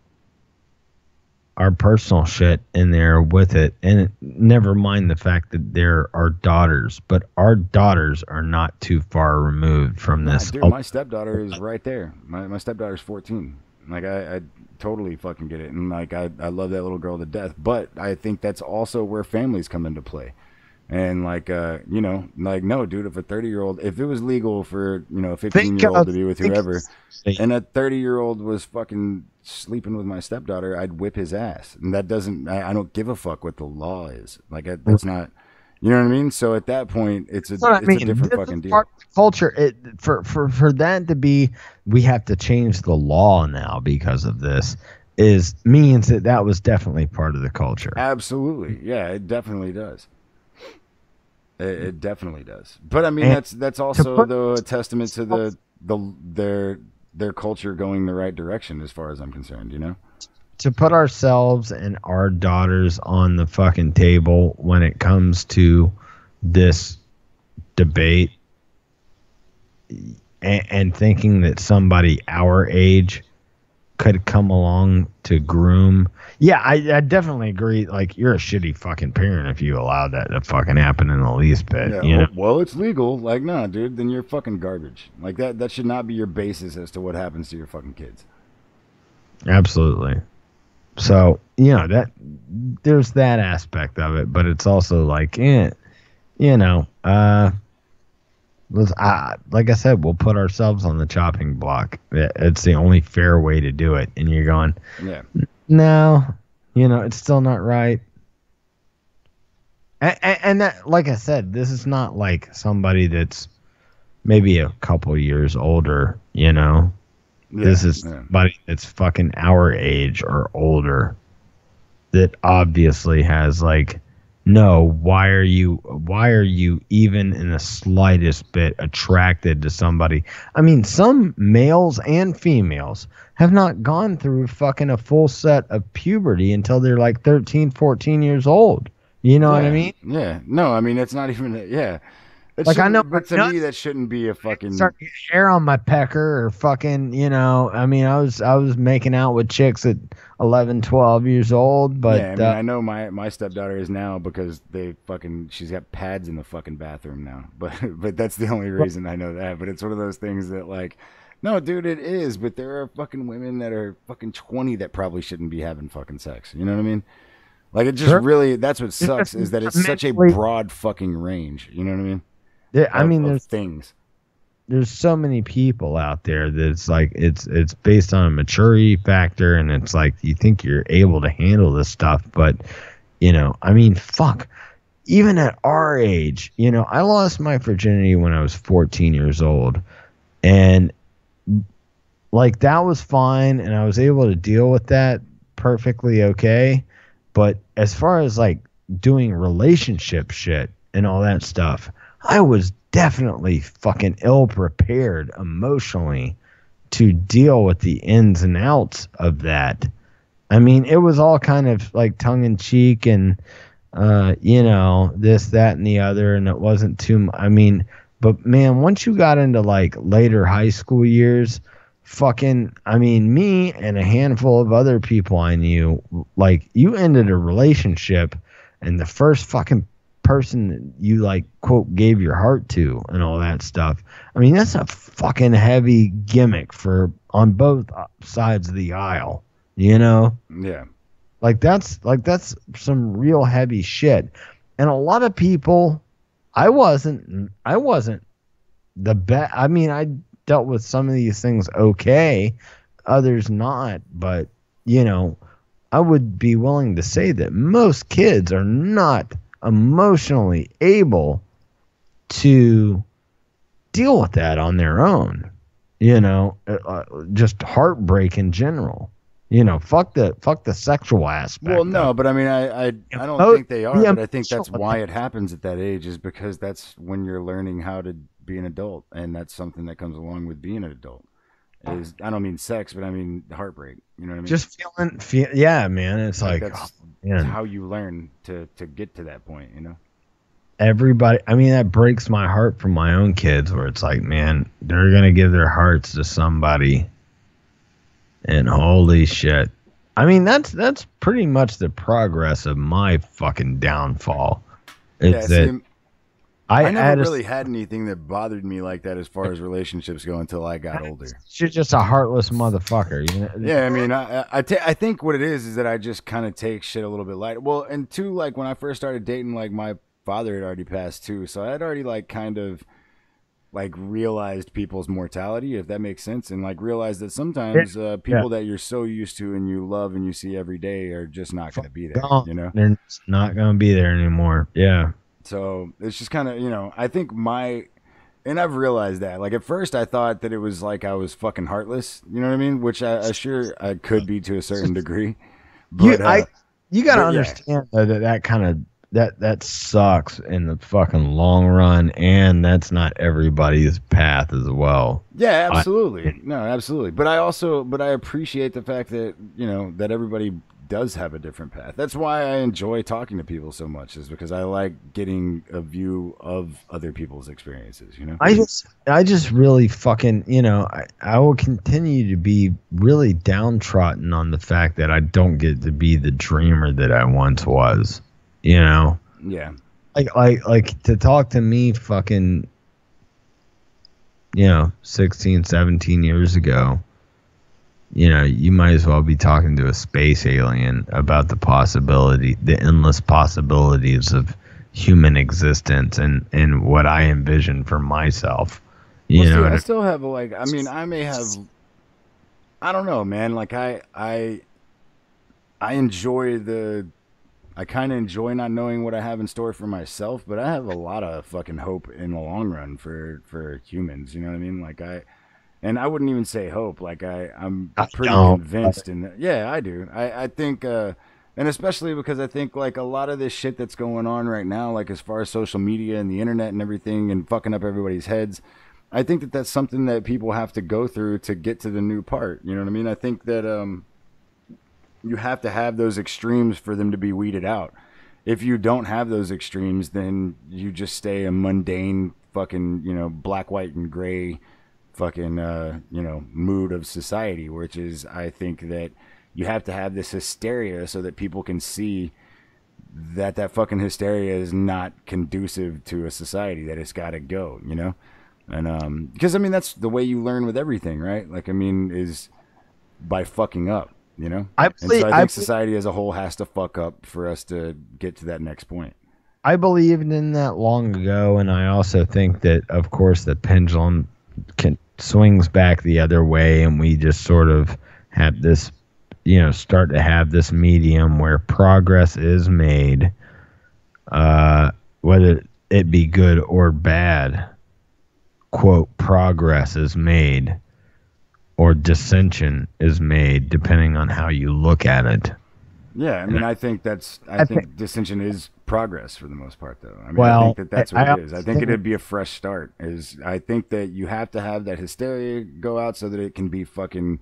our personal shit in there with it. And never mind the fact that there are daughters, but our daughters are not too far removed from this. Dude, my stepdaughter is right there. My stepdaughter's 14. Like, I totally fucking get it. And, like, I love that little girl to death. But I think that's also where families come into play. And, like, you know, like, no, dude, if a 30-year-old, if it was legal for, you know, a 15-year-old to be with whoever, and a 30-year-old was fucking sleeping with my stepdaughter, I'd whip his ass. And that doesn't, I don't give a fuck what the law is. Like, that's not, you know what I mean? So at that point, it's a different fucking deal. Culture, for that to be, we have to change the law now because of this, means that was definitely part of the culture. Absolutely. Yeah, it definitely does. It definitely does. But I mean, that's also a testament to their culture going the right direction as far as I'm concerned, you know? To put ourselves and our daughters on the fucking table when it comes to this debate and thinking that somebody our age could come along to groom. Yeah, I definitely agree. Like, you're a shitty fucking parent if you allow that to fucking happen in the least bit. Yeah, you know? Well, it's legal. Like, nah, dude, then you're fucking garbage. Like, that should not be your basis as to what happens to your fucking kids. Absolutely. So, you know, that there's that aspect of it, but it's also like, you know, like I said, we'll put ourselves on the chopping block. It's the only fair way to do it. And you're going, yeah, no, you know, it's still not right. And that, like I said, this is not like somebody that's maybe a couple years older, you know. Yeah, this is somebody that's fucking our age or older that obviously has like, no, why are you even in the slightest bit attracted to somebody? I mean, some males and females have not gone through fucking a full set of puberty until they're like 13, 14 years old. You know what I mean? Yeah. No, I mean, it's not even, yeah. Like, I know, but to me, that shouldn't be a fucking start getting hair on my pecker or fucking, you know, I mean, I was making out with chicks at 11, 12 years old, but yeah, I mean, I know my stepdaughter is now because she's got pads in the fucking bathroom now, but that's the only reason I know that. But it's one of those things that, like, no, dude, it is, but there are fucking women that are fucking 20 that probably shouldn't be having fucking sex. You know what I mean? Like, it just really, that's what sucks, is that it's such a broad fucking range. You know what I mean? Yeah, I mean, there's things. There's so many people out there that it's like it's based on a maturity factor, and it's like you think you're able to handle this stuff, but you know, I mean, fuck. Even at our age, you know, I lost my virginity when I was 14 years old, and like that was fine, and I was able to deal with that perfectly okay. But as far as like doing relationship shit and all that stuff, I was definitely fucking ill prepared emotionally to deal with the ins and outs of that. I mean, it was all kind of like tongue in cheek and, you know, this, that, and the other. And it wasn't too, I mean, but man, once you got into like later high school years, fucking, I mean, me and a handful of other people I knew, like, you ended a relationship and the first fucking person that you like quote gave your heart to and all that stuff. I mean, that's a fucking heavy gimmick for on both sides of the aisle, you know? Yeah. Like that's some real heavy shit. And a lot of people I wasn't the best. I mean, I dealt with some of these things okay, others not, but you know, I would be willing to say that most kids are not emotionally able to deal with that on their own. You know, just heartbreak in general. You know, fuck the sexual aspect. Well, no, but I mean, I don't think they are, but I think that's why it happens at that age, is because that's when you're learning how to be an adult, and that's something that comes along with being an adult. Is, I don't mean sex, but I mean heartbreak. You know what I mean? Just yeah, man. It's like that's man. how you learn to get to that point. You know. Everybody, I mean, that breaks my heart for my own kids, where it's like, man, they're gonna give their hearts to somebody, and holy shit. I mean, that's pretty much the progress of my fucking downfall. Is that see, I never really had anything that bothered me like that as far as relationships go until I got older. You're just a heartless motherfucker. You know? Yeah, I mean, I think what it is that I just kind of take shit a little bit light. Well, and two, like when I first started dating, like my father had already passed too, so I had already like kind of like realized people's mortality, if that makes sense, and like realized that sometimes people that you're so used to and you love and you see every day are just not going to be there. You know, they're not going to be there anymore. Yeah. So it's just kind of, you know, I think and I've realized that, like, at first I thought that it was like I was fucking heartless, you know what I mean? Which I sure I could be to a certain degree. But you got to understand that kind of that sucks in the fucking long run, and that's not everybody's path as well. Yeah, absolutely. No, absolutely. But I appreciate the fact that, you know, that everybody does have a different path. That's why I enjoy talking to people so much, is because I like getting a view of other people's experiences, you know? I just really fucking, you know, I will continue to be really downtrodden on the fact that I don't get to be the dreamer that I once was, you know? Yeah. Like to talk to me fucking, you know, 16, 17 years ago, you know, you might as well be talking to a space alien about the endless possibilities of human existence and what I envision for myself. You know, I still have like, I mean, I may have, I don't know, man. Like I enjoy I kind of enjoy not knowing what I have in store for myself, but I have a lot of fucking hope in the long run for humans. You know what I mean? Like and I wouldn't even say hope. Like I'm pretty convinced in that. Yeah, I do. I think, and especially because I think like a lot of this shit that's going on right now, like as far as social media and the internet and everything and fucking up everybody's heads, I think that that's something that people have to go through to get to the new part. You know what I mean? I think that you have to have those extremes for them to be weeded out. If you don't have those extremes, then you just stay a mundane fucking, you know, black, white, and gray fucking you know, mood of society, which is, I think that you have to have this hysteria so that people can see that fucking hysteria is not conducive to a society, that it's got to go, you know? And because I mean, that's the way you learn with everything, right? Like, I mean, is by fucking up, you know? I think society as a whole has to fuck up for us to get to that next point. I believed in that long ago, and I also think that, of course, the pendulum swings back the other way, and we just sort of have this, you know, start to have this medium where progress is made, whether it be good or bad. Quote, progress is made, or dissension is made, depending on how you look at it. Yeah, I mean, I think dissension is progress for the most part, though. I mean, I think that's what it is. I think it'd be a fresh start. I think that you have to have that hysteria go out so that it can be fucking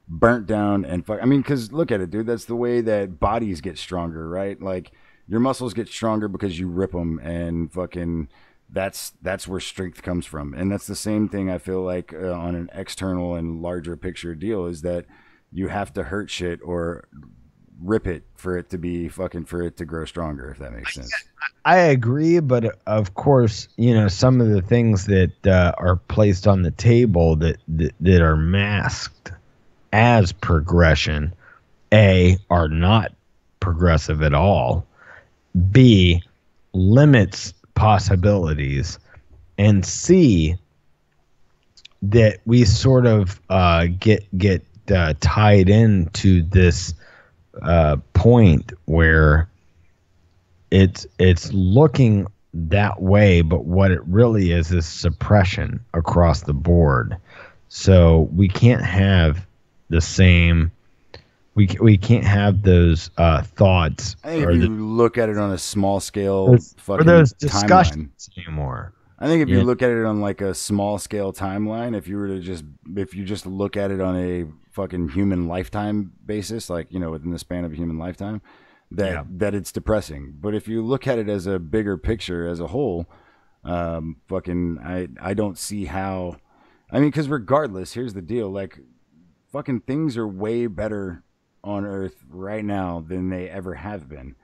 burnt down and I mean, because look at it, dude. That's the way that bodies get stronger, right? Like your muscles get stronger because you rip them, and fucking that's where strength comes from. And that's the same thing I feel like on an external and larger picture deal, is that you have to hurt shit or rip it for it to grow stronger, if that makes sense. I agree, but of course, you know, some of the things that are placed on the table that are masked as progression, A, are not progressive at all, B, limits possibilities and see that we sort of get tied into this point where it's looking that way, but what it really is suppression across the board. So we can't have the same. We can't have those thoughts. I think if you look at it on a small scale, or those discussions anymore. I think if you look at it on like a small scale timeline, if you just look at it on a fucking human lifetime basis, like, you know, within the span of a human lifetime, that it's depressing. But if you look at it as a bigger picture as a whole, I don't see how. I mean, because regardless, here's the deal: like, fucking things are way better on Earth right now than they ever have been,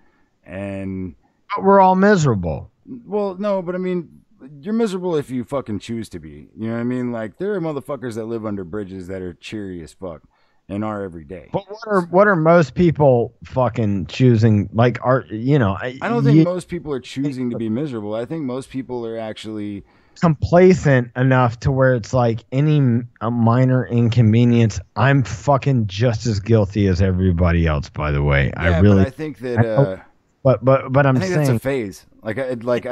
and but we're all miserable. Well, no, but I mean, you're miserable if you fucking choose to be. You know what I mean? Like, there are motherfuckers that live under bridges that are cheery as fuck and are every day. But what are most people fucking choosing? Like, I don't think most people are choosing to be miserable. I think most people are actually complacent enough to where it's like a minor inconvenience, I'm fucking just as guilty as everybody else, by the way. Yeah, but I think that but I'm I think saying that's a phase. I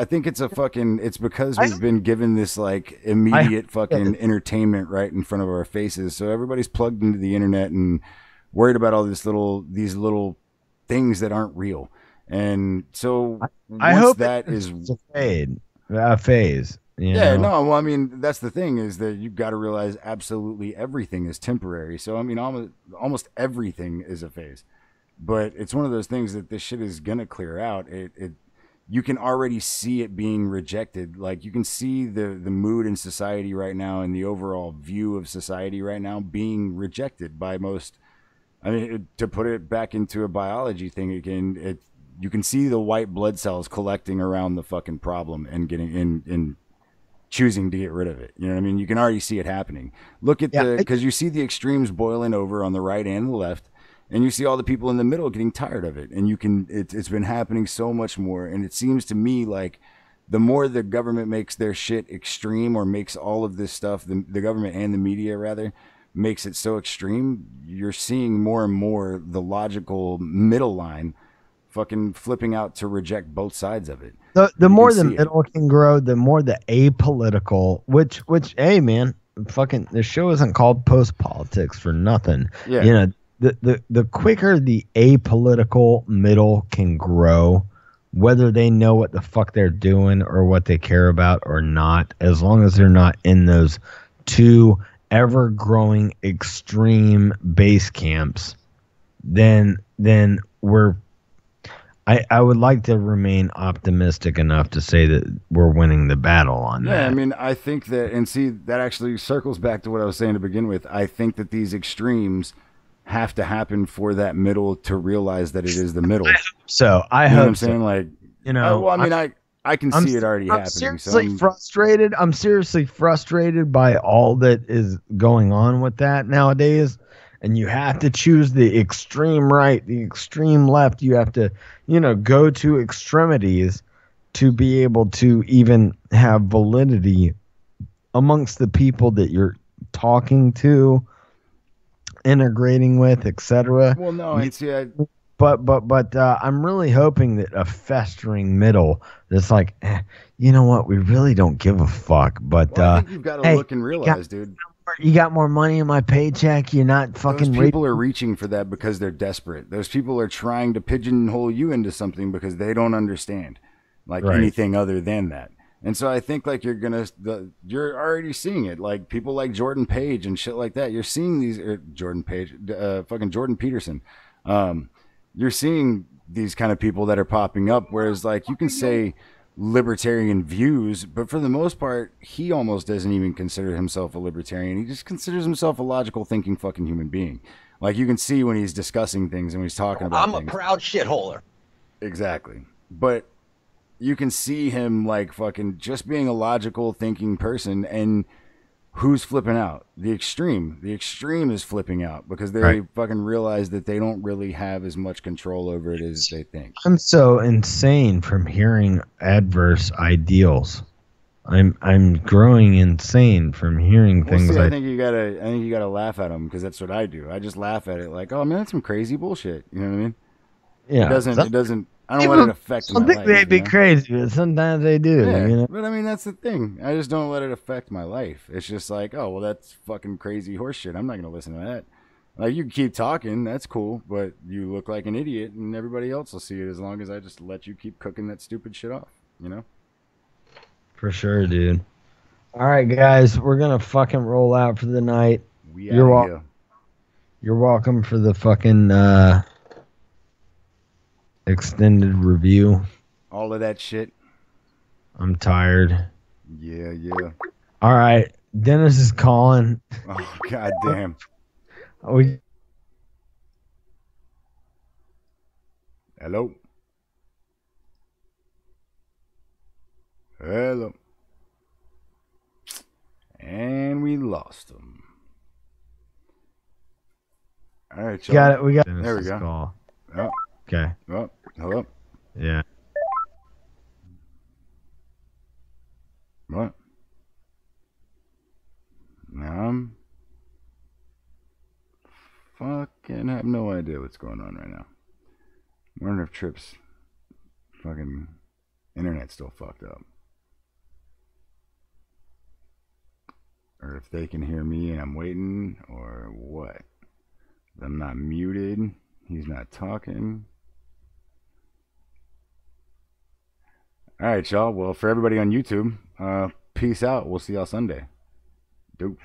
think it's it's because we've been given this like immediate fucking entertainment right in front of our faces. So everybody's plugged into the internet and worried about all these little things that aren't real. And so I hope that is a phase. Yeah, no, well, I mean, that's the thing is that you've got to realize absolutely everything is temporary. So, I mean, almost everything is a phase. But it's one of those things that this shit is going to clear out. You can already see it being rejected. Like, you can see the mood in society right now and the overall view of society right now being rejected by most. I mean, to put it back into a biology thing again, you can see the white blood cells collecting around the fucking problem and getting in choosing to get rid of it. You know what I mean? You can already see it happening. Look at because you see the extremes boiling over on the right and the left, and you see all the people in the middle getting tired of it. And it's been happening so much more. And it seems to me like the more the government makes their shit extreme, or makes all of this stuff, the government and the media rather, makes it so extreme, you're seeing more and more the logical middle line fucking flipping out to reject both sides of it. The more the middle can grow, the more the apolitical, which hey man, fucking the show isn't called Post Politics for nothing. Yeah. You know, the quicker the apolitical middle can grow, whether they know what the fuck they're doing or what they care about or not, as long as they're not in those two ever growing extreme base camps, then we're I would like to remain optimistic enough to say that we're winning the battle on that. Yeah, I mean, I think that, and see, that actually circles back to what I was saying to begin with. I think that these extremes have to happen for that middle to realize that it is the middle. So I you know hope what I'm saying, like, well, I mean, I can see it already happening. Seriously frustrated. I'm seriously frustrated by all that is going on with that nowadays. And you have to choose the extreme right, the extreme left. You have to, go to extremities to be able to even have validity amongst the people that you're talking to, integrating with, etc. Well, no, I see. But I'm really hoping that a festering middle that's like, you know what, we really don't give a fuck. But I think you've got to look and realize, dude. You got more money in my paycheck. You're not fucking. Those people are reaching for that because they're desperate. Those people are trying to pigeonhole you into something because they don't understand, anything other than that. And so I think like you're already seeing it. Like people like Jordan Page and shit like that. You're seeing these Jordan Peterson. You're seeing these kind of people that are popping up. Whereas like you can say libertarian views, but for the most part, he almost doesn't even consider himself a libertarian. He just considers himself a logical thinking fucking human being. Like you can see when he's discussing things and when he's talking about things. I'm a proud shitholer. Exactly. But you can see him like fucking just being a logical thinking person, and who's flipping out? The extreme. The extreme is flipping out because they Right. fucking realize that they don't really have as much control over it as they think. I'm so insane from hearing adverse ideals. I'm growing insane from hearing Well, things see, I like think you gotta laugh at them because that's what I do. I just laugh at it like, oh man, that's some crazy bullshit. You know what I mean? yeah. It doesn't. I don't People let it affect my don't think life. they'd be you know? crazy, but sometimes they do. Yeah, You know. but I mean that's the thing. I just don't let it affect my life. It's just like, oh well, that's fucking crazy horseshit. I'm not gonna listen to that. Like you can keep talking, that's cool, but you look like an idiot, and everybody else will see it as long as I just let you keep cooking that stupid shit off. You know? For sure, dude. All right, guys, we're gonna fucking roll out for the night. We You're outta welcome. here. You're welcome for the fucking extended review. All of that shit. I'm tired. Yeah, yeah. All right, Dennis is calling. Oh god damn. We Hello. Hello. And we lost him. All right, y'all. got it. We got There we Dennis's go. call. Oh. Okay. Oh. Hello. Yeah. What? I'm fucking have no idea what's going on right now. I'm wondering if Trip's fucking internet's still fucked up. Or if they can hear me and I'm waiting, or what. I'm not muted. He's not talking. Alright, y'all. Well, for everybody on YouTube, peace out. We'll see y'all Sunday. Deuce.